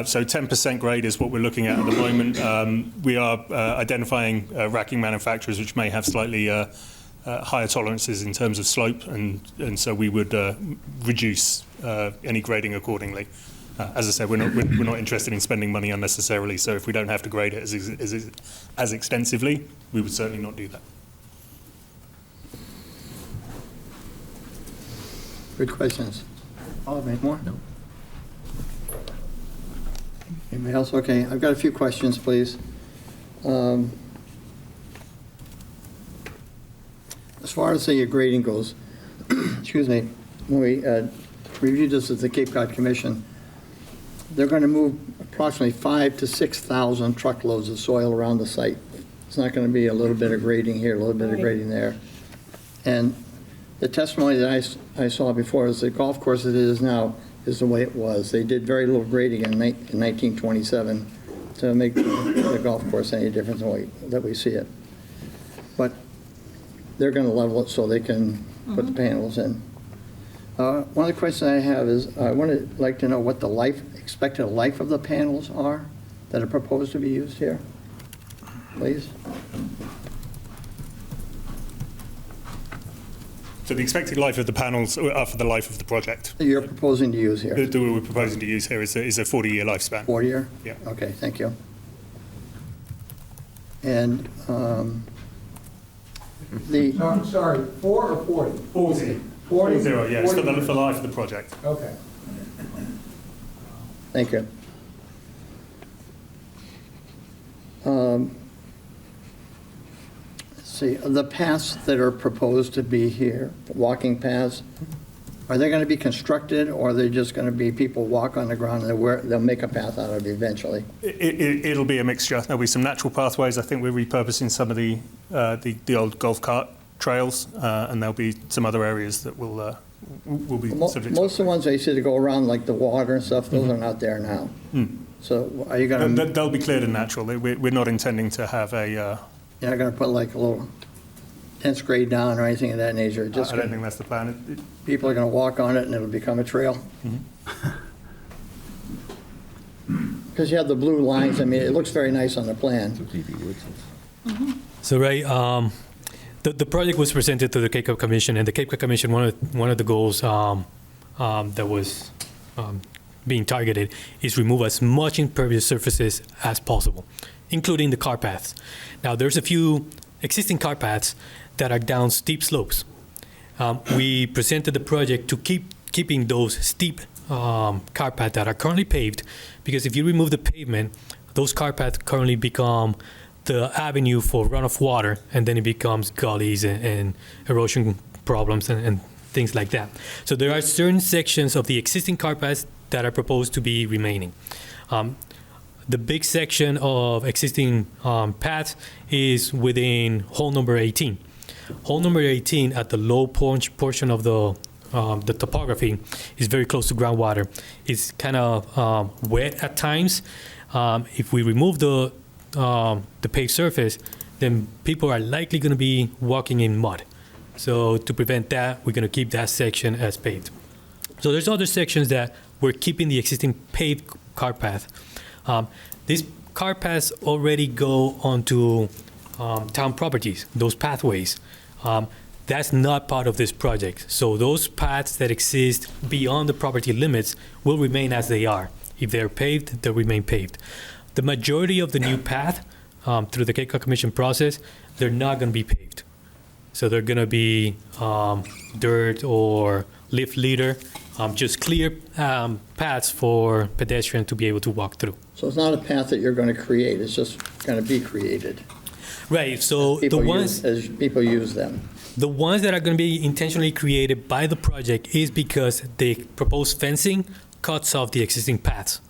So 10% grade is what we're looking at the moment. We are identifying racking manufacturers which may have slightly higher tolerances in terms of slope, and so we would reduce any grading accordingly. As I said, we're not interested in spending money unnecessarily, so if we don't have to grade it as extensively, we would certainly not do that. Good questions. Olive, any more? No. Anybody else? Okay, I've got a few questions, please. As far as the grading goes, excuse me, when we reviewed this at the Cape Cod Commission, they're going to move approximately 5,000 to 6,000 truckloads of soil around the site. It's not going to be a little bit of grading here, a little bit of grading there. And the testimony that I saw before is the golf course as it is now is the way it was. They did very little grading in 1927 to make the golf course any different than that we see it. But they're going to level it so they can put the panels in. One of the questions I have is I would like to know what the expected life of the panels are that are proposed to be used here, please. So the expected life of the panels are for the life of the project. That you're proposing to use here? That we're proposing to use here is a 40-year lifespan. 40-year? Yeah. Okay, thank you. And Sorry, 4 or 40? 40. 40, yeah, it's for the life of the project. Okay. Thank you. Let's see, the paths that are proposed to be here, walking paths, are they going to be constructed, or are they just going to be people walk on the ground and they'll make a path out of it eventually? It'll be a mixture. There'll be some natural pathways. I think we're repurposing some of the old golf cart trails, and there'll be some other areas that will be subject to. Most of the ones they see to go around, like the water and stuff, those are not there now. So are you going to... They'll be cleared and natural. We're not intending to have a... You're not going to put like a little dense grade down or anything of that nature? I don't think that's the plan. People are going to walk on it and it'll become a trail? Because you have the blue lines. I mean, it looks very nice on the plan. So, Ray, the project was presented to the Cape Cod Commission, and the Cape Cod Commission, one of the goals that was being targeted is remove as much impervious surfaces as possible, including the car paths. Now, there's a few existing car paths that are down steep slopes. We presented the project to keeping those steep car paths that are currently paved, because if you remove the pavement, those car paths currently become the avenue for runoff water, and then it becomes gullies and erosion problems and things like that. So there are certain sections of the existing car paths that are proposed to be remaining. The big section of existing paths is within hole number 18. Hole number 18 at the low portion of the the topography is very close to groundwater. It's kind of wet at times. If we remove the paved surface, then people are likely going to be walking in mud. So to prevent that, we're going to keep that section as paved. So there's other sections that we're keeping the existing paved cart path. These cart paths already go onto town properties, those pathways. That's not part of this project. So those paths that exist beyond the property limits will remain as they are. If they're paved, they'll remain paved. The majority of the new path through the Cape Cod Commission process, they're not going to be paved. So they're going to be dirt or lift leader, just clear paths for pedestrians to be able to walk through. So it's not a path that you're going to create, it's just going to be created. Right, so As people use them. The ones that are going to be intentionally created by the project is because the proposed fencing cuts off the existing paths.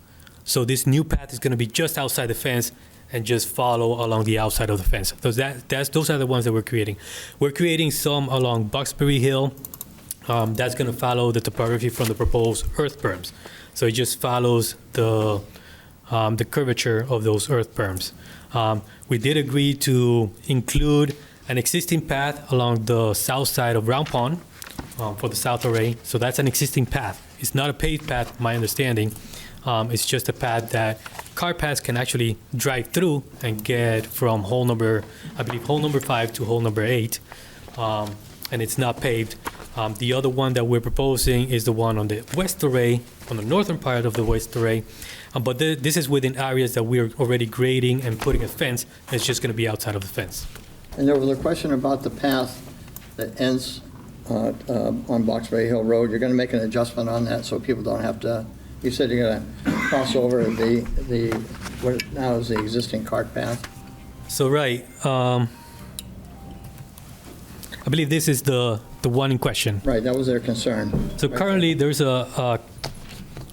So this new path is going to be just outside the fence and just follow along the outside of the fence. Those are the ones that we're creating. We're creating some along Boxberry Hill. That's going to follow the topography from the proposed earth berms. So it just follows the curvature of those earth berms. We did agree to include an existing path along the south side of Round Pond for the south array. So that's an existing path. It's not a paved path, my understanding. It's just a path that car paths can actually drive through and get from hole number 5 to hole number 8. And it's not paved. The other one that we're proposing is the one on the west array, on the northern part of the west array. But this is within areas that we're already grading and putting a fence. It's just going to be outside of the fence. And there was a question about the path that ends on Boxberry Hill Road. You're going to make an adjustment on that so people don't have to, you said you're going to cross over what now is the existing cart path. So, right. I believe this is the one in question. Right, that was their concern. So currently there's a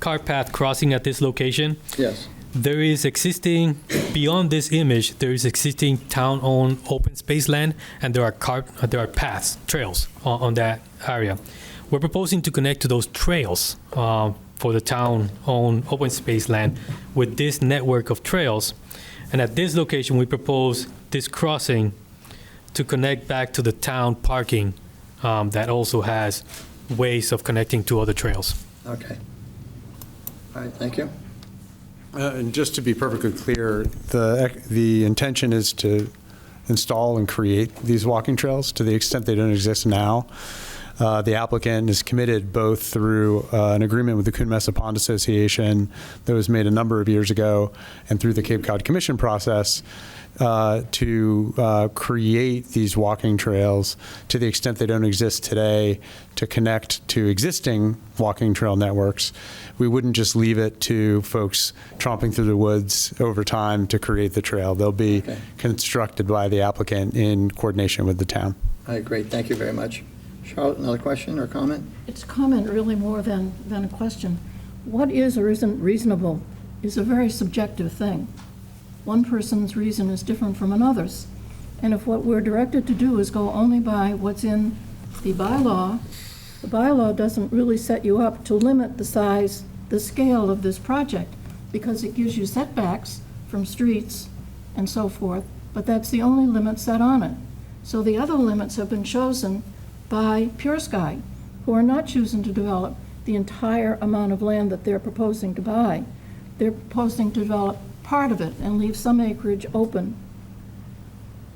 cart path crossing at this location. Yes. There is existing, beyond this image, there is existing town-owned open space land, and there are paths, trails on that area. We're proposing to connect to those trails for the town-owned open space land with this network of trails. And at this location, we propose this crossing to connect back to the town parking that also has ways of connecting to other trails. Okay. All right, thank you. And just to be perfectly clear, the intention is to install and create these walking trails to the extent they don't exist now. The applicant is committed both through an agreement with the Coonmessa Pond Association that was made a number of years ago and through the Cape Cod Commission process to create these walking trails to the extent they don't exist today to connect to existing walking trail networks. We wouldn't just leave it to folks tromping through the woods over time to create the trail. They'll be constructed by the applicant in coordination with the town. All right, great. Thank you very much. Charlotte, another question or comment? It's a comment really more than a question. What is or isn't reasonable is a very subjective thing. One person's reason is different from another's. And if what we're directed to do is go only by what's in the bylaw doesn't really set you up to limit the size, the scale of this project, because it gives you setbacks from streets and so forth, but that's the only limit set on it. So the other limits have been chosen by Pure Sky, who are not choosing to develop the entire amount of land that they're proposing to buy. They're proposing to develop part of it and leave some acreage open.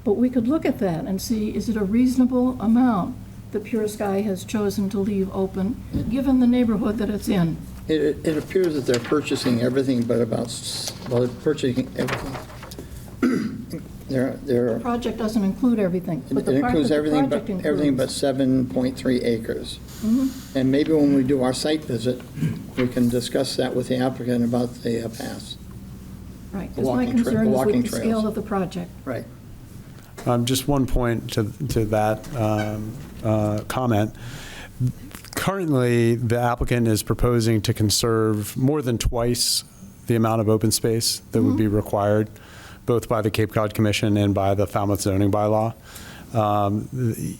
But we could look at that and see, is it a reasonable amount that Pure Sky has chosen to leave open, given the neighborhood that it's in? It appears that they're purchasing everything but they're purchasing everything. The project doesn't include everything, but It the part includes that the everything project but includes. 7.3 acres. Mhm. And maybe when we do our site visit, we can discuss that with the applicant about the paths. Right, The because my walking concern is walking with the trails. scale of the project. Right. Just one point to that comment. Currently, the applicant is proposing to conserve more than twice the amount of open space that would be required, both by the Cape Cod Commission and by the Falmouth zoning bylaw.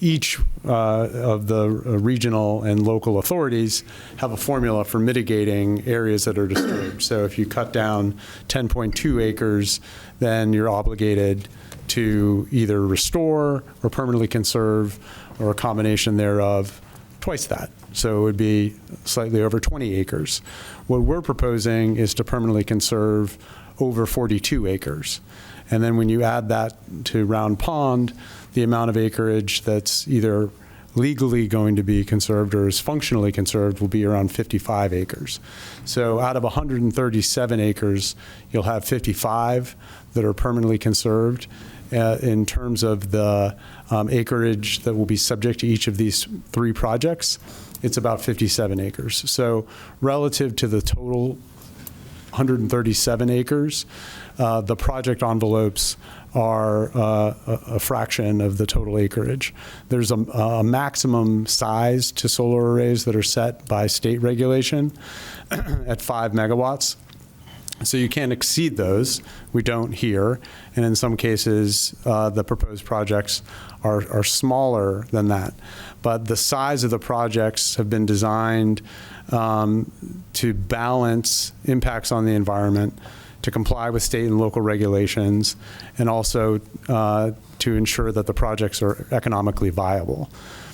each of the regional and local authorities have a formula for mitigating areas that are disturbed. So if you cut down 10.2 acres, then you're obligated to either restore or permanently conserve, or a combination thereof, twice that. So it would be slightly over 20 acres. What we're proposing is to permanently conserve over 42 acres. And then when you add that to Round Pond, the amount of acreage that's either legally going to be conserved or is functionally conserved will be around 55 acres. So out of 137 acres, you'll have 55 that are permanently conserved. In terms of the acreage that will be subject to each of these 3 projects, it's about 57 acres. So relative to the total 137 acres, the project envelopes are a fraction of the total acreage. There's a maximum size to solar arrays that are set by state regulation at 5 megawatts. So you can't exceed those. We don't here. And in some cases, the proposed projects are smaller than that. But the size of the projects have been designed to balance impacts on the environment, to comply with state and local regulations, and also to ensure that the projects are economically viable.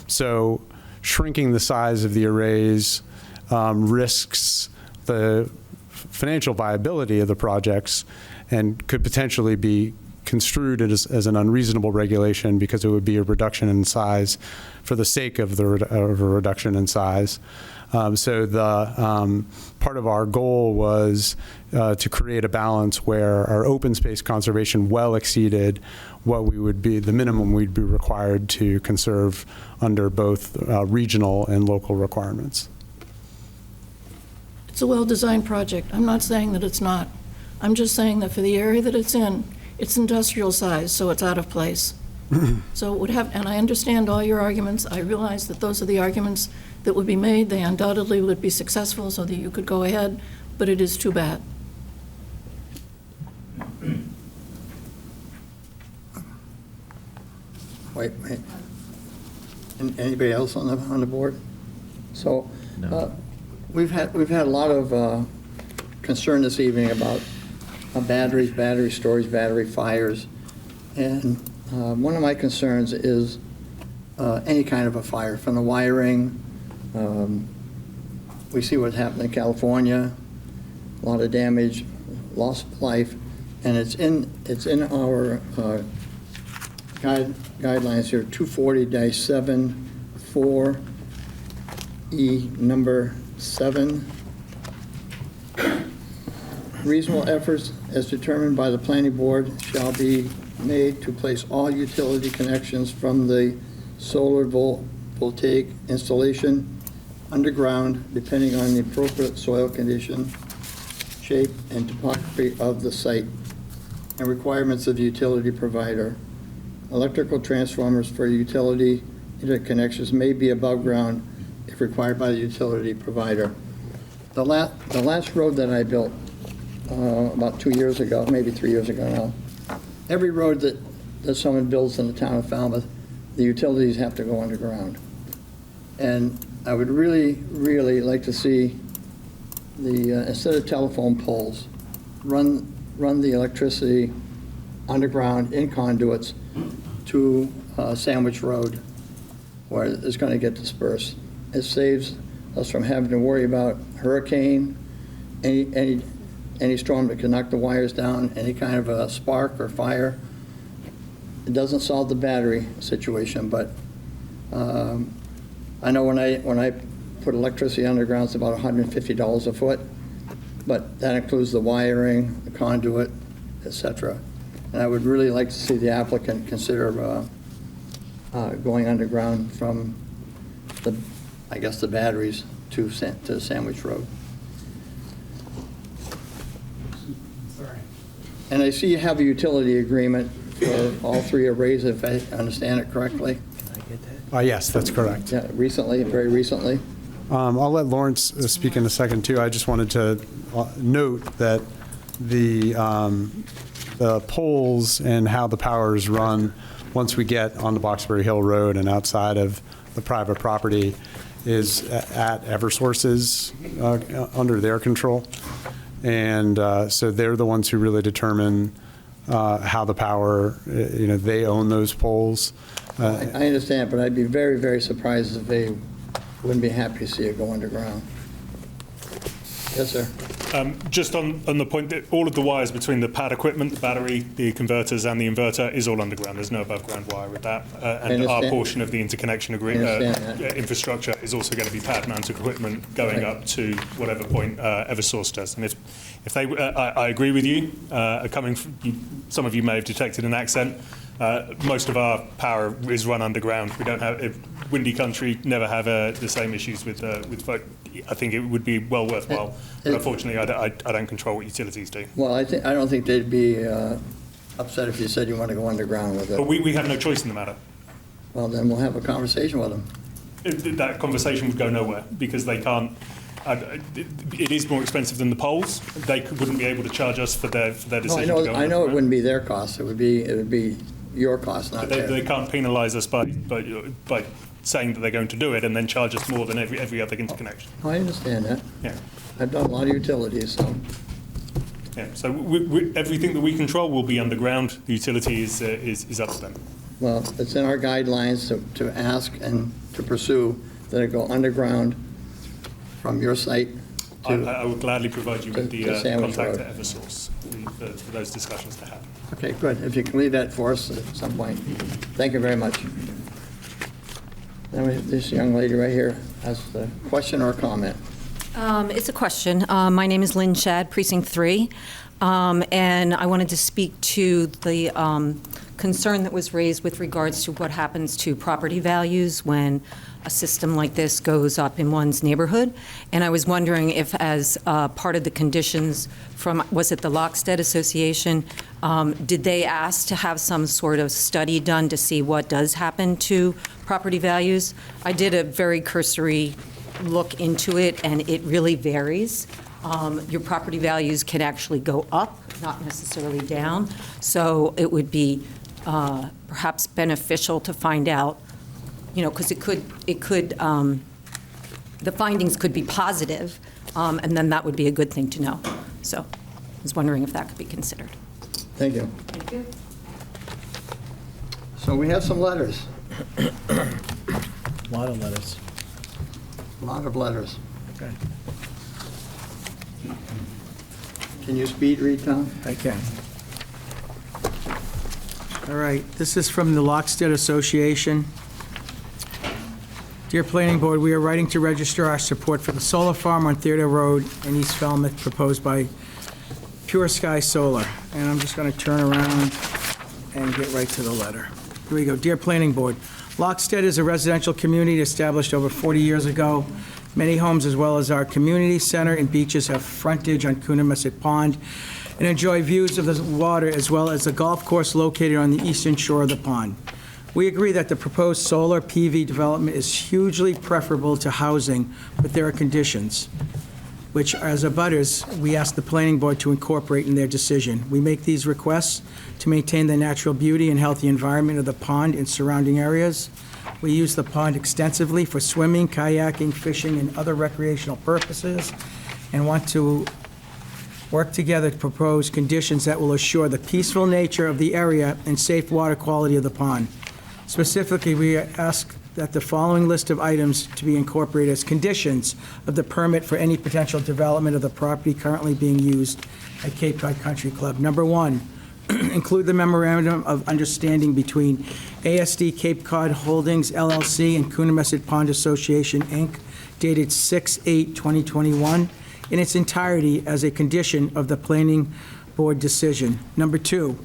So shrinking the size of the arrays risks the financial viability of the projects and could potentially be construed as an unreasonable regulation because it would be a reduction in size for the sake of a reduction in size. So the part of our goal was to create a balance where our open space conservation well exceeded what we would be, the minimum we'd be required to conserve under both regional and local requirements. It's a well-designed project. I'm not saying that it's not. I'm just saying that for the area that it's in, it's industrial size, so it's out of place. So it would have, and I understand all your arguments. I realize that those are the arguments that would be made. They undoubtedly would be successful so that you could go ahead, but it is too bad. Wait. Anybody else on the board? So, we've had a lot of concern this evening about batteries, battery storage, battery fires, and one of my concerns is any kind of a fire, from the wiring. We see what happened in California, a lot of damage, loss of life, and it's in our guidelines here, 240-7 4E number 7. Reasonable efforts as determined by the planning board shall be made to place all utility connections from the solar voltaic installation underground, depending on the appropriate soil condition, shape, and topography of the site, and requirements of the utility provider. Electrical transformers for utility interconnections may be above ground if required by the utility provider. The last road that I built about 2 years ago, maybe 3 years ago now, every road that someone builds in the town of Falmouth, the utilities have to go underground. And I would really, really like to see the, instead of telephone poles, run the electricity underground in conduits to Sandwich Road, where it's going to get dispersed. It saves us from having to worry about hurricane, any storm that can knock the wires down, any kind of a spark or fire. It doesn't solve the battery situation, but I know when I put electricity underground, it's about $150 a foot, but that includes the wiring, the conduit, etc. And I would really like to see the applicant consider going underground from the batteries to Sandwich Road. And I see you have a utility agreement for all 3 arrays, if I understand it correctly. Yes, that's correct. Yeah, recently, very recently. I'll let Lawrence speak in a second, too. I just wanted to note that the poles and how the power is run once we get on the Boxberry Hill Road and outside of the private property, is at Eversource's under their control. And so they're the ones who really determine how the power, they own those poles. I understand, but I'd be very, very surprised if they wouldn't be happy to see it go underground. Yes, sir. Just on the point that all of the wires between the pad equipment, the battery, the converters, and the inverter is all underground. There's no above-ground wire with that. And our portion of the interconnection infrastructure is also going to be pad-mounted equipment going up to whatever point Eversource does. And if they, I agree with you. Some of you may have detected an accent. Most of our power is run underground. We don't have windy country. Never have the same issues with folk. I think it would be well worthwhile. But unfortunately, I don't control what utilities do. Well, I don't think they'd be upset if you said you want to go underground with it. But we have no choice in the matter. Well, then we'll have a conversation with them. That conversation would go nowhere because they can't. It is more expensive than the poles. They wouldn't be able to charge us for their decision. No, I know it wouldn't be their cost. It would be your cost, not theirs. They can't penalise us by saying that they're going to do it and then charge us more than every other interconnection. I understand that. Yeah. I've done a lot of utilities, so. Yeah. So everything that we control will be underground. The utility is up to them. Well, it's in our guidelines to ask and to pursue that it go underground from your site to. I would gladly provide you with the contact Road. at Eversource for those discussions to happen. Okay, good. If you can leave that for us at some point. Thank you very much. Now, this young lady right here has a question or a comment. It's a question. My name is Lynn Shad, Precinct 3, and I wanted to speak to the concern that was raised with regards to what happens to property values when a system like this goes up in one's neighborhood. And I was wondering if, as part of the conditions from, was it the Lockstead Association, did they ask to have some sort of study done to see what does happen to property values? I did a very cursory look into it, and it really varies. Your property values can actually go up, not necessarily down. So it would be perhaps beneficial to find out, because it could, the findings could be positive, and then that would be a good thing to know. So I was wondering if that could be considered. Thank you. Thank you. So we have some letters. A lot of letters. A lot of letters. Okay. Can you speed read, Tom? I can. All right, this is from the Lockstead Association. Dear Planning Board, we are writing to register our support for the solar farm on Theodore Road in East Falmouth proposed by Pure Sky Solar. And I'm just going to turn around and get right to the letter. Here we go. Dear Planning Board, Lockstead is a residential community established over 40 years ago. Many homes, as well as our community center and beaches, have frontage on Coonamessett Pond and enjoy views of the water, as well as a golf course located on the eastern shore of the pond. We agree that the proposed solar PV development is hugely preferable to housing, but there are conditions, which, as abutters, we ask the Planning Board to incorporate in their decision. We make these requests to maintain the natural beauty and healthy environment of the pond and surrounding areas. We use the pond extensively for swimming, kayaking, fishing, and other recreational purposes, and want to work together to propose conditions that will assure the peaceful nature of the area and safe water quality of the pond. Specifically, we ask that the following list of items to be incorporated as conditions of the permit for any potential development of the property currently being used at Cape Cod Country Club. Number one, include the memorandum of understanding between ASD Cape Cod Holdings, LLC, and Coonamessett Pond Association, Inc., dated 6/8/2021, in its entirety as a condition of the Planning Board decision. Number two,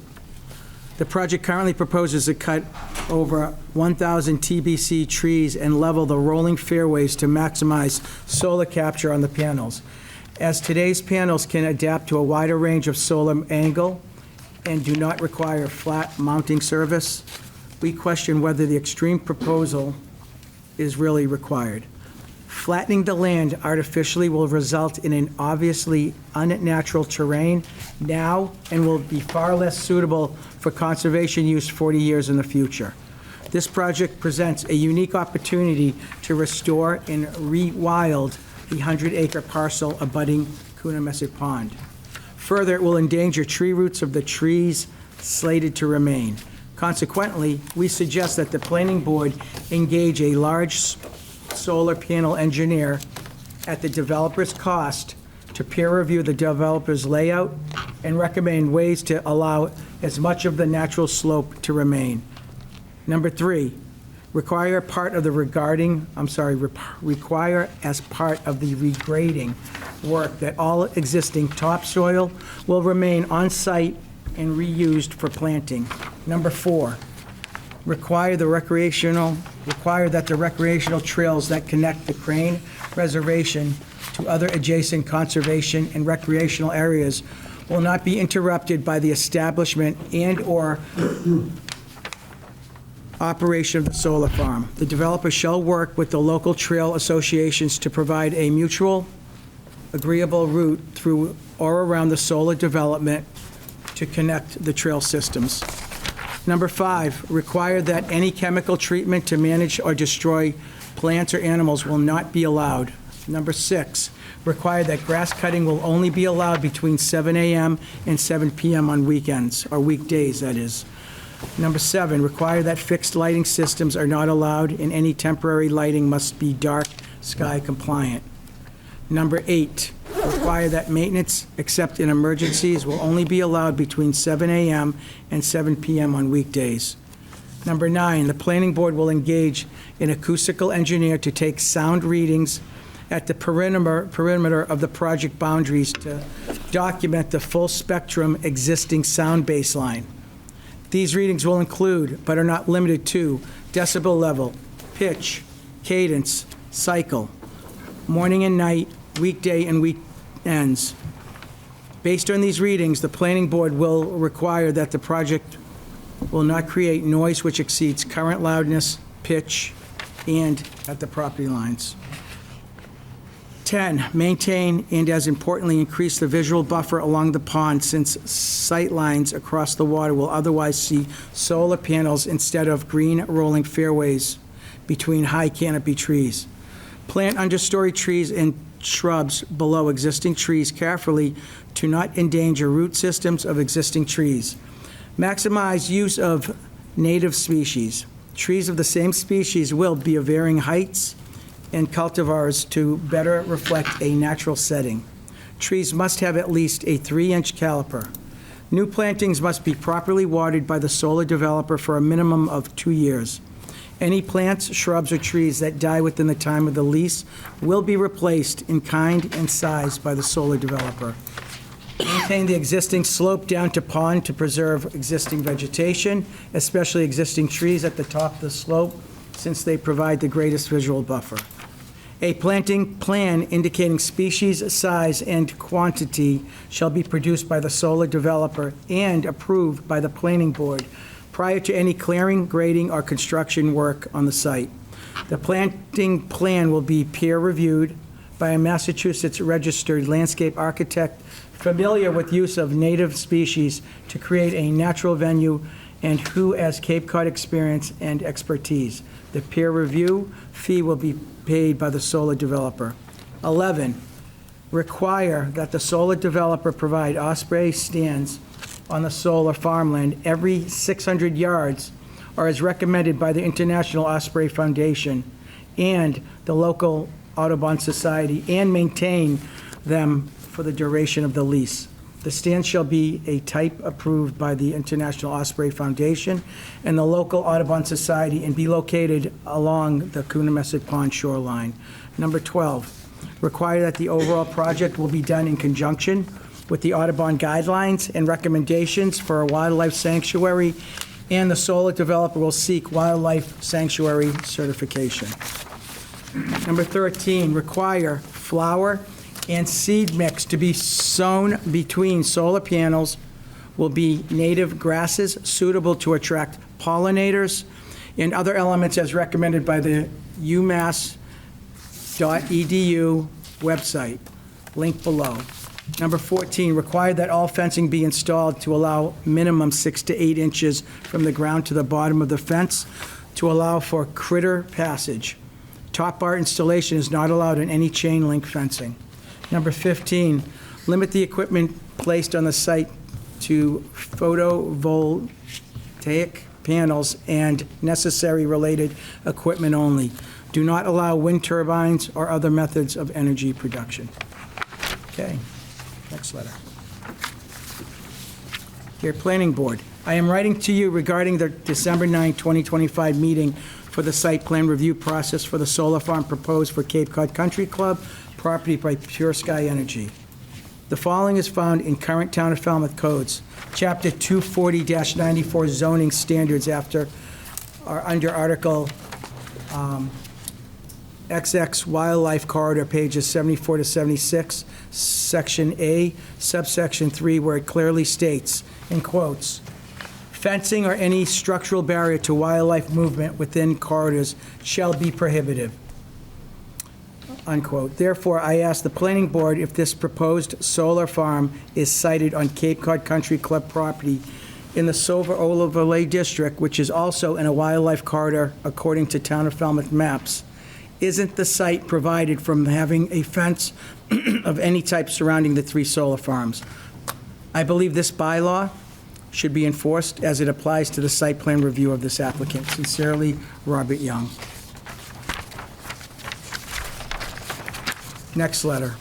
the project currently proposes to cut over 1,000 TBC trees and level the rolling fairways to maximize solar capture on the panels. As today's panels can adapt to a wider range of solar angle and do not require flat mounting service, we question whether the extreme proposal is really required. Flattening the land artificially will result in an obviously unnatural terrain now and will be far less suitable for conservation use 40 years in the future. This project presents a unique opportunity to restore and rewild the 100-acre parcel abutting Coonamessett Pond. Further, it will endanger tree roots of the trees slated to remain. Consequently, we suggest that the planning board engage a large solar panel engineer at the developer's cost to peer review the developer's layout and recommend ways to allow as much of the natural slope to remain. Number 3, require as part of the regrading work that all existing topsoil will remain on-site and reused for planting. Number 4, require that the recreational trails that connect the Crane Reservation to other adjacent conservation and recreational areas will not be interrupted by the establishment and/or operation of the solar farm. The developer shall work with the local trail associations to provide a mutual agreeable route through or around the solar development to connect the trail systems. Number 5, require that any chemical treatment to manage or destroy plants or animals will not be allowed. Number 6, require that grass cutting will only be allowed between 7 a.m. and 7 p.m. on weekends, or weekdays, that is. Number 7, require that fixed lighting systems are not allowed and any temporary lighting must be dark sky compliant. Number 8, require that maintenance, except in emergencies, will only be allowed between 7 a.m. and 7 p.m. on weekdays. Number 9, the planning board will engage an acoustical engineer to take sound readings at the perimeter of the project boundaries to document the full spectrum existing sound baseline. These readings will include, but are not limited to, decibel level, pitch, cadence, cycle, morning and night, weekday and weekends. Based on these readings, the planning board will require that the project will not create noise which exceeds current loudness, pitch, and at the property lines. 10, maintain and, as importantly, increase the visual buffer along the pond since sight lines across the water will otherwise see solar panels instead of green rolling fairways between high canopy trees. Plant understory trees and shrubs below existing trees carefully to not endanger root systems of existing trees. Maximize use of native species. Trees of the same species will be of varying heights and cultivars to better reflect a natural setting. Trees must have at least a 3-inch caliper. New plantings must be properly watered by the solar developer for a minimum of 2 years. Any plants, shrubs, or trees that die within the time of the lease will be replaced in kind and size by the solar developer. Maintain the existing slope down to pond to preserve existing vegetation, especially existing trees at the top of the slope, since they provide the greatest visual buffer. A planting plan indicating species, size, and quantity shall be produced by the solar developer and approved by the planning board prior to any clearing, grading, or construction work on the site. The planting plan will be peer-reviewed by a Massachusetts registered landscape architect familiar with use of native species to create a natural venue and who has Cape Cod experience and expertise. The peer review fee will be paid by the solar developer. 11, require that the solar developer provide osprey stands on the solar farmland every 600 yards, or as recommended by the International Osprey Foundation and the local Audubon Society, and maintain them for the duration of the lease. The stand shall be a type approved by the International Osprey Foundation and the local Audubon Society and be located along the Coonamessett Pond shoreline. Number 12, require that the overall project will be done in conjunction with the Audubon guidelines and recommendations for a wildlife sanctuary, and the solar developer will seek wildlife sanctuary certification. Number 13, require flower and seed mix to be sown between solar panels will be native grasses suitable to attract pollinators and other elements as recommended by the UMass website, link below. Number 14, require that all fencing be installed to allow minimum 6 to 8 inches from the ground to the bottom of the fence to allow for critter passage. Top bar installation is not allowed in any chain link fencing. Number 15, limit the equipment placed on the site to photovoltaic panels and necessary related equipment only. Do not allow wind turbines or other methods of energy production. Okay, next letter. Dear Planning Board, I am writing to you regarding the December 9, 2025 meeting for the site plan review process for the solar farm proposed for Cape Cod Country Club, property by Pure Sky Energy. The following is found in current Town of Falmouth codes, Chapter 240-94 zoning standards under Article XX Wildlife Corridor, pages 74 to 76, Section A, subsection 3, where it clearly states, in quotes, fencing or any structural barrier to wildlife movement within corridors shall be prohibited, unquote. Therefore, I ask the Planning Board if this proposed solar farm is sited on Cape Cod Country Club property in the Silver Overlay District, which is also in a wildlife corridor according to Town of Falmouth maps. Isn't the site provided from having a fence of any type surrounding the 3 solar farms? I believe this bylaw should be enforced as it applies to the site plan review of this applicant. Sincerely, Robert Young. Next letter.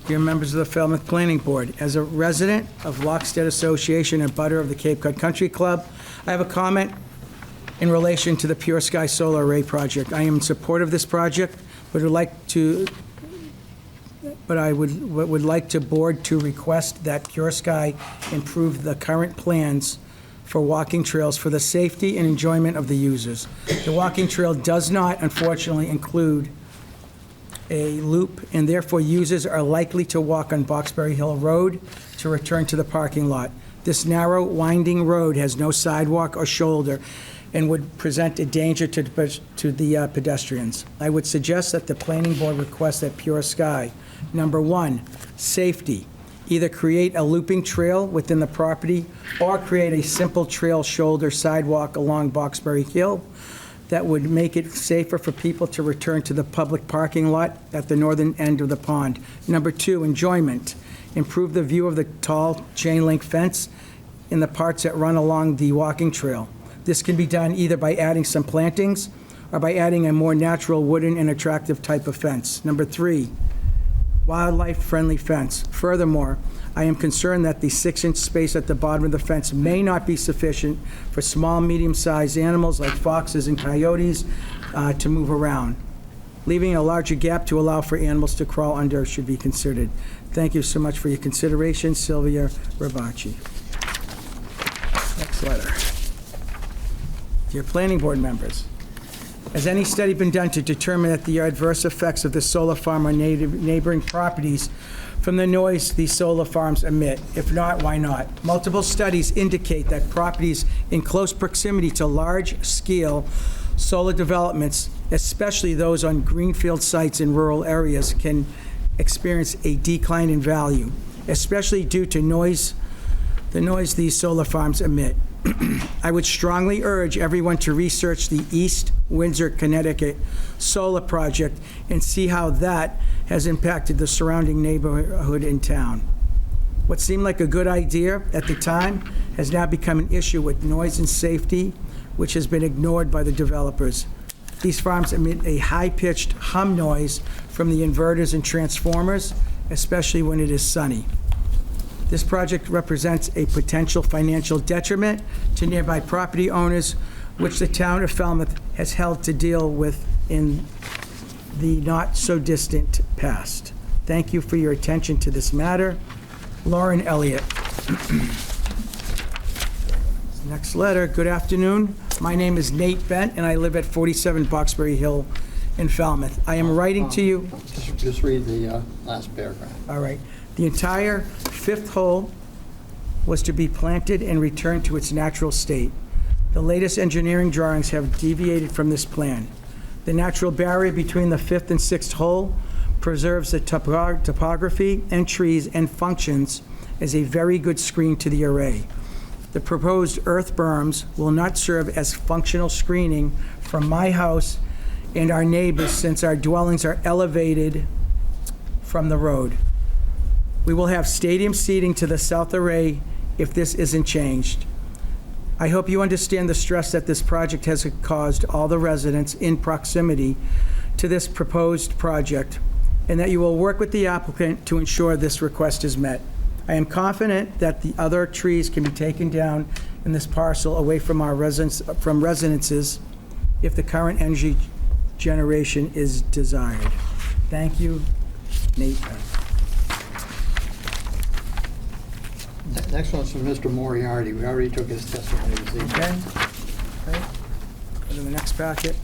Dear members of the Falmouth Planning Board, as a resident of Lockstead Association and butter of the Cape Cod Country Club, I have a comment in relation to the Pure Sky Solar Array project. I am in support of this project, but would like to board to request that Pure Sky improve the current plans for walking trails for the safety and enjoyment of the users. The walking trail does not, unfortunately, include a loop, and therefore users are likely to walk on Boxberry Hill Rd to return to the parking lot. This narrow, winding road has no sidewalk or shoulder and would present a danger to the pedestrians. I would suggest that the Planning Board request that Pure Sky, number 1, safety, either create a looping trail within the property or create a simple trail shoulder sidewalk along Boxberry Hill that would make it safer for people to return to the public parking lot at the northern end of the pond. Number 2, enjoyment. Improve the view of the tall chain link fence in the parts that run along the walking trail. This can be done either by adding some plantings or by adding a more natural wooden and attractive type of fence. Number 3, wildlife-friendly fence. Furthermore, I am concerned that the 6-inch space at the bottom of the fence may not be sufficient for small, medium-sized animals like foxes and coyotes to move around. Leaving a larger gap to allow for animals to crawl under should be considered. Thank you so much for your consideration, Sylvia Rabacci. Next letter. Dear Planning Board members, has any study been done to determine that the adverse effects of the solar farm on neighboring properties from the noise these solar farms emit? If not, why not? Multiple studies indicate that properties in close proximity to large-scale solar developments, especially those on greenfield sites in rural areas, can experience a decline in value, especially due to the noise these solar farms emit. I would strongly urge everyone to research the East Windsor, Connecticut solar project and see how that has impacted the surrounding neighborhood in town. What seemed like a good idea at the time has now become an issue with noise and safety, which has been ignored by the developers. These farms emit a high-pitched hum noise from the inverters and transformers, especially when it is sunny. This project represents a potential financial detriment to nearby property owners, which the town of Falmouth has held to deal with in the not-so-distant past. Thank you for your attention to this matter. Lauren Elliott. Next letter. Good afternoon. My name is Nate Bent, and I live at 47 Boxberry Hill in Falmouth. I am writing to you. Just read the last paragraph. All right. The entire 5th hole was to be planted and returned to its natural state. The latest engineering drawings have deviated from this plan. The natural barrier between the fifth and sixth hole preserves the topography and trees and functions as a very good screen to the array. The proposed earth berms will not serve as functional screening from my house and our neighbors since our dwellings are elevated from the road. We will have stadium seating to the south array if this isn't changed. I hope you understand the stress that this project has caused all the residents in proximity to this proposed project, and that you will work with the applicant to ensure this request is met. I am confident that the other trees can be taken down in this parcel away from our residences if the current energy generation is desired. Thank you, Nate. Next one's from Mr. Moriarty. We already took his testimony this evening. Okay. Go to the next packet.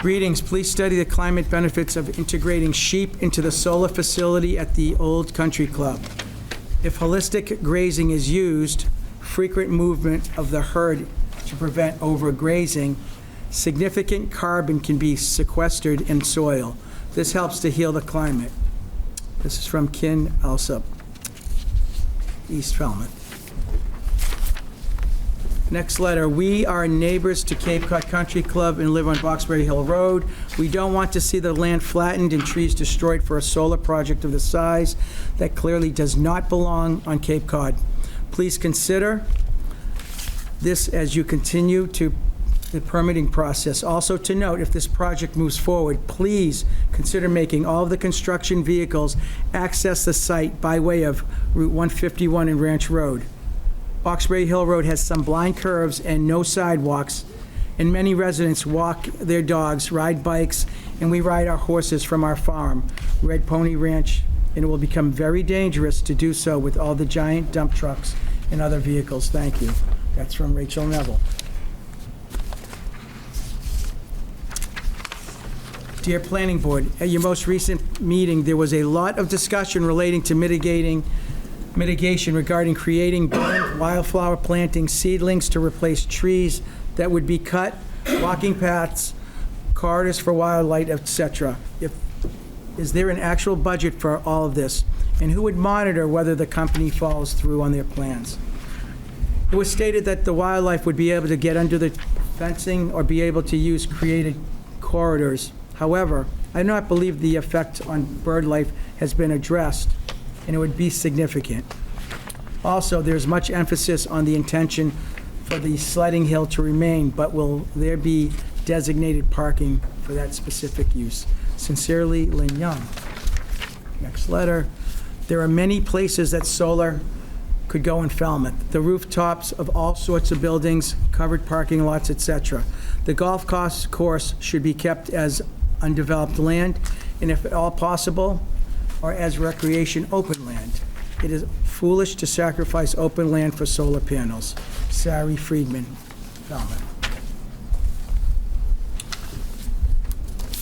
Greetings. Please study the climate benefits of integrating sheep into the solar facility at the Old Country Club. If holistic grazing is used, frequent movement of the herd to prevent overgrazing, significant carbon can be sequestered in soil. This helps to heal the climate. This is from Kin Alsop, East Falmouth. Next letter. We are neighbors to Cape Cod Country Club and live on Boxberry Hill Road. We don't want to see the land flattened and trees destroyed for a solar project of the size that clearly does not belong on Cape Cod. Please consider this as you continue to the permitting process. Also to note, if this project moves forward, please consider making all of the construction vehicles access the site by way of Route 151 and Ranch Road. Boxberry Hill Road has some blind curves and no sidewalks, and many residents walk their dogs, ride bikes, and we ride our horses from our farm, Red Pony Ranch, and it will become very dangerous to do so with all the giant dump trucks and other vehicles. Thank you. That's from Rachel Neville. Dear Planning Board, at your most recent meeting, there was a lot of discussion relating to mitigation regarding creating banned wildflower planting seedlings to replace trees that would be cut, walking paths, corridors for wildlife, etc. Is there an actual budget for all of this? And who would monitor whether the company follows through on their plans? It was stated that the wildlife would be able to get under the fencing or be able to use created corridors. However, I do not believe the effect on bird life has been addressed, and it would be significant. Also, there's much emphasis on the intention for the sledding hill to remain, but will there be designated parking for that specific use? Sincerely, Lynn Young. Next letter. There are many places that solar could go in Falmouth. The rooftops of all sorts of buildings, covered parking lots, etc. The golf course should be kept as undeveloped land, and if at all possible, or as recreation open land. It is foolish to sacrifice open land for solar panels. Sari Friedman, Falmouth.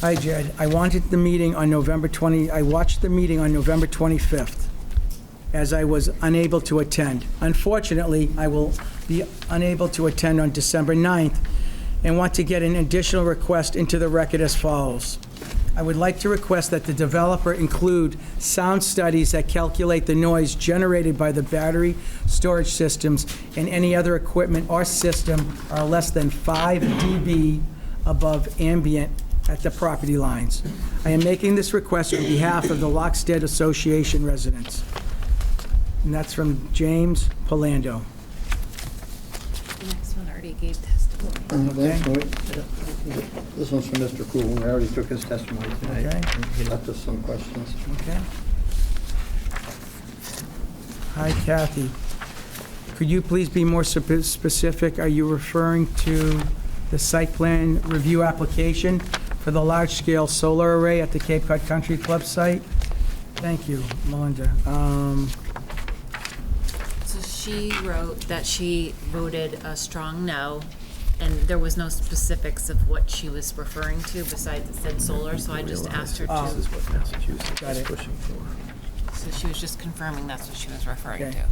Hi, Jed. I watched the meeting on November 25th, as I was unable to attend. Unfortunately, I will be unable to attend on December 9th and want to get an additional request into the record as follows. I would like to request that the developer include sound studies that calculate the noise generated by the battery storage systems and any other equipment or system are less than 5 dB above ambient at the property lines. I am making this request on behalf of the Lockstead Association residents. And that's from James Polando. The next one already gave testimony. This one's from Mr. Cool. We already took his testimony tonight. Okay. He left us some questions. Okay. Hi, Kathy. Could you please be more specific? Are you referring to the site plan review application for the large-scale solar array at the Cape Cod Country Club site? Thank you, Melinda. So she wrote that she voted a strong no, and there was no specifics of what she was referring to besides it said solar, so I just asked her to. This is what Massachusetts Got is it. pushing for. So she was just confirming that's what she was referring Okay. to.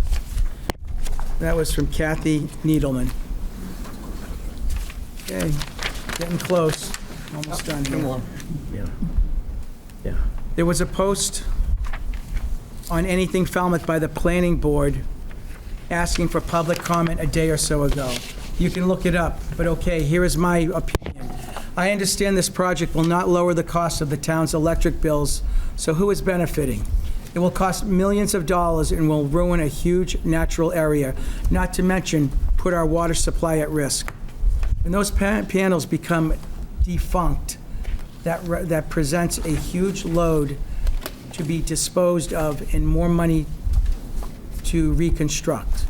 That was from Kathy Needleman. Okay. Getting close. Almost done here. Come on. There was a post on Anything Falmouth by the Planning Board asking for public comment a day or so ago. You can look it up, but okay, here is my opinion. I understand this project will not lower the cost of the town's electric bills, so who is benefiting? It will cost millions of dollars and will ruin a huge natural area, not to mention put our water supply at risk. When those panels become defunct, that presents a huge load to be disposed of and more money to reconstruct.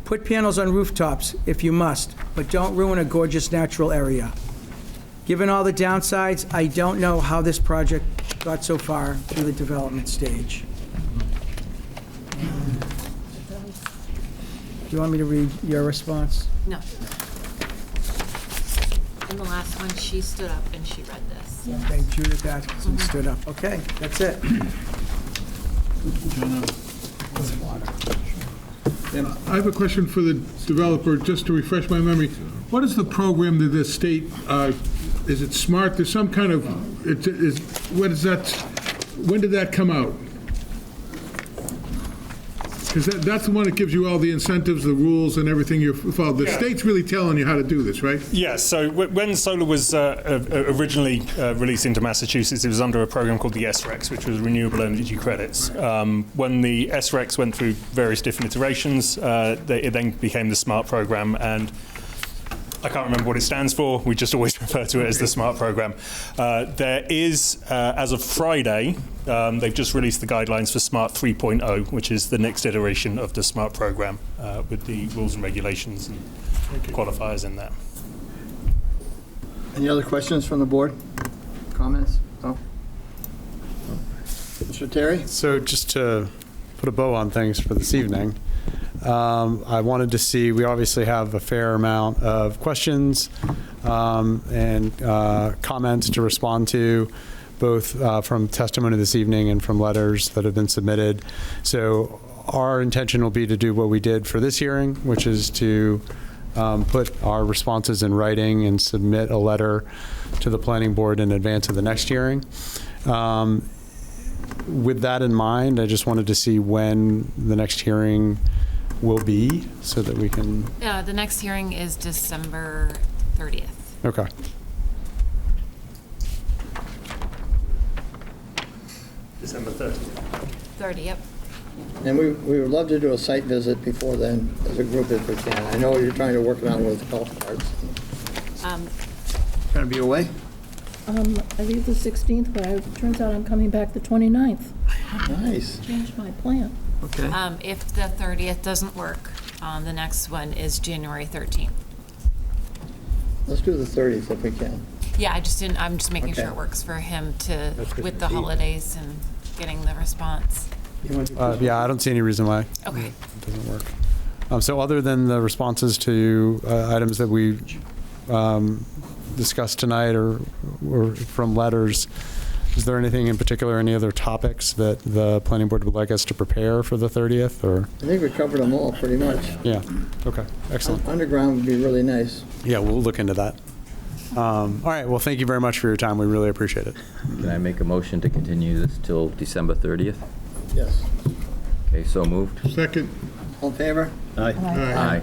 Put panels on rooftops if you must, but don't ruin a gorgeous natural area. Given all the downsides, I don't know how this project got so far through the development stage. Do you want me to read your response? No. In the last one, she stood up and she read this. Okay, Judith Atkinson stood up. Okay, that's it. I have a question for the developer, just to refresh my memory. What is the program that the state, is it SMART? There's some kind of, what is that, when did that come out? Because that's the one that gives you all the incentives, the rules, and everything you follow. The state's really telling you how to do this, right? Yes, so when solar was originally released into Massachusetts, it was under a program called the SRECs, which was Renewable Energy Credits. When the SRECs went through various different iterations, it then became the SMART program, and I can't remember what it stands for. We just always refer to it as the SMART program. There is, as of Friday, they've just released the guidelines for SMART 3.0, which is the next iteration of the SMART program, with the rules and regulations and qualifiers in there. Any other questions from the board? Comments? No? Mr. Terry? So just to put a bow on things for this evening, I wanted to see, we obviously have a fair amount of questions and comments to respond to, both from testimony this evening and from letters that have been submitted. So our intention will be to do what we did for this hearing, which is to put our responses in writing and submit a letter to the planning board in advance of the next hearing. With that in mind, I just wanted to see when the next hearing will be so that we can... Yeah, the next hearing is December 30th. Okay. December 30th. 30, yep. And we would love to do a site visit before then, as a group if we can. I know you're trying to work it out with golf carts. Going to be away? I leave the 16th, but it turns out I'm coming back the 29th. Nice. Changed my plan. Okay. If the 30th doesn't work, the next one is January 13th. Let's do the 30th if we can. Yeah, I'm just making sure Okay. it works for him That's with Christmas the Eve. holidays and getting the response. Yeah, I don't see any reason why Okay. it doesn't work. So other than the responses to items that we discussed tonight or from letters, is there anything in particular, any other topics that the planning board would like us to prepare for the 30th? Or I think we covered them all pretty much. yeah, okay, excellent. Underground would be really nice. Yeah, we'll look into that. All right, well, thank you very much for your time. We really appreciate it. Can I make a motion to continue this till December 30th? Yes. Okay, so moved. Second. All in favor? Aye. Aye.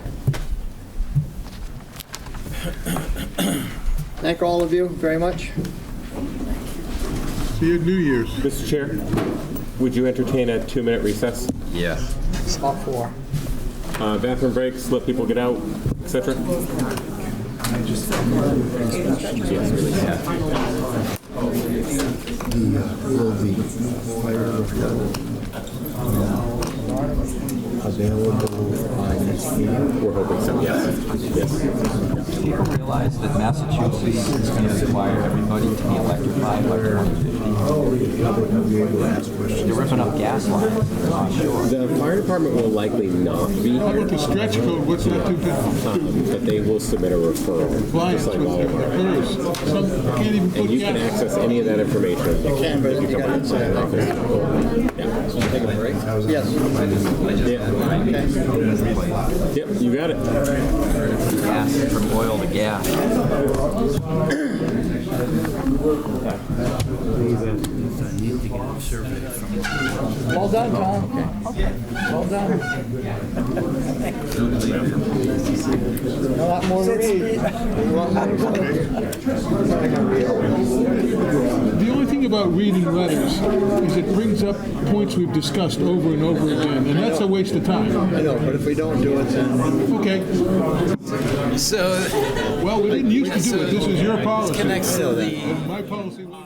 Thank all of you very much. See you at New Year's. Mr. Chair, would you entertain a 2-minute recess? Yeah. All four. Bathroom breaks, let people get out, etc. We're hoping so, yes. Yes. Do you realize that Massachusetts is going to require everybody to be electrified by 2050? They're ripping up gas lines. I'm not sure. The fire department will likely not be How here. about the stretch code? What's that do? But they will submit a referral, Compliance just like with all of the our. hers. Some can't even put And you can gas. access any of that information. You can, but if you come got inside inside. the office. Yeah. Yes. Yeah. Yep, you got it. Gas, from oil to gas. Well done, Tom. Well done. A lot more to read. The only thing about reading letters is it brings up points we've discussed over and over again, and that's a waste of time. I know, but if we don't do it, then... Okay. So, well, we didn't used to do it. This is your policy. This connects to the... My policy was...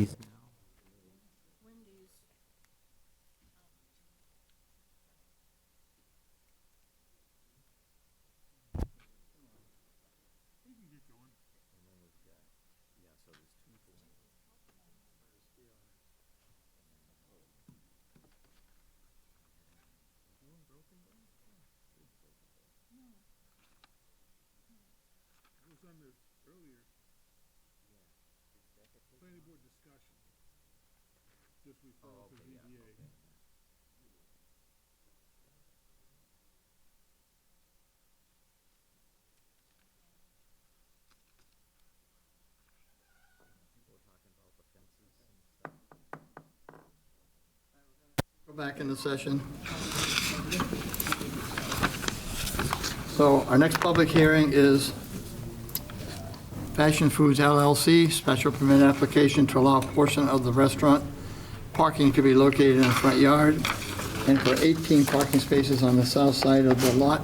Wendy's. On the earlier planning board discussion, just referral to ZBA. Go back into session. So our next public hearing is Fashion Foods LLC, special permit application to allow a portion of the restaurant parking to be located in the front yard, and for 18 parking spaces on the south side of the lot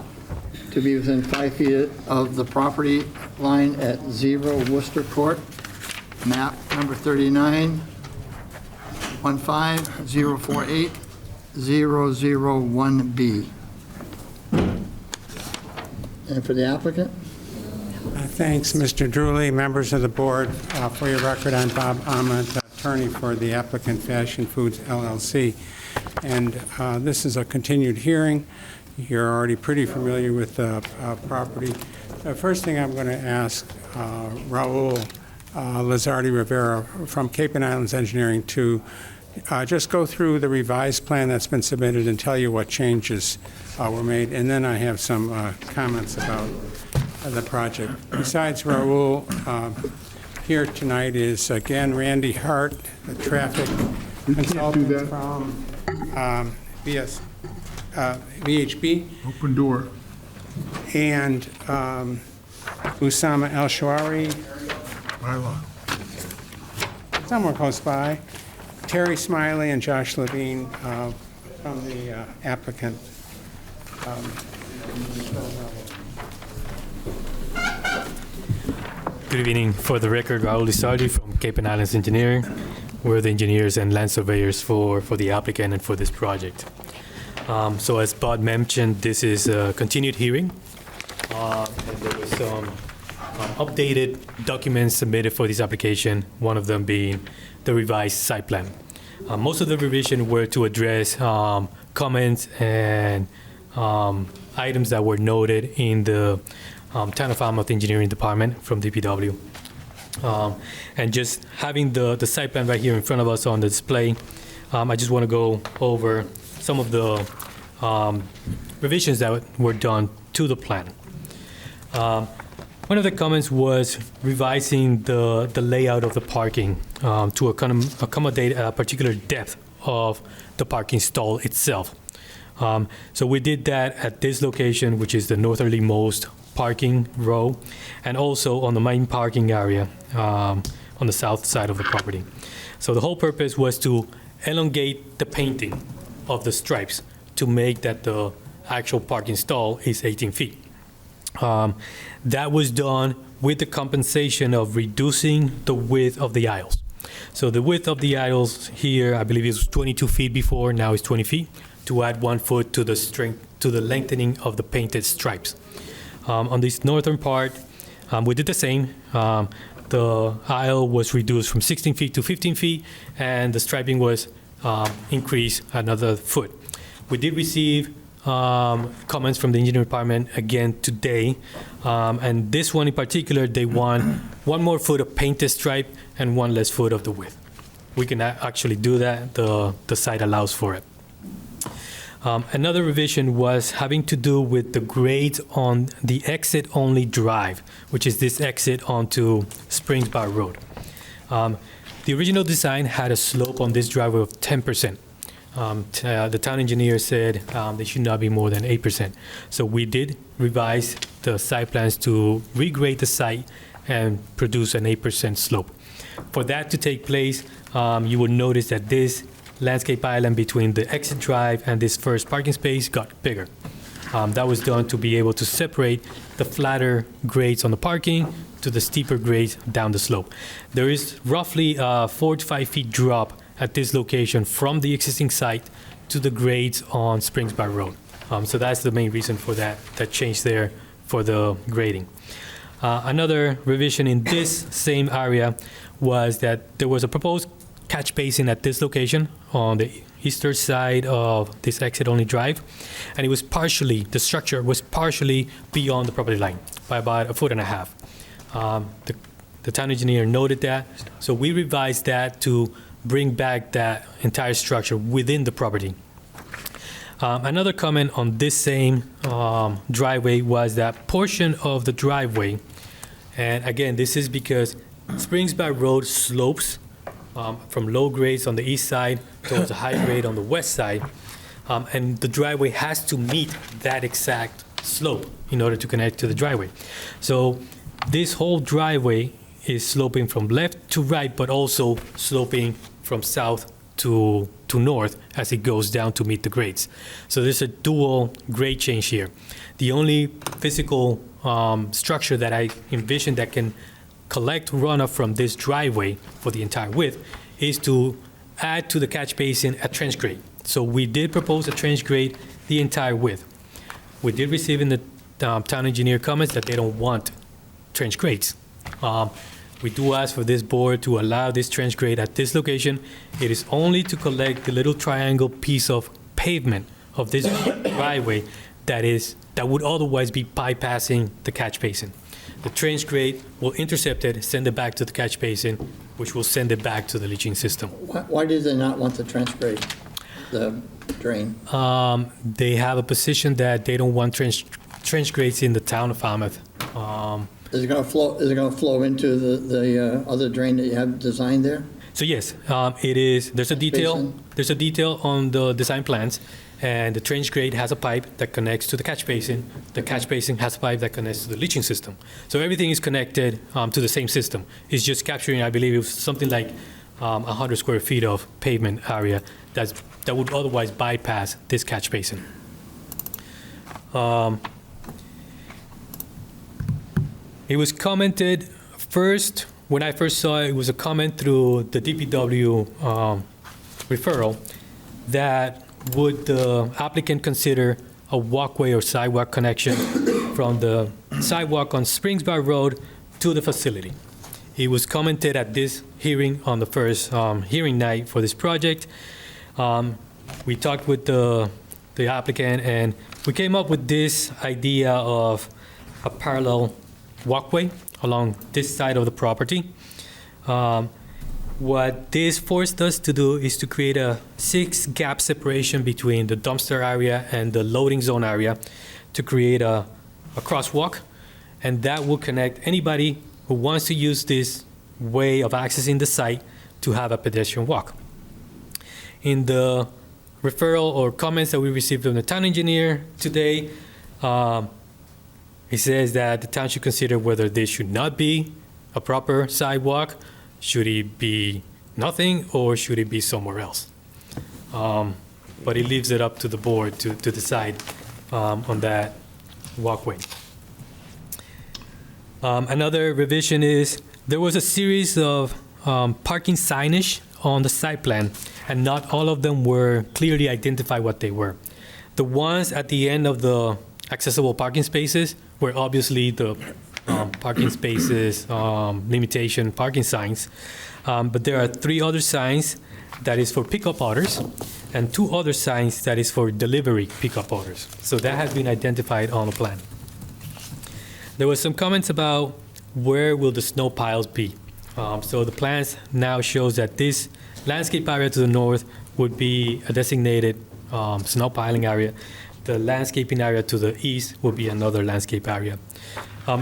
to be within 5 feet of the property line at 0 Worcester Court, map number 39, 15048 001B. And for the applicant? Thanks, Mr. Drewley, members of the board. For your record, I'm Bob Ament, attorney for the applicant Fashion Foods LLC. And this is a continued hearing. You're already pretty familiar with the property. The first thing I'm going to ask Raul Lizardi Rivera from Cape and Islands Engineering to just go through the revised plan that's been submitted and tell you what changes were made. And then I have some comments about the project. Besides Raul, here tonight is again Randy Hart, the traffic consultant from VHB. Open door. And Usama El-Shawari. Somewhere close by. Terry Smiley and Josh Levine from the applicant. Good evening. For the record, Raul Lizardi from Cape and Islands Engineering. We're the engineers and land surveyors for the applicant and for this project. So as Bob mentioned, this is a continued hearing. And there was some updated documents submitted for this application, one of them being the revised site plan. Most of the revisions were to address comments and items that were noted in the Town of Falmouth Engineering Department from DPW. And just having the site plan right here in front of us on the display, I just want to go over some of the revisions that were done to the plan. One of the comments was revising the layout of the parking to accommodate a particular depth of the parking stall itself. So we did that at this location, which is the northerlymost parking row, and also on the main parking area on the south side of the property. So the whole purpose was to elongate the painting of the stripes to make that the actual parking stall is 18 feet. That was done with the compensation of reducing the width of the aisles. So the width of the aisles here, I believe it was 22 feet before, now it's 20 feet, to add 1 foot to the lengthening of the painted stripes. On this northern part, we did the same. The aisle was reduced from 16 feet to 15 feet, and the striping was increased another foot. We did receive comments from the engineering department again today, and this one in particular, they want 1 more foot of painted stripe and 1 less foot of the width. We can actually do that. The site allows for it. Another revision was having to do with the grades on the exit-only drive, which is this exit onto Springs Bar Road. The original design had a slope on this driveway of 10%. The town engineer said they should not be more than 8%. So we did revise the site plans to regrade the site and produce an 8% slope. For that to take place, you will notice that this landscape island between the exit drive and this first parking space got bigger. That was done to be able to separate the flatter grades on the parking to the steeper grades down the slope. There is roughly a 4 to 5 feet drop at this location from the existing site to the grades on Springs Bar Road. So that's the main reason for that change there for the grading. Another revision in this same area was that there was a proposed catch basin at this location on the eastern side of this exit-only drive, and it was partially, the structure was partially beyond the property line by about 1.5 feet. The town engineer noted that, so we revised that to bring back that entire structure within the property. Another comment on this same driveway was that portion of the driveway, and again, this is because Springs Bar Road slopes from low grades on the east side towards a high grade on the west side, and the driveway has to meet that exact slope in order to connect to the driveway. So this whole driveway is sloping from left to right, but also sloping from south to north as it goes down to meet the grades. So there's a dual grade change here. The only physical structure that I envision that can collect runoff from this driveway for the entire width is to add to the catch basin a trench grate. So we did propose a trench grate the entire width. We did receive in the town engineer comments that they don't want trench grates. We do ask for this board to allow this trench grate at this location. It is only to collect the little triangle piece of pavement of this driveway that would otherwise be bypassing the catch basin. The trench grate will intercept it, send it back to the catch basin, which will send it back to the leaching system. Why do they not want the trench grate, the drain? They have a position that they don't want trench grates in the town of Falmouth. Is it going to flow into the other drain that you have designed there? So yes, it is. There's a detail. There's a detail on the design plans, and the trench grate has a pipe that connects to the catch basin. The catch basin has a pipe that connects to the leaching system. So everything is connected to the same system. It's just capturing, I believe, it was something like 100 square feet of pavement area that would otherwise bypass this catch basin. It was commented first, when I first saw it, it was a comment through the DPW referral that would the applicant consider a walkway or sidewalk connection from the sidewalk on Springs Bar Road to the facility. It was commented at this hearing on the first hearing night for this project. We talked with the applicant, and we came up with this idea of a parallel walkway along this side of the property. What this forced us to do is to create a 6-gap separation between the dumpster area and the loading zone area to create a crosswalk, and that will connect anybody who wants to use this way of accessing the site to have a pedestrian walk. In the referral or comments that we received from the town engineer today, he says that the town should consider whether this should not be a proper sidewalk, should it be nothing, or should it be somewhere else? But he leaves it up to the board to decide on that walkway. Another revision is there was a series of parking signage on the site plan, and not all of them were clearly identified what they were. The ones at the end of the accessible parking spaces were obviously the parking spaces limitation parking signs, but there are 3 other signs that is for pickup orders and 2 other signs that is for delivery pickup orders. So that has been identified on the plan. There was some comments about where will the snow piles be. So the plans now shows that this landscape area to the north would be a designated snow piling area. The landscaping area to the east will be another landscape area.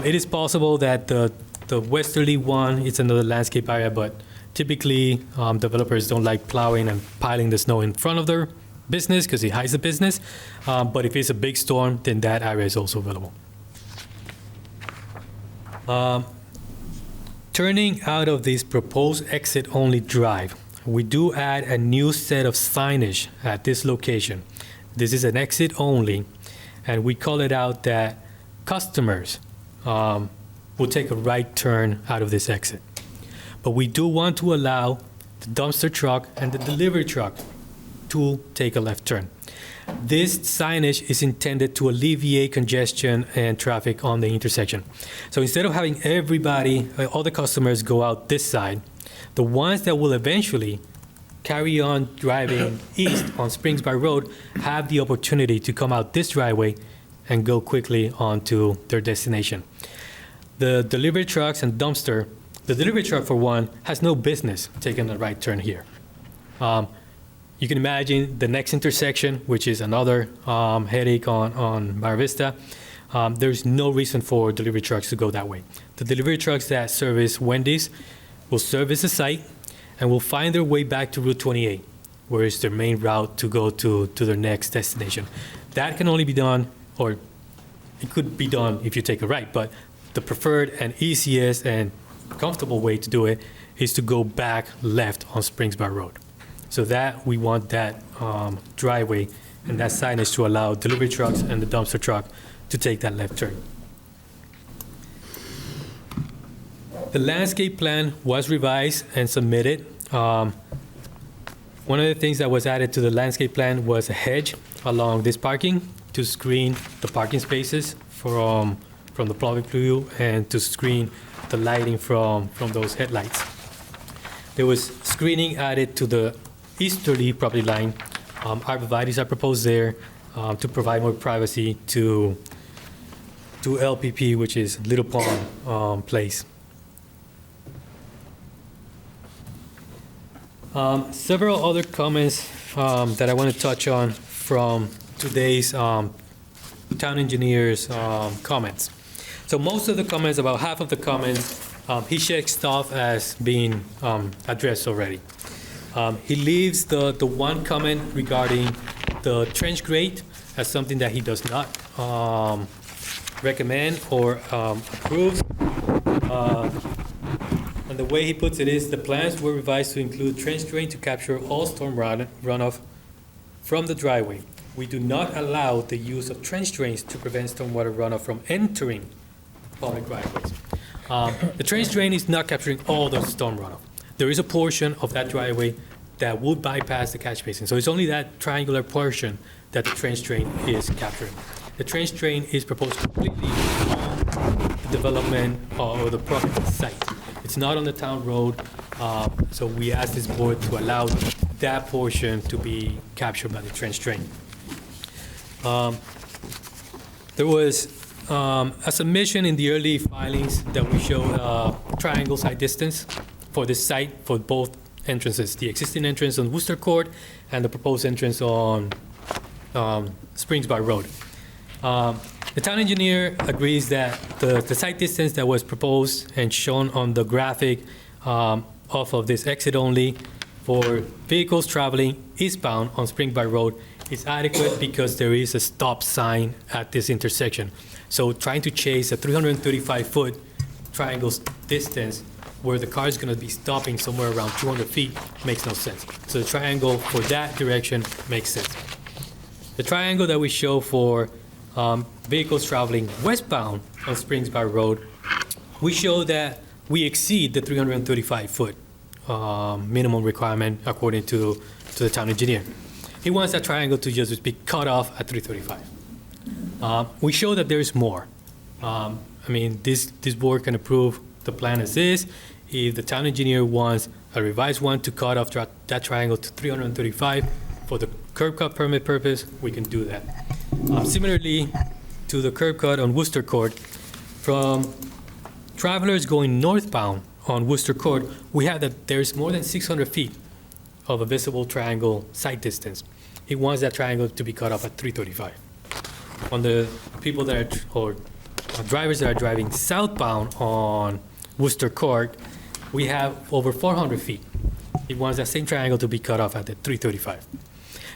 It is possible that the westerly one is another landscape area, but typically developers don't like plowing and piling the snow in front of their business because it hides the business. But if it's a big storm, then that area is also available. Turning out of this proposed exit-only drive, we do add a new set of signage at this location. This is an exit only, and we call it out that customers will take a right turn out of this exit. But we do want to allow the dumpster truck and the delivery truck to take a left turn. This signage is intended to alleviate congestion and traffic on the intersection. So instead of having everybody, all the customers go out this side, the ones that will eventually carry on driving east on Springs Bar Road have the opportunity to come out this driveway and go quickly on to their destination. The delivery trucks and dumpster, the delivery truck, for one, has no business taking a right turn here. You can imagine the next intersection, which is another headache on Mar Vista. There's no reason for delivery trucks to go that way. The delivery trucks that service Wendy's will service the site and will find their way back to Route 28, where is their main route to go to their next destination. That can only be done, or it could be done if you take a right, but the preferred and easiest and comfortable way to do it is to go back left on Springs Bar Road. So that we want that driveway and that signage to allow delivery trucks and the dumpster truck to take that left turn. The landscape plan was revised and submitted. One of the things that was added to the landscape plan was a hedge along this parking to screen the parking spaces from the public view and to screen the lighting from those headlights. There was screening added to the easterly property line. Arborvitaes are proposed there to provide more privacy to LPP, which is Little Pond Place. Several other comments that I want to touch on from today's town engineer's comments. So most of the comments, about half of the comments, he checked off as being addressed already. He leaves the one comment regarding the trench grate as something that he does not recommend or approve. And the way he puts it is, the plans were revised to include trench drain to capture all storm runoff from the driveway. We do not allow the use of trench drains to prevent stormwater runoff from entering public driveways. The trench drain is not capturing all the storm runoff. There is a portion of that driveway that would bypass the catch basin. So it's only that triangular portion that the trench drain is capturing. The trench drain is proposed completely on the development or the property site. It's not on the town road, so we asked this board to allow that portion to be captured by the trench drain. There was a submission in the early filings that we show triangle site distance for this site for both entrances, the existing entrance on Worcester Court and the proposed entrance on Springs Bar Road. The town engineer agrees that the site distance that was proposed and shown on the graphic off of this exit only for vehicles traveling eastbound on Spring Bar Road is adequate because there is a stop sign at this intersection. So trying to chase a 335-foot triangle distance where the car is going to be stopping somewhere around 200 feet makes no sense. So the triangle for that direction makes sense. The triangle that we show for vehicles traveling westbound on Springs Bar Road, we show that we exceed the 335-foot minimum requirement according to the town engineer. He wants that triangle to just be cut off at 335. We show that there is more. I mean, this board can approve the plan as is. If the town engineer wants a revised one to cut off that triangle to 335 for the curb cut permit purpose, we can do that. Similarly to the curb cut on Worcester Court, from travelers going northbound on Worcester Court, we have that there's more than 600 feet of a visible triangle sight distance. He wants that triangle to be cut off at 335. On the people that are, or drivers that are driving southbound on Worcester Court, we have over 400 feet. He wants that same triangle to be cut off at the 335.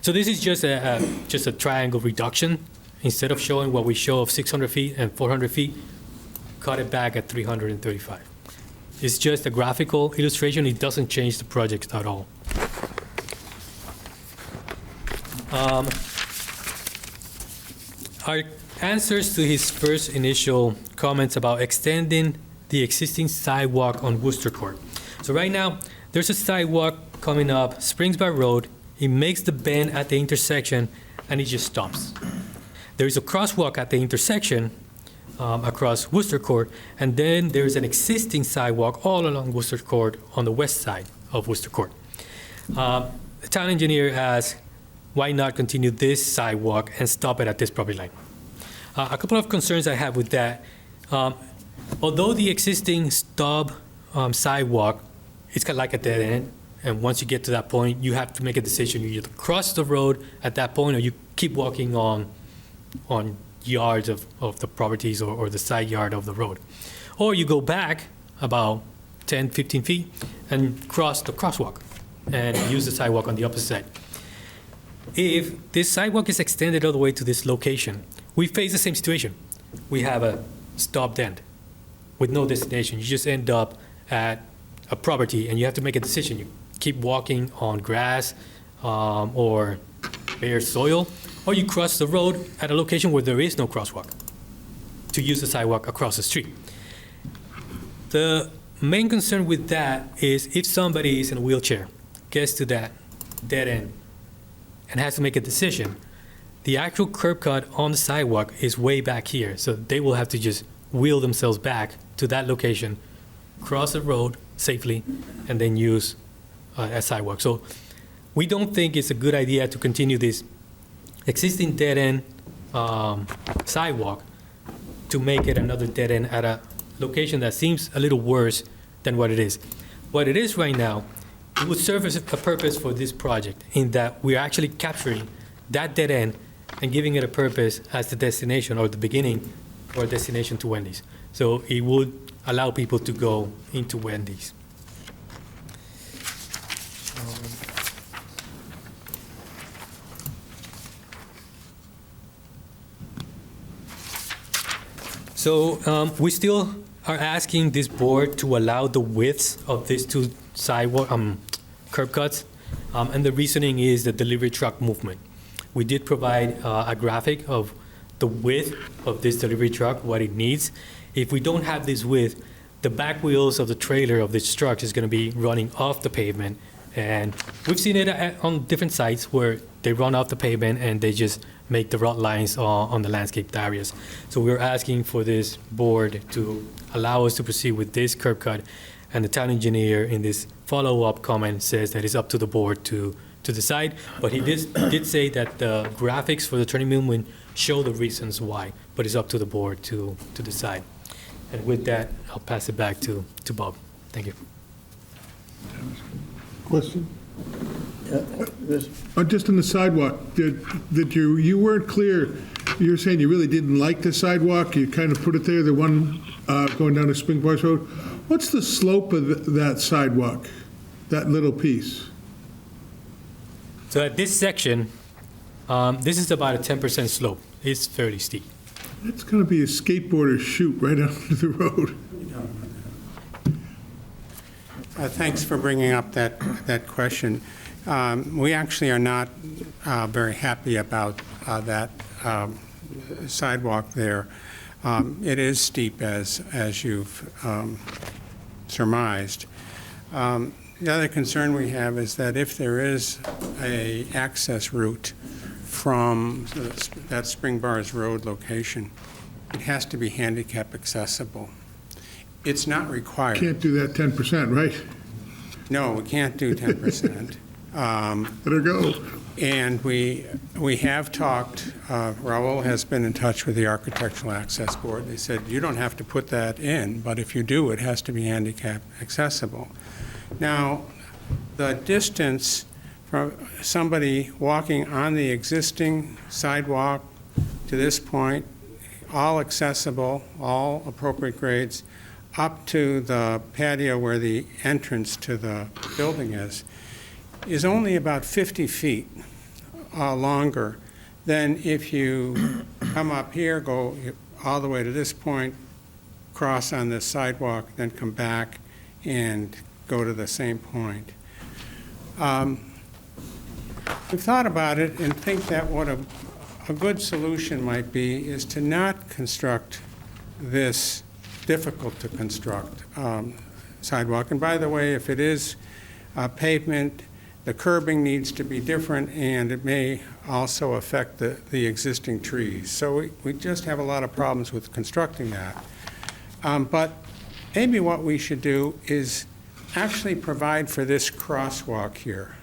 So this is just a triangle reduction. Instead of showing what we show of 600 feet and 400 feet, cut it back at 335. It's just a graphical illustration. It doesn't change the project at all. our answers to his first initial comments about extending the existing sidewalk on Worcester Court. So right now, there's a sidewalk coming up Springsby Road. It makes the bend at the intersection, and it just stops. There is a crosswalk at the intersection across Worcester Court, and then there's an existing sidewalk all along Worcester Court on the west side of Worcester Court. The town engineer asked, why not continue this sidewalk and stop it at this property line? A couple of concerns I have with that. Although the existing stub sidewalk, it's kind of like a dead end, and once you get to that point, you have to make a decision. You either cross the road at that point, or you keep walking on yards of the properties or the side yard of the road. Or you go back about 10, 15 feet and cross the crosswalk and use the sidewalk on the opposite side. If this sidewalk is extended all the way to this location, we face the same situation. We have a stopped end with no destination. You just end up at a property and you have to make a decision. You keep walking on grass or bare soil, or you cross the road at a location where there is no crosswalk to use the sidewalk across the street. The main concern with that is if somebody is in a wheelchair, gets to that dead end, and has to make a decision, the actual curb cut on the sidewalk is way back here. So they will have to just wheel themselves back to that location, cross the road safely, and then use a sidewalk. So we don't think it's a good idea to continue this existing dead end sidewalk to make it another dead end at a location that seems a little worse than what it is. What it is right now, it would serve as a purpose for this project in that we're actually capturing that dead end and giving it a purpose as the destination or the beginning or destination to Wendy's. So it would allow people to go into Wendy's. So we still are asking this board to allow the widths of these two sidewalk curb cuts, and the reasoning is the delivery truck movement. We did provide a graphic of the width of this delivery truck, what it needs. If we don't have this width, the back wheels of the trailer of this truck is going to be running off the pavement, and we've seen it on different sites where they run off the pavement and they just make the rut lines on the landscaped areas. So we're asking for this board to allow us to proceed with this curb cut, and the town engineer in this follow-up comment says that it's up to the board to decide, but he did say that the graphics for the turning movement show the reasons why, but it's up to the board to decide. And with that, I'll pass it back to Bob. Thank you. Question? Just on the sidewalk, did you weren't clear, you were saying you really didn't like the sidewalk, you kind of put it there, the one going down to Spring Bars Road. What's the slope of that sidewalk, that little piece? So at this section, this is about a 10% slope. It's fairly steep. It's going to be a skateboarder chute right onto the road. Thanks for bringing up that question. We actually are not very happy about that sidewalk there. It is steep, as you've surmised. The other concern we have is that if there is a access route from that Spring Bars Road location, it has to be handicap accessible. It's not required. Can't do that 10%, right? No, we can't do 10%. Let her go. And we have talked, Raul has been in touch with the Architectural Access Board. They said, you don't have to put that in, but if you do, it has to be handicap accessible. Now, the distance from somebody walking on the existing sidewalk to this point, all accessible, all appropriate grades, up to the patio where the entrance to the building is only about 50 feet longer than if you come up here, go all the way to this point, cross on this sidewalk, then come back and go to the same point. We've thought about it and think that what a good solution might be is to not construct this difficult to construct sidewalk. And by the way, if it is pavement, the curbing needs to be different, and it may also affect the existing trees. So we just have a lot of problems with constructing that. But maybe what we should do is actually provide for this crosswalk here.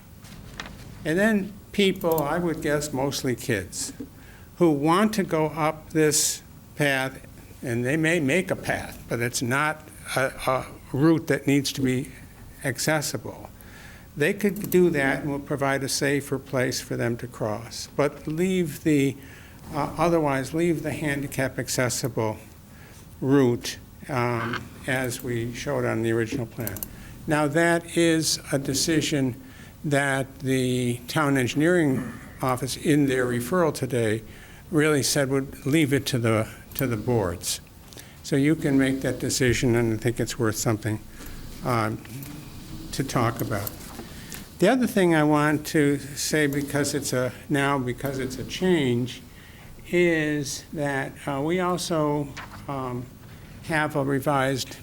And then people, I would guess mostly kids, who want to go up this path, and they may make a path, but it's not a route that needs to be accessible. They could do that, and we'll provide a safer place for them to cross. But leave the, otherwise leave the handicap accessible route as we showed on the original plan. Now that is a decision that the town engineering office in their referral today really said would leave it to the boards. So you can make that decision, and I think it's worth something to talk about. The other thing I want to say, because it's a change, is that we also have a revised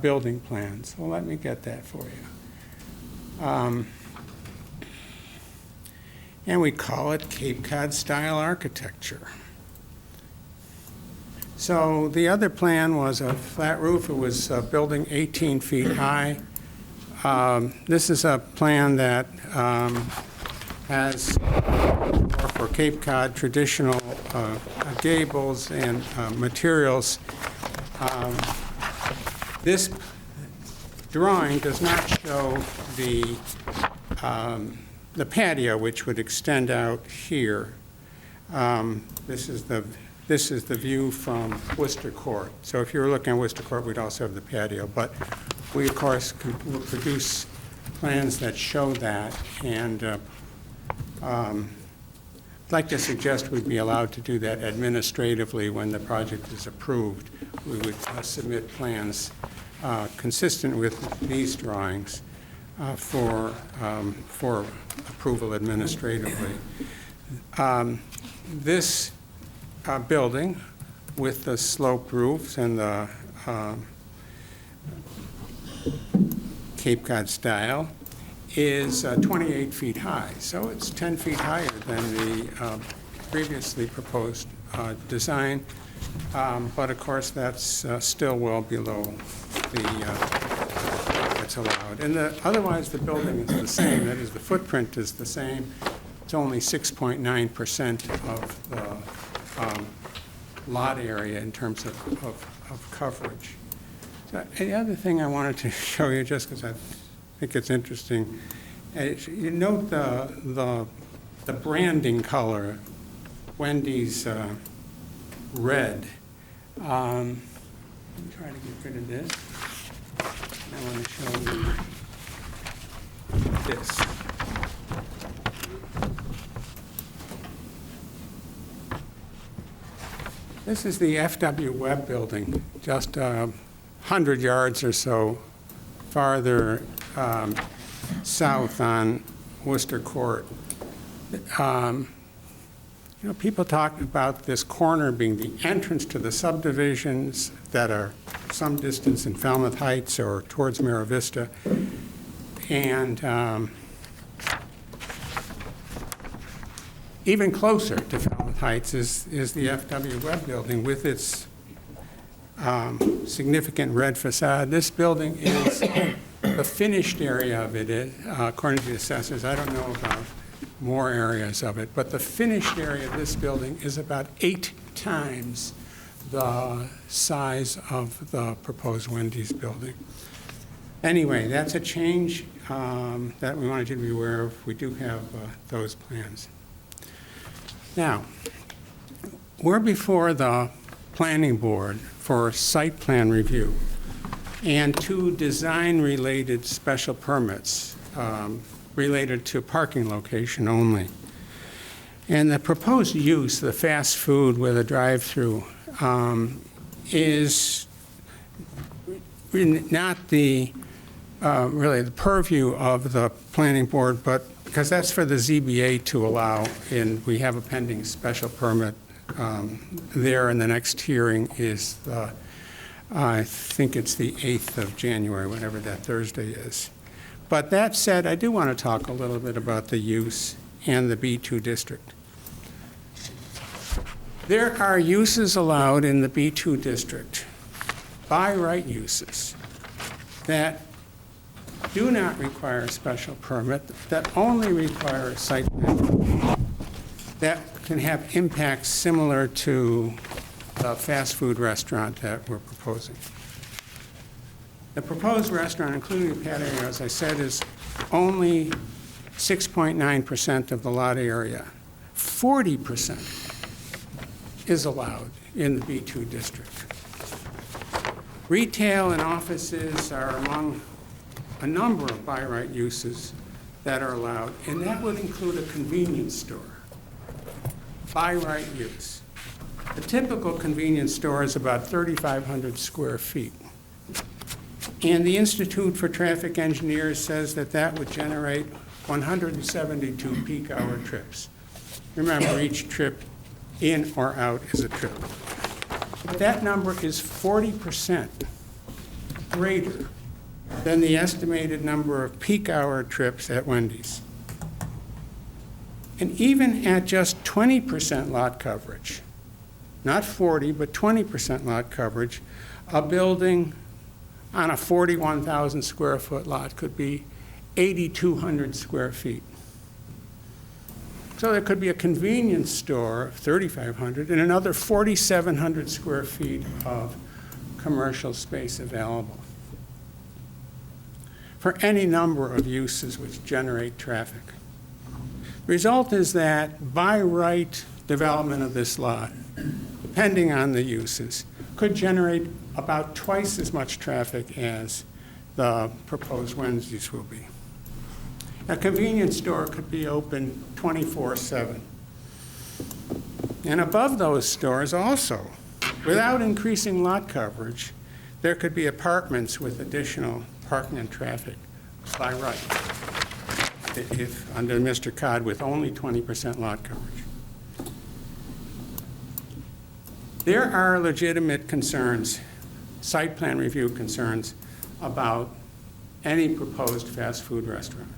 building plan. So let me get that for you. And we call it Cape Cod style architecture. So the other plan was a flat roof. It was a building 18 feet high. This is a plan that has for Cape Cod traditional gables and materials. This drawing does not show the patio, which would extend out here. This is the view from Worcester Court. So if you were looking at Worcester Court, we'd also have the patio. But we, of course, will produce plans that show that. And I'd like to suggest we'd be allowed to do that administratively when the project is approved. We would submit plans consistent with these drawings for approval administratively. This building with the sloped roofs and the Cape Cod style is 28 feet high. So it's 10 feet higher than the previously proposed design. But of course, that's still well below what's allowed. And otherwise, the building is the same. That is, the footprint is the same. It's only 6.9% of the lot area in terms of coverage. So, the other thing I wanted to show you, just because I think it's interesting, you note the branding color, Wendy's red. Let me try to get rid of this. I want to show you this. This is the F.W. Webb building, just 100 yards or so farther south on Worcester Court. You know, people talk about this corner being the entrance to the subdivisions that are some distance in Falmouth Heights or towards Mira Vista. And even closer to Falmouth Heights is the F.W. Webb building with its significant red facade. This building is, the finished area of it, according to the assessors, I don't know about more areas of it, but the finished area of this building is about 8 times the size of the proposed Wendy's building. Anyway, that's a change that we wanted you to be aware of. We do have those plans. Now, we're before the planning board for site plan review and 2 design-related special permits related to parking location only. And the proposed use, the fast food with a drive-through, is not the really the purview of the planning board, but because that's for the ZBA to allow, and we have a pending special permit there, and the next hearing is, I think it's the 8th of January, whatever that Thursday is. But that said, I do want to talk a little bit about the use and the B2 district. There are uses allowed in the B2 district, by right uses, that do not require a special permit, that only require a site plan, that can have impacts similar to the fast food restaurant that we're proposing. The proposed restaurant, including the patio, as I said, is only 6.9% of the lot area. 40% is allowed in the B2 district. Retail and offices are among a number of by right uses that are allowed, and that would include a convenience store, by right use. A typical convenience store is about 3,500 square feet. And the Institute for Traffic Engineers says that that would generate 172 peak hour trips. Remember, each trip in or out is a trip. That number is 40% greater than the estimated number of peak hour trips at Wendy's. And even at just 20% lot coverage, not 40, but 20% lot coverage, a building on a 41,000 square foot lot could be 8,200 square feet. So there could be a convenience store of 3,500 and another 4,700 square feet of commercial space available for any number of uses which generate traffic. The result is that by right development of this lot, depending on the uses, could generate about twice as much traffic as the proposed Wednesdays will be. A convenience store could be open 24/7. And above those stores also, without increasing lot coverage, there could be apartments with additional parking and traffic by right, if under Mr. Cod with only 20% lot coverage. There are legitimate concerns, site plan review concerns, about any proposed fast food restaurant.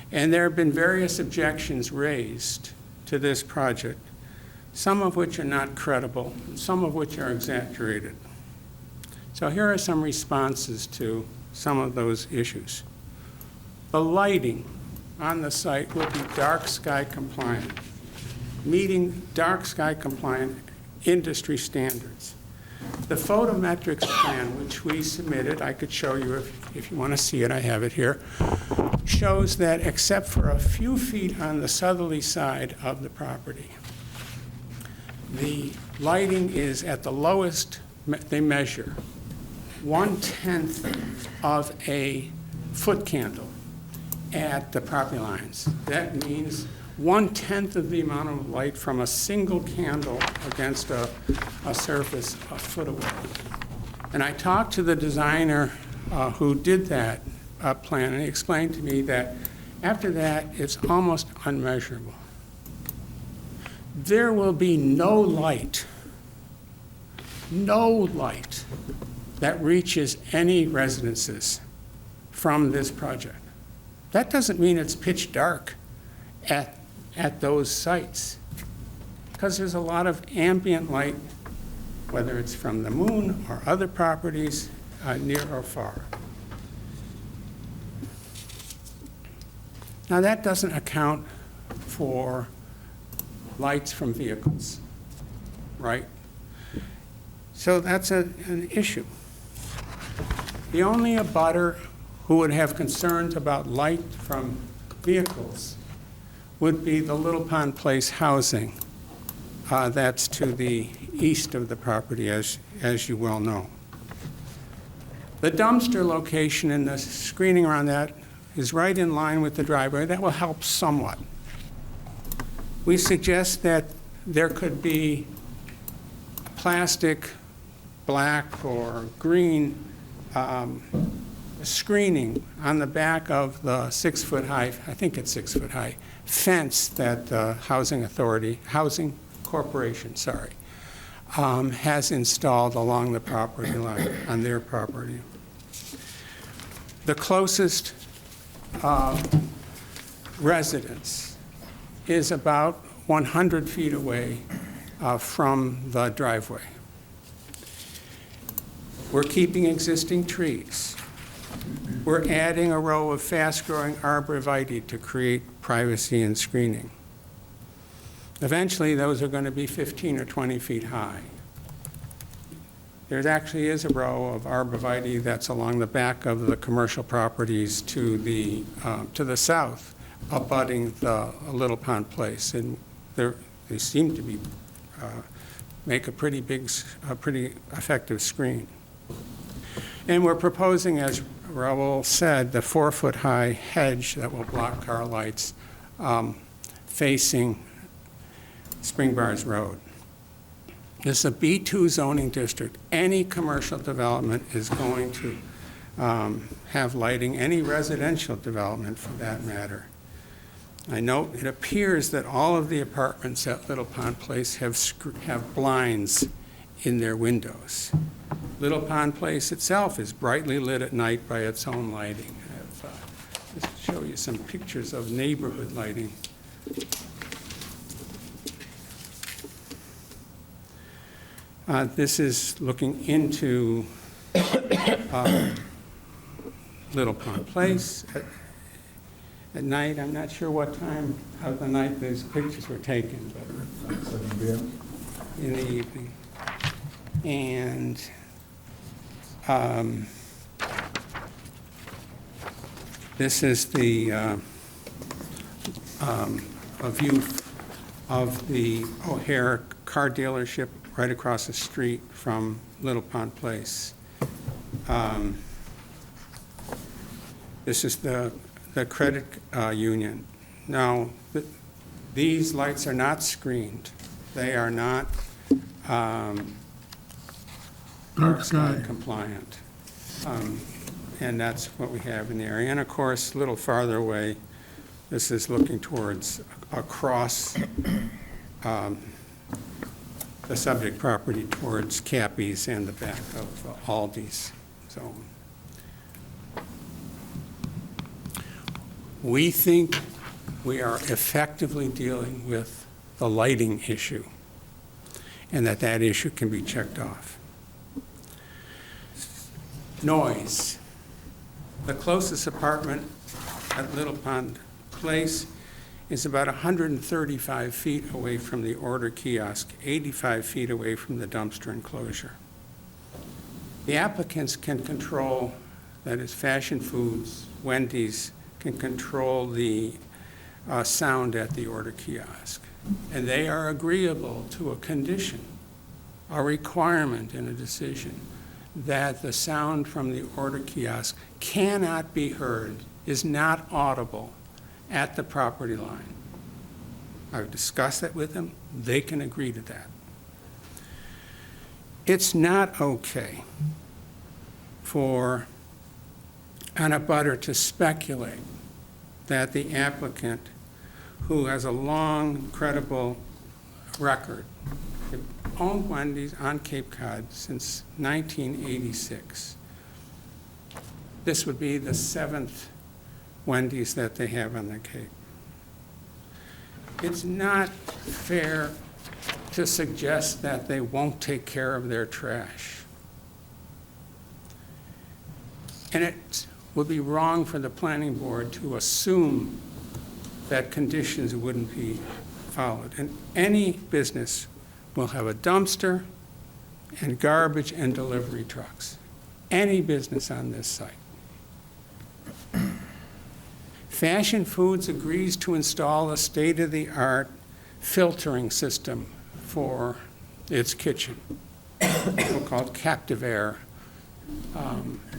And there have been various objections raised to this project, some of which are not credible, some of which are exaggerated. So here are some responses to some of those issues. The lighting on the site will be dark sky compliant, meeting dark sky compliant industry standards. The photometrics plan, which we submitted, I could show you if you want to see it, I have it here, shows that except for a few feet on the southerly side of the property, the lighting is at the lowest they measure, 1/10 of a foot candle at the property lines. That means 1/10 of the amount of light from a single candle against a surface a foot away. And I talked to the designer who did that plan, and he explained to me that after that, it's almost unmeasurable. There will be no light that reaches any residences from this project. That doesn't mean it's pitch dark at those sites, because there's a lot of ambient light, whether it's from the moon or other properties near or far. Now that doesn't account for lights from vehicles, right? So that's an issue. The only abutter who would have concerns about light from vehicles would be the Little Pond Place housing. That's to the east of the property, as you well know. The dumpster location and the screening around that is right in line with the driveway. That will help somewhat. We suggest that there could be plastic, black or green screening on the back of the 6-foot-high, I think it's 6-foot-high, fence that the Housing Corporation, has installed along the property line, on their property. The closest residence is about 100 feet away from the driveway. We're keeping existing trees. We're adding a row of fast-growing arborvitae to create privacy and screening. Eventually, those are going to be 15 or 20 feet high. There actually is a row of arborvitae that's along the back of the commercial properties to the south, abutting the Little Pond Place, and they seem to be make a pretty effective screen. And we're proposing, as Raul said, the 4-foot-high hedge that will block car lights facing Spring Bars Road. This is a B2 zoning district. Any commercial development is going to have lighting, any residential development for that matter. I note it appears that all of the apartments at Little Pond Place have blinds in their windows. Little Pond Place itself is brightly lit at night by its own lighting. I'll just show you some pictures of neighborhood lighting. This is looking into Little Pond Place at night. I'm not sure what time of the night these pictures were taken, but in the evening. And this is the a view of the O'Hare car dealership right across the street from Little Pond Place. This is the credit union. Now, these lights are not screened. They are not dark sky compliant. And that's what we have in the area. And of course, a little farther away, this is looking towards across the subject property towards Cappy's and the back of Aldi's. So we think we are effectively dealing with the lighting issue and that issue can be checked off. Noise. The closest apartment at Little Pond Place is about 135 feet away from the order kiosk, 85 feet away from the dumpster enclosure. The applicants can control, that is Fashion Foods, Wendy's, can control the sound at the order kiosk. And they are agreeable to a condition, a requirement in a decision, that the sound from the order kiosk cannot be heard, is not audible at the property line. I've discussed that with them. They can agree to that. It's not okay for an abutter to speculate that the applicant, who has a long, credible record, owned Wendy's on Cape Cod since 1986. This would be the 7th Wendy's that they have on the Cape. It's not fair to suggest that they won't take care of their trash. And it would be wrong for the planning board to assume that conditions wouldn't be followed. And any business will have a dumpster and garbage and delivery trucks. Any business on this site. Fashion Foods agrees to install a state-of-the-art filtering system for its kitchen, so-called captive air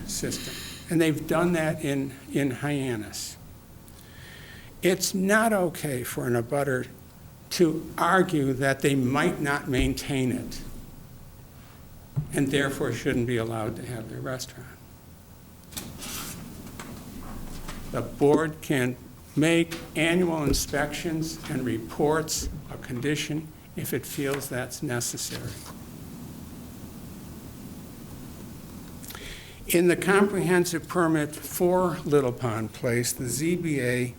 system. And they've done that in Hyannis. It's not okay for an abutter to argue that they might not maintain it and therefore shouldn't be allowed to have their restaurant. The board can make annual inspections and reports of condition if it feels that's necessary. In the comprehensive permit for Little Pond Place, the ZBA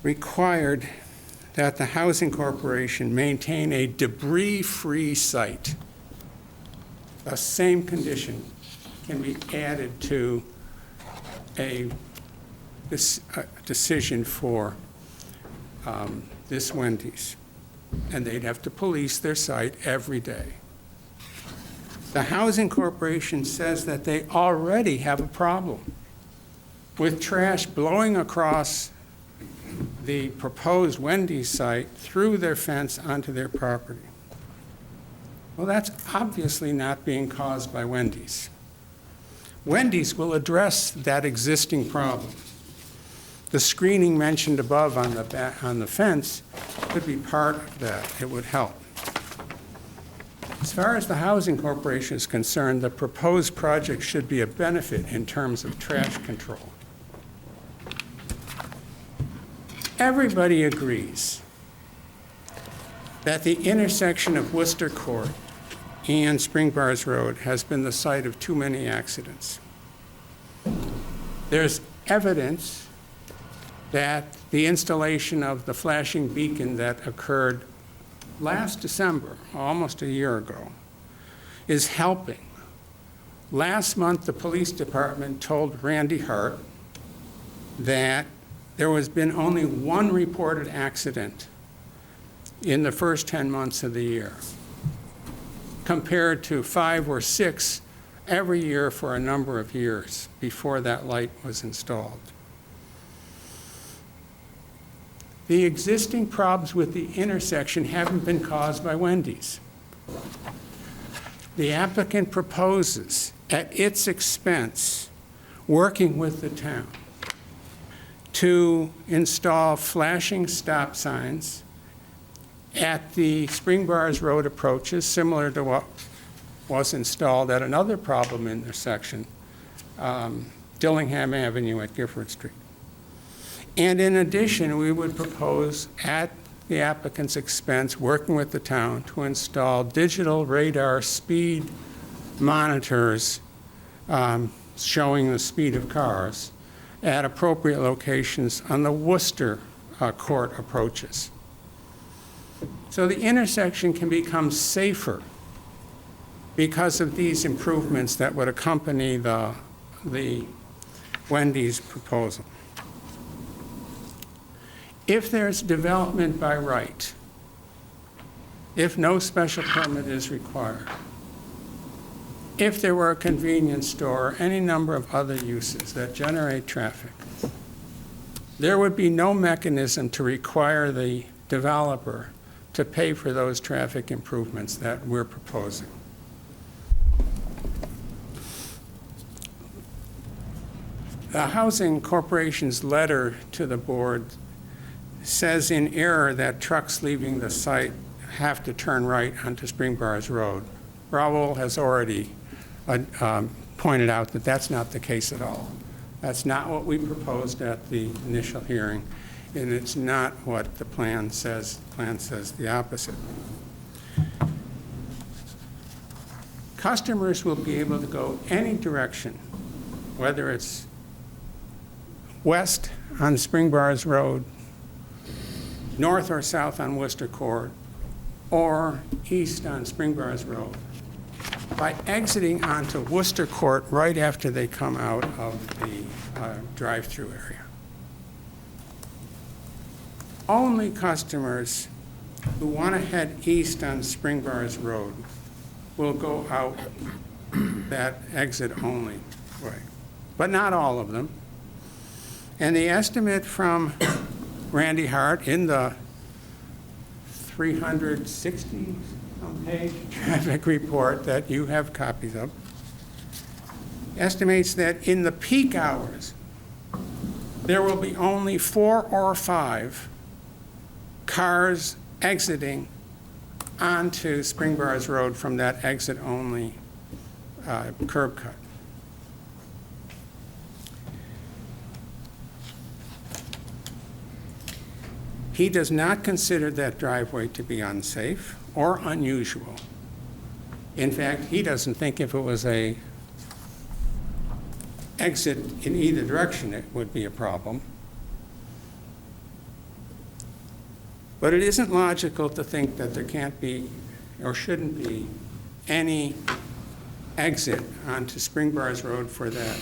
required that the Housing Corporation maintain a debris-free site. The same condition can be added to a decision for this Wendy's, and they'd have to police their site every day. The Housing Corporation says that they already have a problem with trash blowing across the proposed Wendy's site through their fence onto their property. Well, that's obviously not being caused by Wendy's. Wendy's will address that existing problem. The screening mentioned above on the fence could be part of that. It would help. As far as the Housing Corporation is concerned, the proposed project should be a benefit in terms of trash control. Everybody agrees that the intersection of Worcester Court and Spring Bars Road has been the site of too many accidents. There's evidence that the installation of the flashing beacon that occurred last December, almost a year ago, is helping. Last month, the police department told Randy Hart that there has been only one reported accident in the first 10 months of the year, compared to 5 or 6 every year for a number of years before that light was installed. The existing problems with the intersection haven't been caused by Wendy's. The applicant proposes, at its expense, working with the town, to install flashing stop signs at the Spring Bars Road approaches, similar to what was installed at another problem intersection, Dillingham Avenue at Gifford Street. And in addition, we would propose, at the applicant's expense, working with the town to install digital radar speed monitors showing the speed of cars at appropriate locations on the Worcester Court approaches. So the intersection can become safer because of these improvements that would accompany the Wendy's proposal. If there's development by right, if no special permit is required, if there were a convenience store, or any number of other uses that generate traffic, there would be no mechanism to require the developer to pay for those traffic improvements that we're proposing. The Housing Corporation's letter to the board says in error that trucks leaving the site have to turn right onto Spring Bars Road. Raul has already pointed out that that's not the case at all. That's not what we proposed at the initial hearing, and it's not what the plan says. The plan says the opposite. Customers will be able to go any direction, whether it's west on Spring Bars Road, north or south on Worcester Court, or east on Spring Bars Road, by exiting onto Worcester Court right after they come out of the drive-through area. Only customers who want to head east on Spring Bars Road will go out that exit-only way, but not all of them. And the estimate from Randy Hart in the 360-page traffic report that you have copies of estimates that in the peak hours, there will be only 4 or 5 cars exiting onto Spring Bars Road from that exit-only curb cut. He does not consider that driveway to be unsafe or unusual. In fact, he doesn't think if it was a exit in either direction, it would be a problem. But it isn't logical to think that there can't be or shouldn't be any exit onto Spring Bars Road for that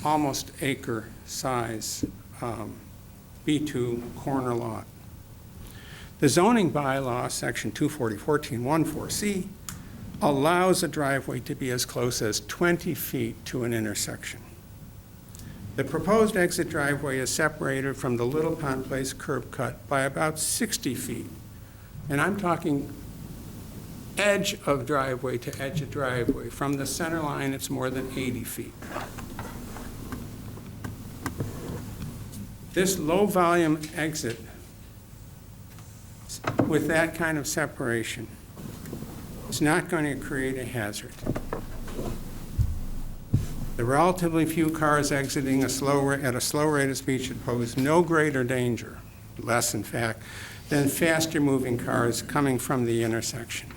almost acre size B2 corner lot. The zoning bylaw, section 240.14.14C, allows a driveway to be as close as 20 feet to an intersection. The proposed exit driveway is separated from the Little Pond Place curb cut by about 60 feet. And I'm talking edge of driveway to edge of driveway. From the center line, it's more than 80 feet. This low-volume exit with that kind of separation is not going to create a hazard. The relatively few cars exiting at a slow rate of speed should pose no greater danger, less in fact, than faster-moving cars coming from the intersection.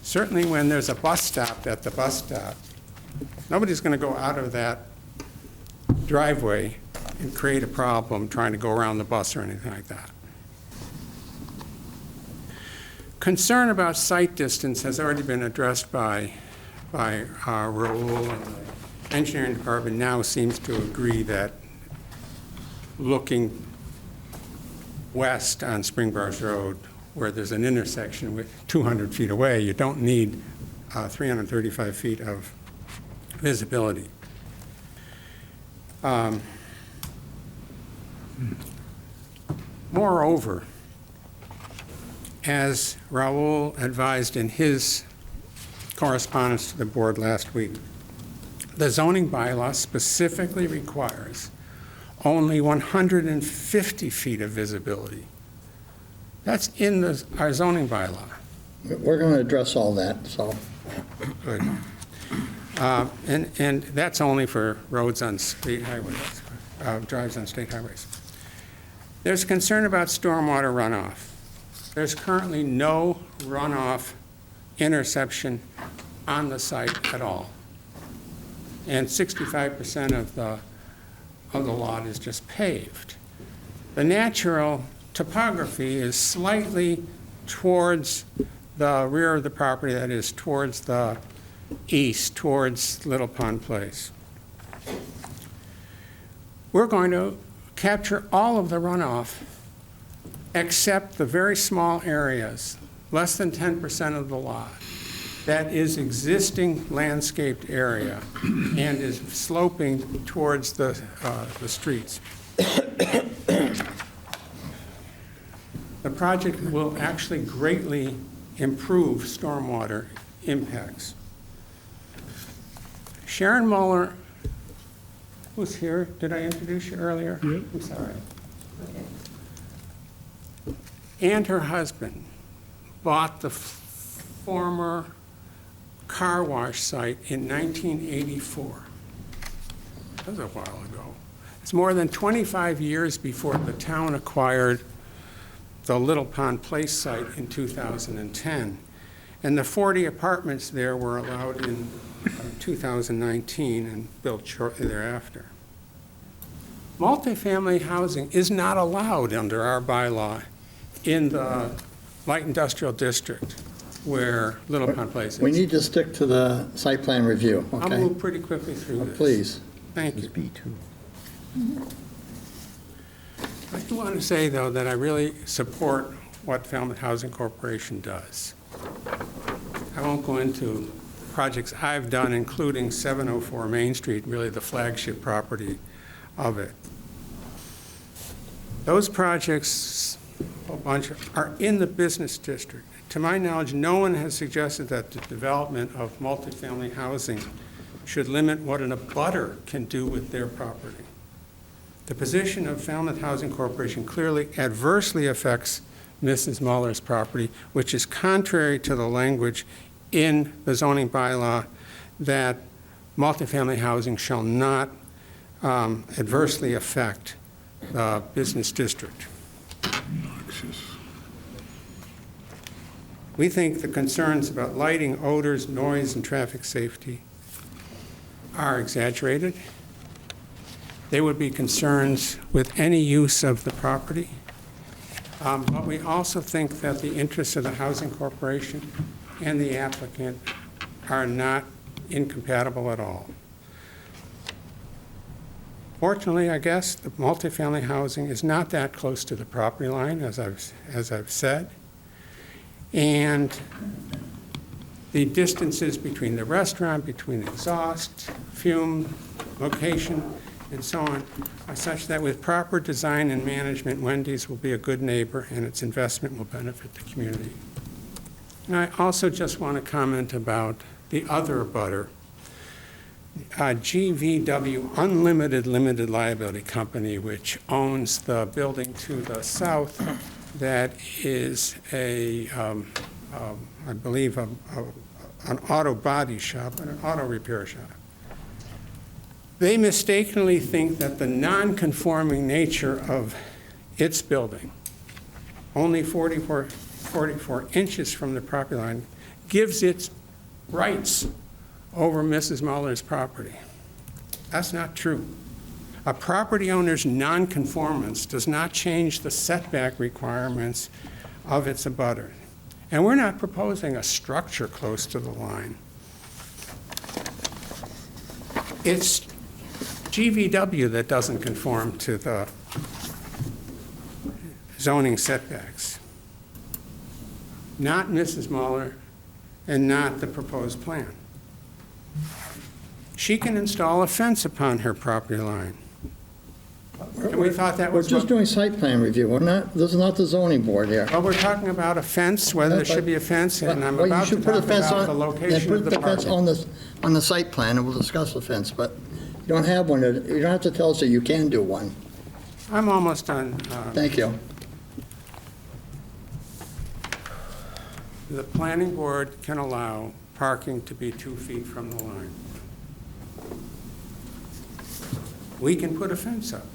Certainly when there's a bus stop at the bus stop, nobody's going to go out of that driveway and create a problem trying to go around the bus or anything like that. Concern about sight distance has already been addressed by Raul, and the engineering department now seems to agree that looking west on Spring Bars Road, where there's an intersection with 200 feet away, you don't need 335 feet of visibility. Moreover, as Raul advised in his correspondence to the board last week, the zoning bylaw specifically requires only 150 feet of visibility. That's in our zoning bylaw. We're going to address all that, so. Good. And that's only for roads on state highways, drives on state highways. There's concern about stormwater runoff. There's currently no runoff interception on the site at all. And 65% of the lot is just paved. The natural topography is slightly towards the rear of the property, that is towards the east, towards Little Pond Place. We're going to capture all of the runoff except the very small areas, less than 10% of the lot, that is existing landscaped area and is sloping towards the streets. The project will actually greatly improve stormwater impacts. Sharon Muller was here. Did I introduce you earlier? Yeah. I'm sorry. Okay. And her husband bought the former car wash site in 1984. That was a while ago. It's more than 25 years before the town acquired the Little Pond Place site in 2010. And the 40 apartments there were allowed in 2019 and built shortly thereafter. Multifamily housing is not allowed under our bylaw in the light industrial district where Little Pond Place is. We need to stick to the site plan review, okay? I'll move pretty quickly through this. Please. Thank you. B2. I do want to say, though, that I really support what Falmouth Housing Corporation does. I won't go into projects I've done, including 704 Main Street, really the flagship property of it. Those projects, a bunch, are in the business district. To my knowledge, no one has suggested that the development of multifamily housing should limit what an abutter can do with their property. The position of Falmouth Housing Corporation clearly adversely affects Mrs. Muller's property, which is contrary to the language in the zoning bylaw that multifamily housing shall not adversely affect the business district. obnoxious. We think the concerns about lighting, odors, noise, and traffic safety are exaggerated. They would be concerns with any use of the property. But we also think that the interests of the Housing Corporation and the applicant are not incompatible at all. Fortunately, I guess, the multifamily housing is not that close to the property line, as I've said. And the distances between the restaurant, between exhaust, fume, location, and so on, are such that with proper design and management, Wendy's will be a good neighbor and its investment will benefit the community. And I also just want to comment about the other abutter, GVW Unlimited Limited Liability Company, which owns the building to the south that is I believe, an auto body shop and an auto repair shop. They mistakenly think that the non-conforming nature of its building, only 44 inches from the property line, gives its rights over Mrs. Muller's property. That's not true. A property owner's non-conformance does not change the setback requirements of its abutter. And we're not proposing a structure close to the line. It's GVW that doesn't conform to the zoning setbacks, not Mrs. Muller and not the proposed plan. She can install a fence upon her property line. And we thought that was... We're just doing site plan review. We're not, this is not the zoning board here. Well, we're talking about a fence, whether there should be a fence, and I'm about to talk about the location of the Put the fence parking. on the site plan, and we'll discuss the fence, but you don't have one. You don't have to tell us that you can do one. I'm almost done. Thank you. The planning board can allow parking to be 2 feet from the line. We can put a fence up.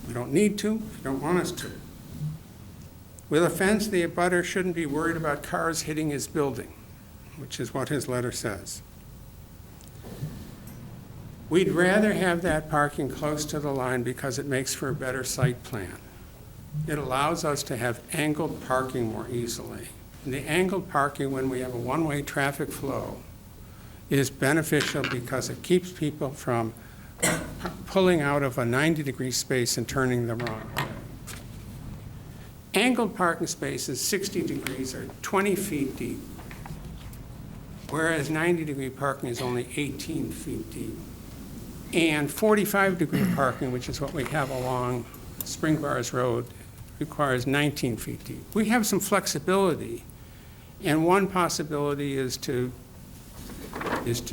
We don't need to, we don't want us to. With a fence, the abutter shouldn't be worried about cars hitting his building, which is what his letter says. We'd rather have that parking close to the line because it makes for a better site plan. It allows us to have angled parking more easily. And the angled parking, when we have a one-way traffic flow, is beneficial because it keeps people from pulling out of a 90-degree space and turning the wrong way. Angled parking spaces, 60 degrees, are 20 feet deep, whereas 90-degree parking is only 18 feet deep. And 45-degree parking, which is what we have along Spring Bars Road, requires 19 feet deep. We have some flexibility, and one possibility is to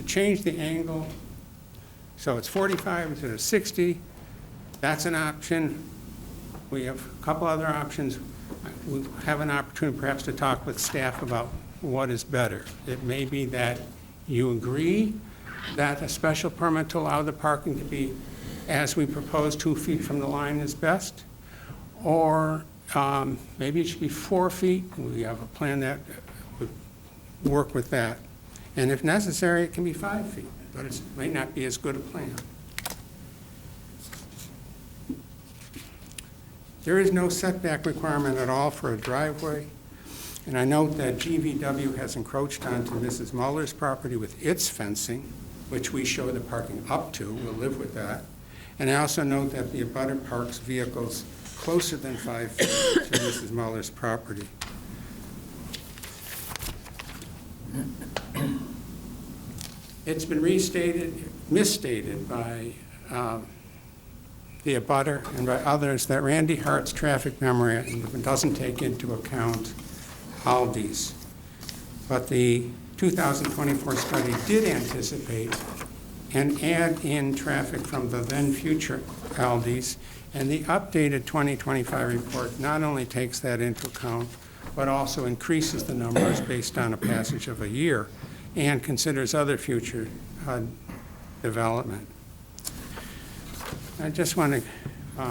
change the angle so it's 45 instead of 60. That's an option. We have a couple other options. We have an opportunity perhaps to talk with staff about what is better. It may be that you agree that a special permit to allow the parking to be, as we propose, 2 feet from the line is best, or maybe it should be 4 feet. We have a plan that would work with that. And if necessary, it can be 5 feet. But it may not be as good a plan. There is no setback requirement at all for a driveway, and I note that GVW has encroached onto Mrs. Muller's property with its fencing, which we show the parking up to. We'll live with that. And I also note that the abutter parks vehicles closer than 5 feet to Mrs. Muller's property. It's been misstated by the abutter and by others that Randy Hart's traffic memorandum doesn't take into account Aldi's. But the 2024 study did anticipate and add in traffic from the then future Aldi's, and the updated 2025 report not only takes that into account, but also increases the numbers based on a passage of a year and considers other future development. I just want to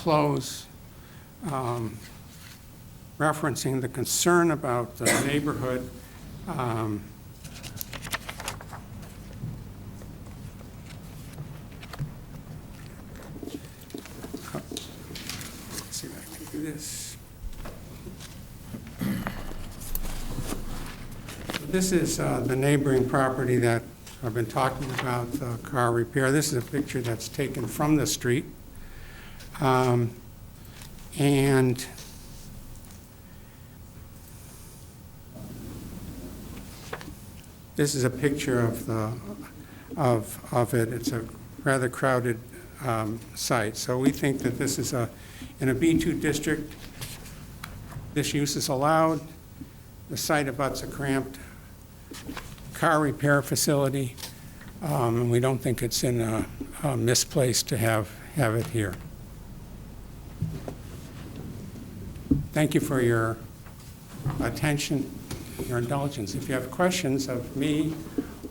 close referencing the concern about the neighborhood. Let's see if I can do this. This is the neighboring property that I've been talking about, the car repair. This is a picture that's taken from the street. And this is a picture of it. It's a rather crowded site. So we think that this is in a B2 district. This use is allowed. The site abuts a cramped car repair facility, and we don't think it's in a misplaced to have it here. Thank you for your attention, your indulgence. If you have questions of me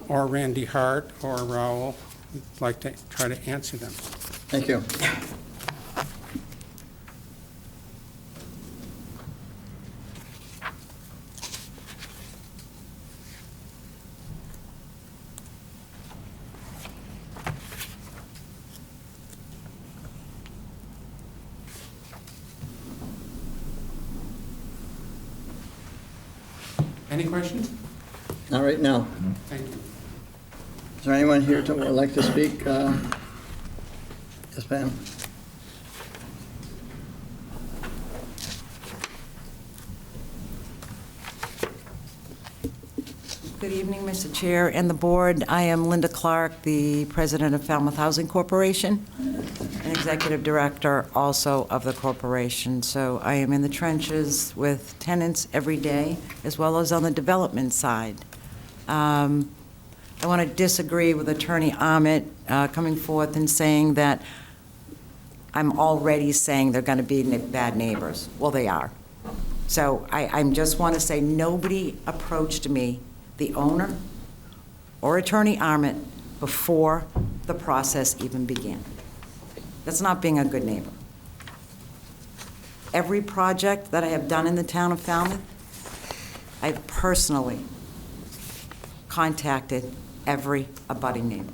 or Randy Hart or Raul, I'd like to try to answer them. Thank you. Any questions? Not right now. Thank you. Is there anyone here that would like to speak? Yes, ma'am. Good evening, Mr. Chair and the board. I am Linda Clark, the president of Falmouth Housing Corporation, and executive director also of the corporation. So I am in the trenches with tenants every day, as well as on the development side. I want to disagree with Attorney Ahmet coming forth and saying that I'm already saying they're going to be bad neighbors. Well, they are. So I just want to say nobody approached me, the owner or Attorney Ahmet, before the process even began. That's not being a good neighbor. Every project that I have done in the town of Falmouth, I've personally contacted every abutting neighbor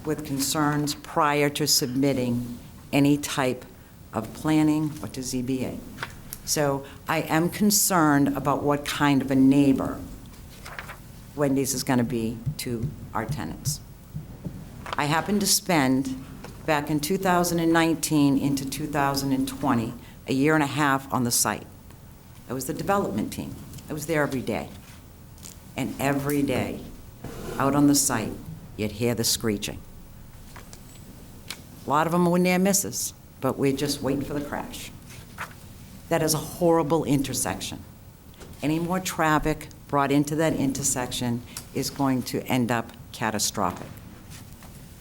with concerns prior to submitting any type of planning or to ZBA. So I am concerned about what kind of a neighbor Wendy's is going to be to our tenants. I happened to spend, back in 2019 into 2020, a year and a half on the site. I was the development team. I was there every day. And every day, out on the site, you'd hear the screeching. A lot of them were near misses, but we're just waiting for the crash. That is a horrible intersection. Any more traffic brought into that intersection is going to end up catastrophic.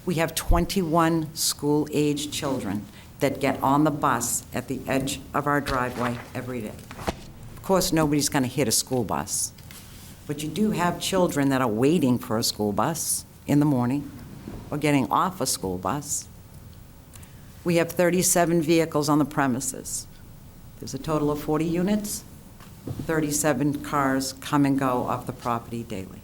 We have 21 school-aged children that get on the bus at the edge of our driveway every day. Of course, nobody's going to hit a school bus, but you do have children that are waiting for a school bus in the morning or getting off a school bus. We have 37 vehicles on the premises. There's a total of 40 units. 37 cars come and go off the property daily.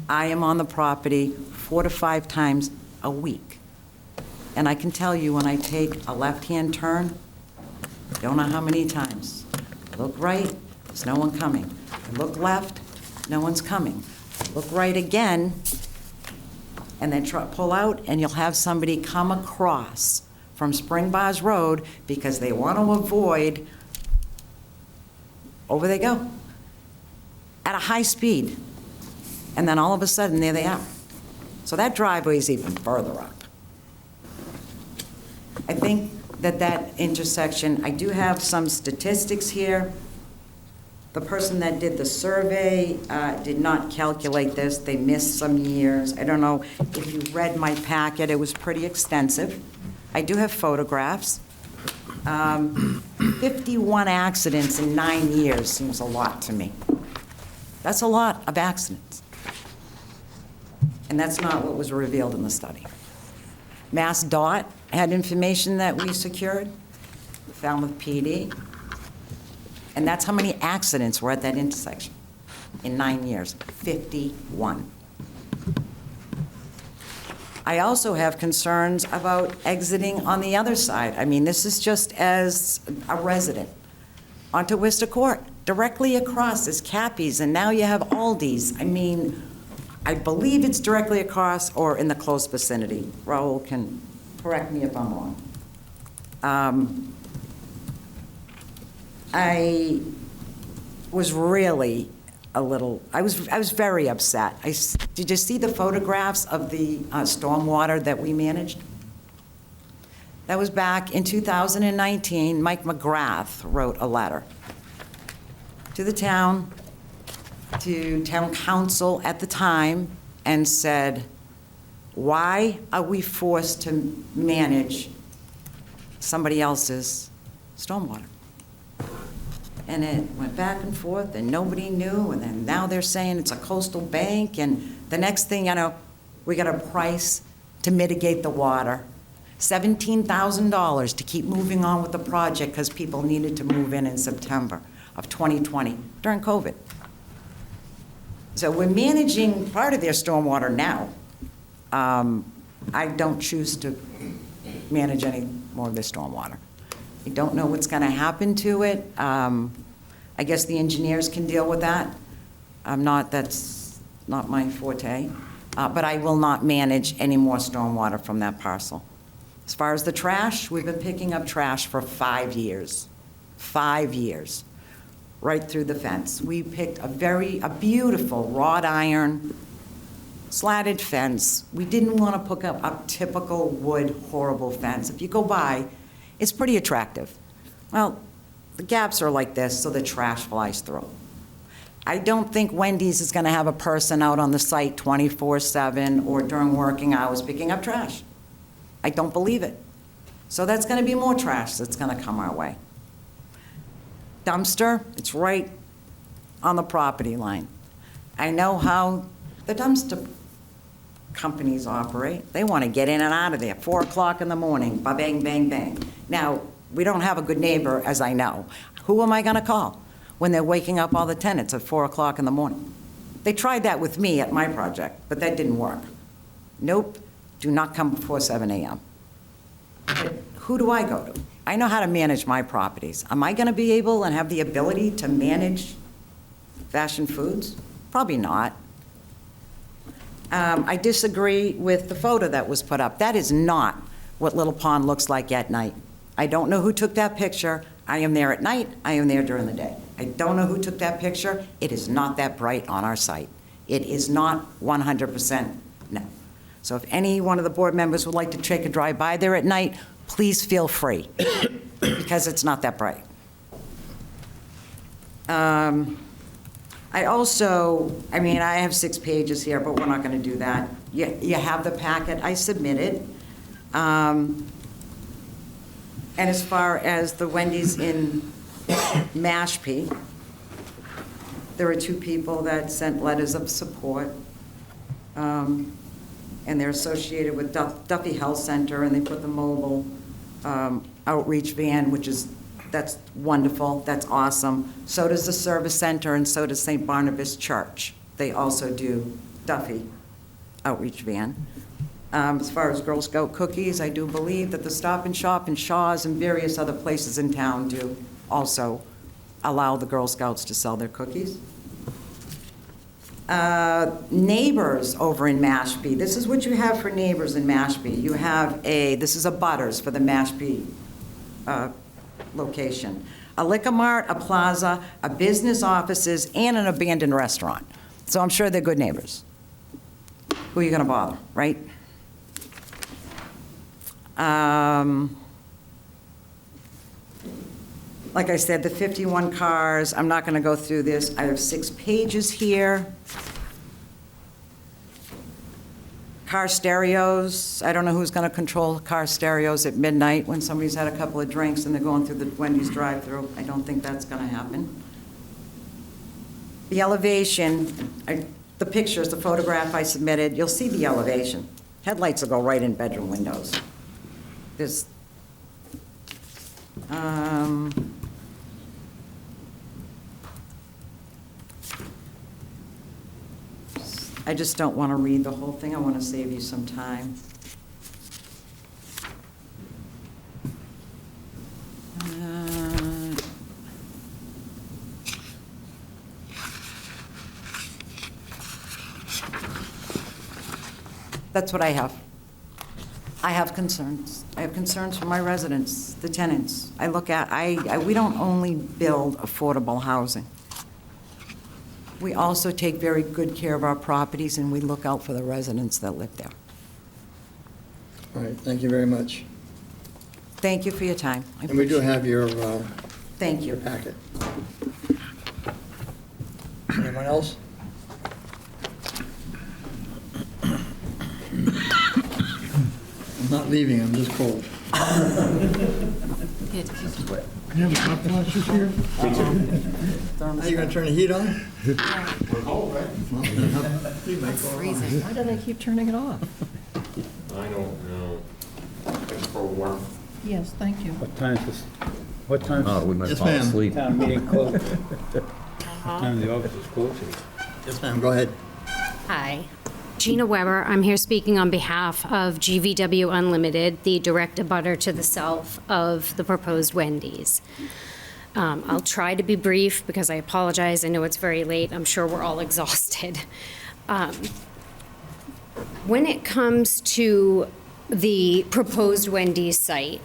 I am on the property 4 to 5 times a week. And I can tell you, when I take a left-hand turn, don't know how many times. I look right, there's no one coming. I look left, no one's coming. Look right again, and then pull out, and you'll have somebody come across from Spring Bars Road because they want to avoid, over they go, at a high speed. And then all of a sudden, there they are. So that driveway is even further up. I think that intersection, I do have some statistics here. The person that did the survey did not calculate this. They missed some years. I don't know if you read my packet. It was pretty extensive. I do have photographs. 51 accidents in 9 years seems a lot to me. That's a lot of accidents. And that's not what was revealed in the study. Mass DOT had information that we secured, Falmouth PD, and that's how many accidents were at that intersection in 9 years, 51. I also have concerns about exiting on the other side. I mean, this is just as a resident onto Worcester Court. Directly across is Cappy's, and now you have Aldi's. I mean, I believe it's directly across or in the close vicinity. Raul can correct me if I'm wrong. I was really I was very upset. Did you see the photographs of the stormwater that we managed? That was back in 2019. Mike McGrath wrote a letter to the town, to town council at the time, and said, why are we forced to manage somebody else's stormwater? And it went back and forth, and nobody knew, and then now they're saying it's a coastal bank, and the next thing you know, we got a price to mitigate the water, $17,000 to keep moving on with the project because people needed to move in September of 2020 during COVID. So we're managing part of their stormwater now. I don't choose to manage any more of their stormwater. I don't know what's going to happen to it. I guess the engineers can deal with that. That's not my forte. But I will not manage any more stormwater from that parcel. As far as the trash, we've been picking up trash for 5 years. 5 years, right through the fence. We picked a beautiful wrought iron slatted fence. We didn't want to put up a typical wood horrible fence. If you go by, it's pretty attractive. Well, the gaps are like this, so the trash flies through. I don't think Wendy's is going to have a person out on the site 24/7 or during working hours picking up trash. I don't believe it. So that's going to be more trash that's going to come our way. Dumpster, it's right on the property line. I know how the dumpster companies operate. They want to get in and out of there, 4 o'clock in the morning, ba-bang, bang, bang. Now, we don't have a good neighbor, as I know. Who am I going to call when they're waking up all the tenants at 4 o'clock in the morning? They tried that with me at my project, but that didn't work. Nope, do not come before 7 a.m. Who do I go to? I know how to manage my properties. Am I going to be able and have the ability to manage Fashion Foods? Probably not. I disagree with the photo that was put up. That is not what Little Pond looks like at night. I don't know who took that picture. I am there at night. I am there during the day. I don't know who took that picture. It is not that bright on our site. It is not 100% no. So if any one of the board members would like to take a drive by there at night, please feel free, because it's not that bright. I have 6 pages here, but we're not going to do that. You have the packet I submitted. And as far as the Wendy's in Mashpee, there are 2 people that sent letters of support. And they're associated with Duffy Health Center, and they put the mobile outreach van, that's wonderful, that's awesome. So does the Service Center, and so does St. Barnabas Church. They also do Duffy outreach van. As far as Girl Scout cookies, I do believe that the Stop and Shop and Shaw's and various other places in town do also allow the Girl Scouts to sell their cookies. Neighbors over in Mashpee. This is what you have for neighbors in Mashpee. You have this is a Butters for the Mashpee location. A liquor mart, a plaza, a business offices, and an abandoned restaurant. So I'm sure they're good neighbors. Who are you going to bother, right? Like I said, the 51 cars, I'm not going to go through this. I have 6 pages here. Car stereos, I don't know who's going to control car stereos at midnight when somebody's had a couple of drinks and they're going through the Wendy's drive-thru. I don't think that's going to happen. The elevation, the pictures, the photograph I submitted, you'll see the elevation. Headlights will go right in bedroom windows. There's, I just don't want to read the whole thing. I want to save you some time. That's what I have. I have concerns. I have concerns for my residents, the tenants. I look at, we don't only build affordable housing. We also take very good care of our properties, and we look out for the residents that live there. All right, thank you very much. Thank you for your time. And we do have your Thank you. packet. Anyone else? I'm not leaving, I'm just cold. You have hot flashes here? Are you gonna turn the heat on? We're cold, right? It's freezing. Why did I keep turning it off? I don't know. It's for warmth. Yes, thank you. What time is this? What time? Oh, we might Yes, fall ma'am. asleep. Town meeting closed? What time the office is closed? Yes, ma'am, go ahead. Hi. Gina Weber. I'm here speaking on behalf of GVW Unlimited, the direct abutter to the south of the proposed Wendy's. I'll try to be brief because I apologize. I know it's very late. I'm sure we're all exhausted. When it comes to the proposed Wendy's site,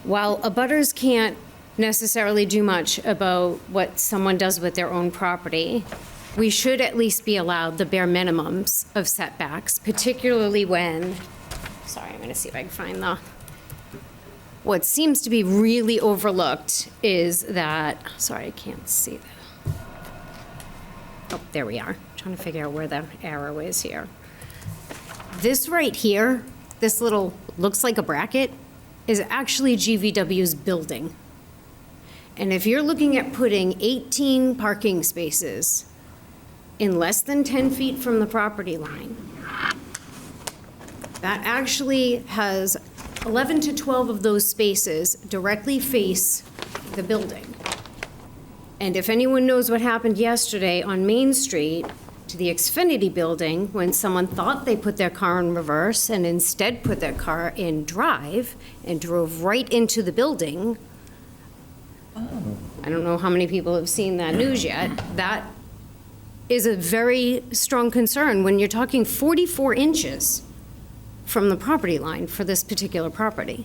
while abutters can't necessarily do much about what someone does with their own property, we should at least be allowed the bare minimums of setbacks, particularly when, sorry, I'm going to see if I can find what seems to be really overlooked is that, sorry, I can't see that. Oh, there we are. I'm trying to figure out where the arrow is here. This right here, this little, looks like a bracket, is actually GVW's building. And if you're looking at putting 18 parking spaces in less than 10 feet from the property line, that actually has 11 to 12 of those spaces directly face the building. And if anyone knows what happened yesterday on Main Street to the Xfinity building, when someone thought they put their car in reverse and instead put their car in drive and drove right into the building, I don't know how many people have seen that news yet. That is a very strong concern when you're talking 44 inches from the property line for this particular property.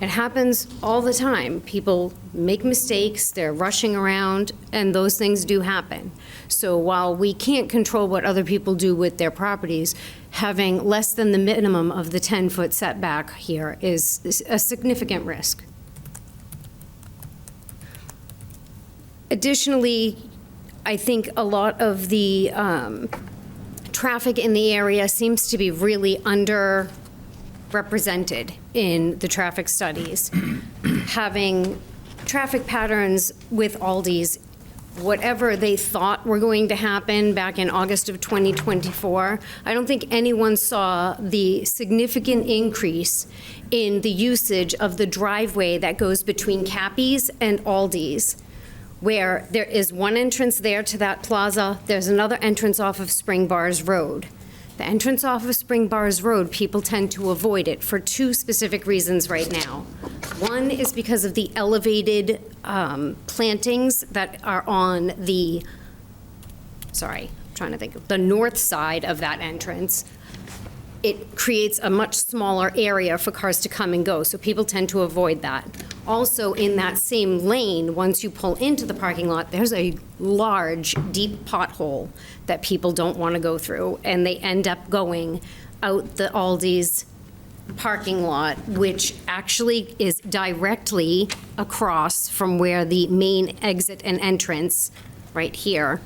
It happens all the time. People make mistakes, they're rushing around, and those things do happen. So while we can't control what other people do with their properties, having less than the minimum of the 10-foot setback here is a significant risk. Additionally, I think a lot of the traffic in the area seems to be really underrepresented in the traffic studies. Having traffic patterns with Aldi's, whatever they thought were going to happen back in August of 2024, I don't think anyone saw the significant increase in the usage of the driveway that goes between Cappy's and Aldi's, where there is one entrance there to that plaza, there's another entrance off of Spring Bars Road. The entrance off of Spring Bars Road, people tend to avoid it for two specific reasons right now. One is because of the elevated plantings that are on the, sorry, I'm trying to think of the north side of that entrance. It creates a much smaller area for cars to come and go, so people tend to avoid that. Also, in that same lane, once you pull into the parking lot, there's a large, deep pothole that people don't want to go through, and they end up going out the Aldi's parking lot, which actually is directly across from where the main exit and entrance, right here.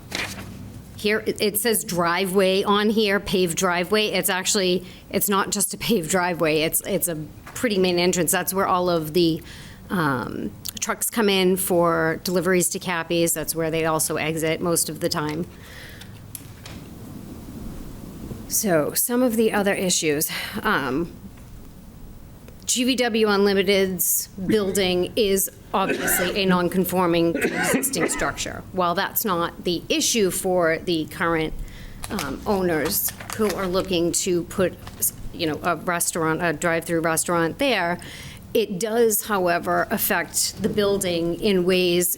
Here, it says driveway on here, paved driveway. It's actually, it's not just a paved driveway, it's a pretty main entrance. That's where all of the trucks come in for deliveries to Cappy's. That's where they also exit most of the time. So some of the other issues. GVW Unlimited's building is obviously a non-conforming existing structure. While that's not the issue for the current owners who are looking to put, a restaurant, a drive-through restaurant there, it does, however, affect the building in ways,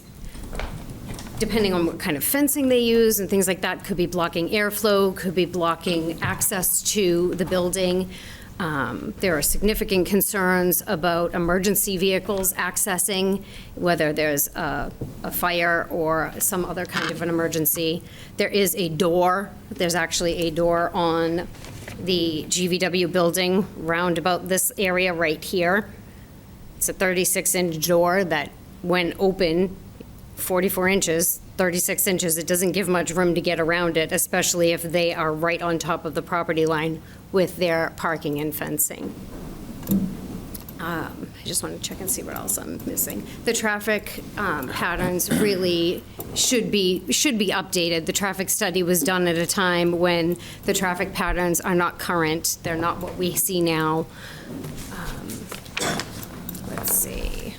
depending on what kind of fencing they use and things like that, could be blocking airflow, could be blocking access to the building. There are significant concerns about emergency vehicles accessing, whether there's a fire or some other kind of an emergency. There is a door. There's actually a door on the GVW building round about this area right here. It's a 36-inch door that, when open, 44 inches, 36 inches, it doesn't give much room to get around it, especially if they are right on top of the property line with their parking and fencing. I just want to check and see what else I'm missing. The traffic patterns really should be updated. The traffic study was done at a time when the traffic patterns are not current. They're not what we see now. Let's see.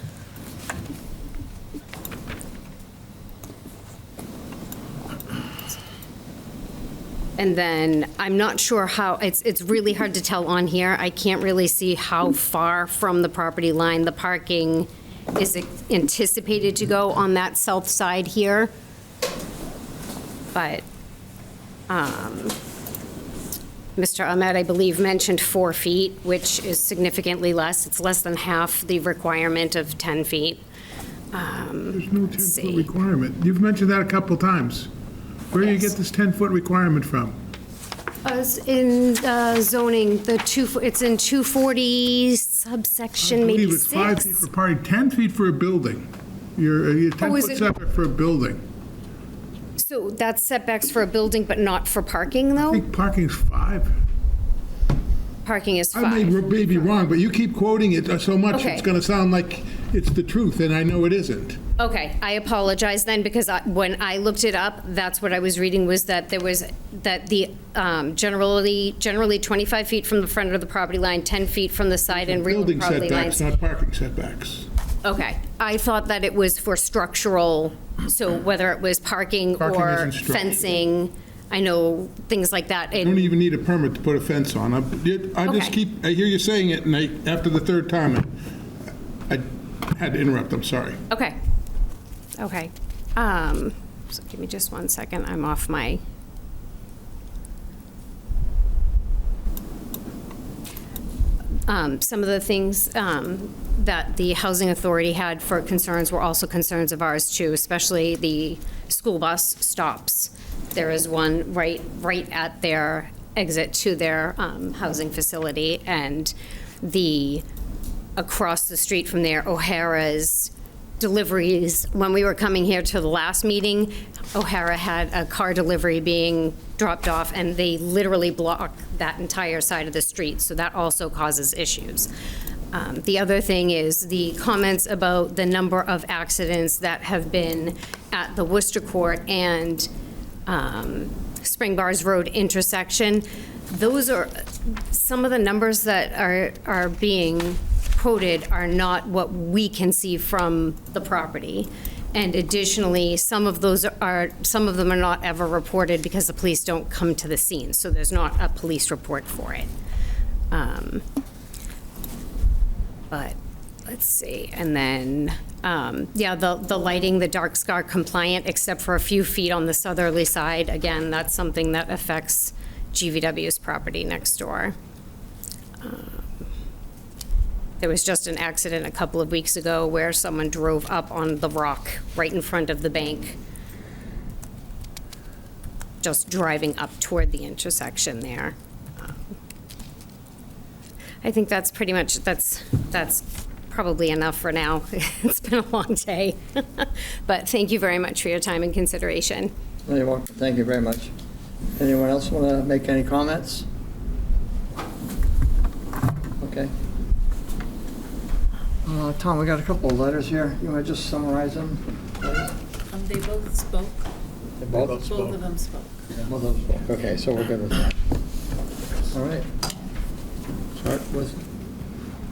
And then I'm not sure how, it's really hard to tell on here. I can't really see how far from the property line the parking is anticipated to go on that south side here. But Mr. Ahmed, I believe, mentioned 4 feet, which is significantly less. It's less than half the requirement of 10 feet. There's no 10-foot requirement. You've mentioned that a couple times. Where do you get this 10-foot requirement from? In zoning, it's in 240 subsection, maybe 6. I believe it's 5 feet for parking, 10 feet for a building. You're 10-foot setback for a building. So that's setbacks for a building, but not for parking, though? I think parking's 5. Parking is 5. I may be wrong, but you keep quoting it so much, Okay. it's going to sound like it's the truth, and I know it isn't. Okay, I apologize then, because when I looked it up, that's what I was reading, was that the generally 25 feet from the front of the property line, 10 feet from the side and rear of the property lines. Building setbacks, not parking setbacks. Okay, I thought that it was for structural, so whether it was parking Parking or isn't structural. fencing, I know things like that. You don't even need a permit to put a fence on. I hear you saying it, and after the third time, I had to interrupt, I'm sorry. Okay. So give me just 1 second, I'm off my. Some of the things that the Housing Authority had for concerns were also concerns of ours too, especially the school bus stops. There is one right at their exit to their housing facility, and across the street from there, O'Hara's deliveries. When we were coming here to the last meeting, O'Hara had a car delivery being dropped off, and they literally block that entire side of the street, so that also causes issues. The other thing is the comments about the number of accidents that have been at the Worcester Court and Spring Bars Road intersection. Those are some of the numbers that are being quoted are not what we can see from the property. And additionally, some of them are not ever reported because the police don't come to the scene, so there's not a police report for it. But let's see, and then, the lighting, the dark sky compliant, except for a few feet on the southerly side. Again, that's something that affects GVW's property next door. There was just an accident a couple of weeks ago where someone drove up on the rock right in front of the bank, just driving up toward the intersection there. I think that's pretty much, that's probably enough for now. It's been a long day. But thank you very much for your time and consideration. You're welcome. Thank you very much. Anyone else want to make any comments? Okay. Tom, we got a couple of letters here. You want to just summarize them, please? They both spoke. They both spoke? Both of them spoke. Both of them spoke. Okay, so we're good with that. All right. Start with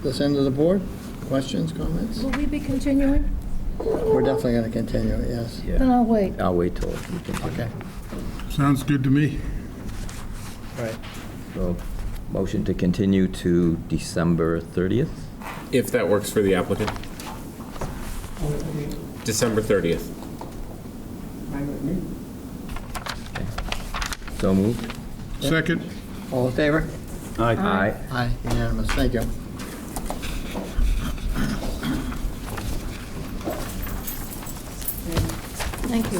this end of the board. Questions, comments? Will we be continuing? We're definitely going to continue it, yes. Then I'll wait. I'll wait till you continue. Okay. Sounds good to me. Right. So, motion to continue to December 30th? If that works for the applicant. December 30th. So moved? Second? All in favor? Aye. Aye, unanimous. Thank you. Thank you.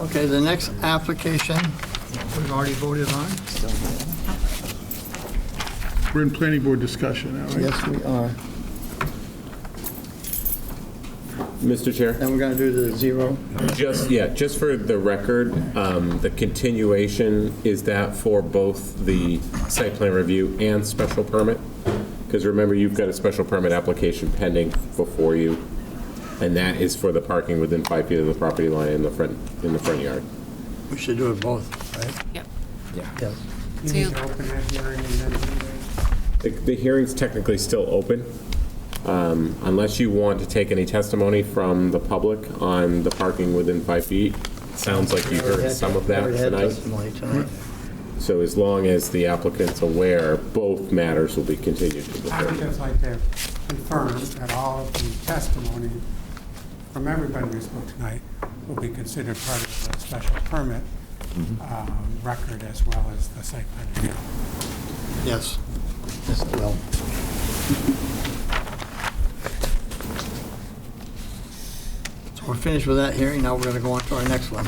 Okay, the next application we've already voted on. We're in planning board discussion now, right? Yes, we are. Mr. Chair? Then we're going to do the zero. Just for the record, the continuation, is that for both the site plan review and special permit? Because remember, you've got a special permit application pending before you, and that is for the parking within 5 feet of the property line in the front yard. We should do it both, right? Yep. Yeah. Yes. You need to open that hearing and then The hearing's technically still open, unless you want to take any testimony from the public on the parking within 5 feet. Sounds like you heard some of that tonight. So as long as the applicant's aware, both matters will be continued to the I would 30th. just like to confirm that all of the testimony from everybody we spoke tonight will be considered part of the special permit record as well as the site plan review. Yes. Yes, it will. So we're finished with that hearing. Now we're going to go on to our next one.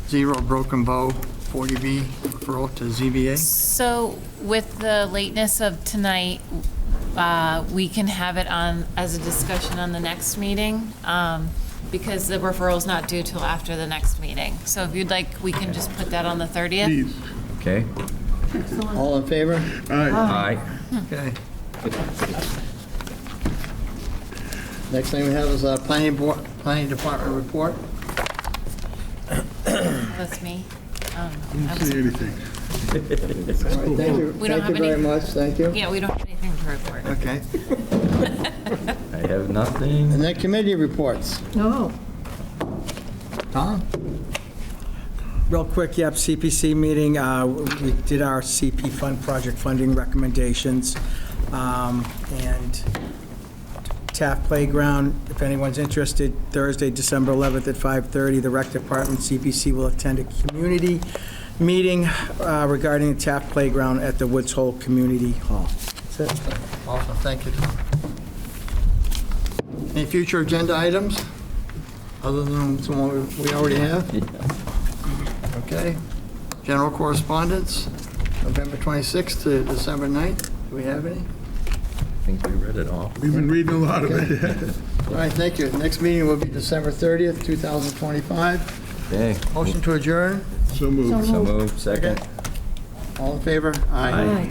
Zero Broken Bow, 40B, referral to ZBA. So with the lateness of tonight, we can have it on as a discussion on the next meeting, because the referral's not due till after the next meeting. So if you'd like, we can just put that on the 30th. Okay. All in favor? Aye. Okay. Next thing we have is planning department report. That's me. Didn't see anything. All right, thank you. We don't Thank you have very much. Thank you. Yeah, we don't have anything to report. Okay. I have nothing. And then committee reports. No. Tom? Real quick, yep, CPC meeting, we did our CP fund project funding recommendations, and Taft Playground, if anyone's interested, Thursday, December 11th at 5:30, the rec department, CPC will attend a community meeting regarding the Taft Playground at the Woods Hole Community Hall. That's it. Awesome, thank you, Tom. Any future agenda items, other than the one we already have? Okay. General correspondence, November 26th to December 9th. Do we have any? I think we read it all. We've been reading a lot of it. All right, thank you. Next meeting will be December 30th, 2025. Okay. Motion to adjourn. So moved. So moved. Second. All in favor? Aye.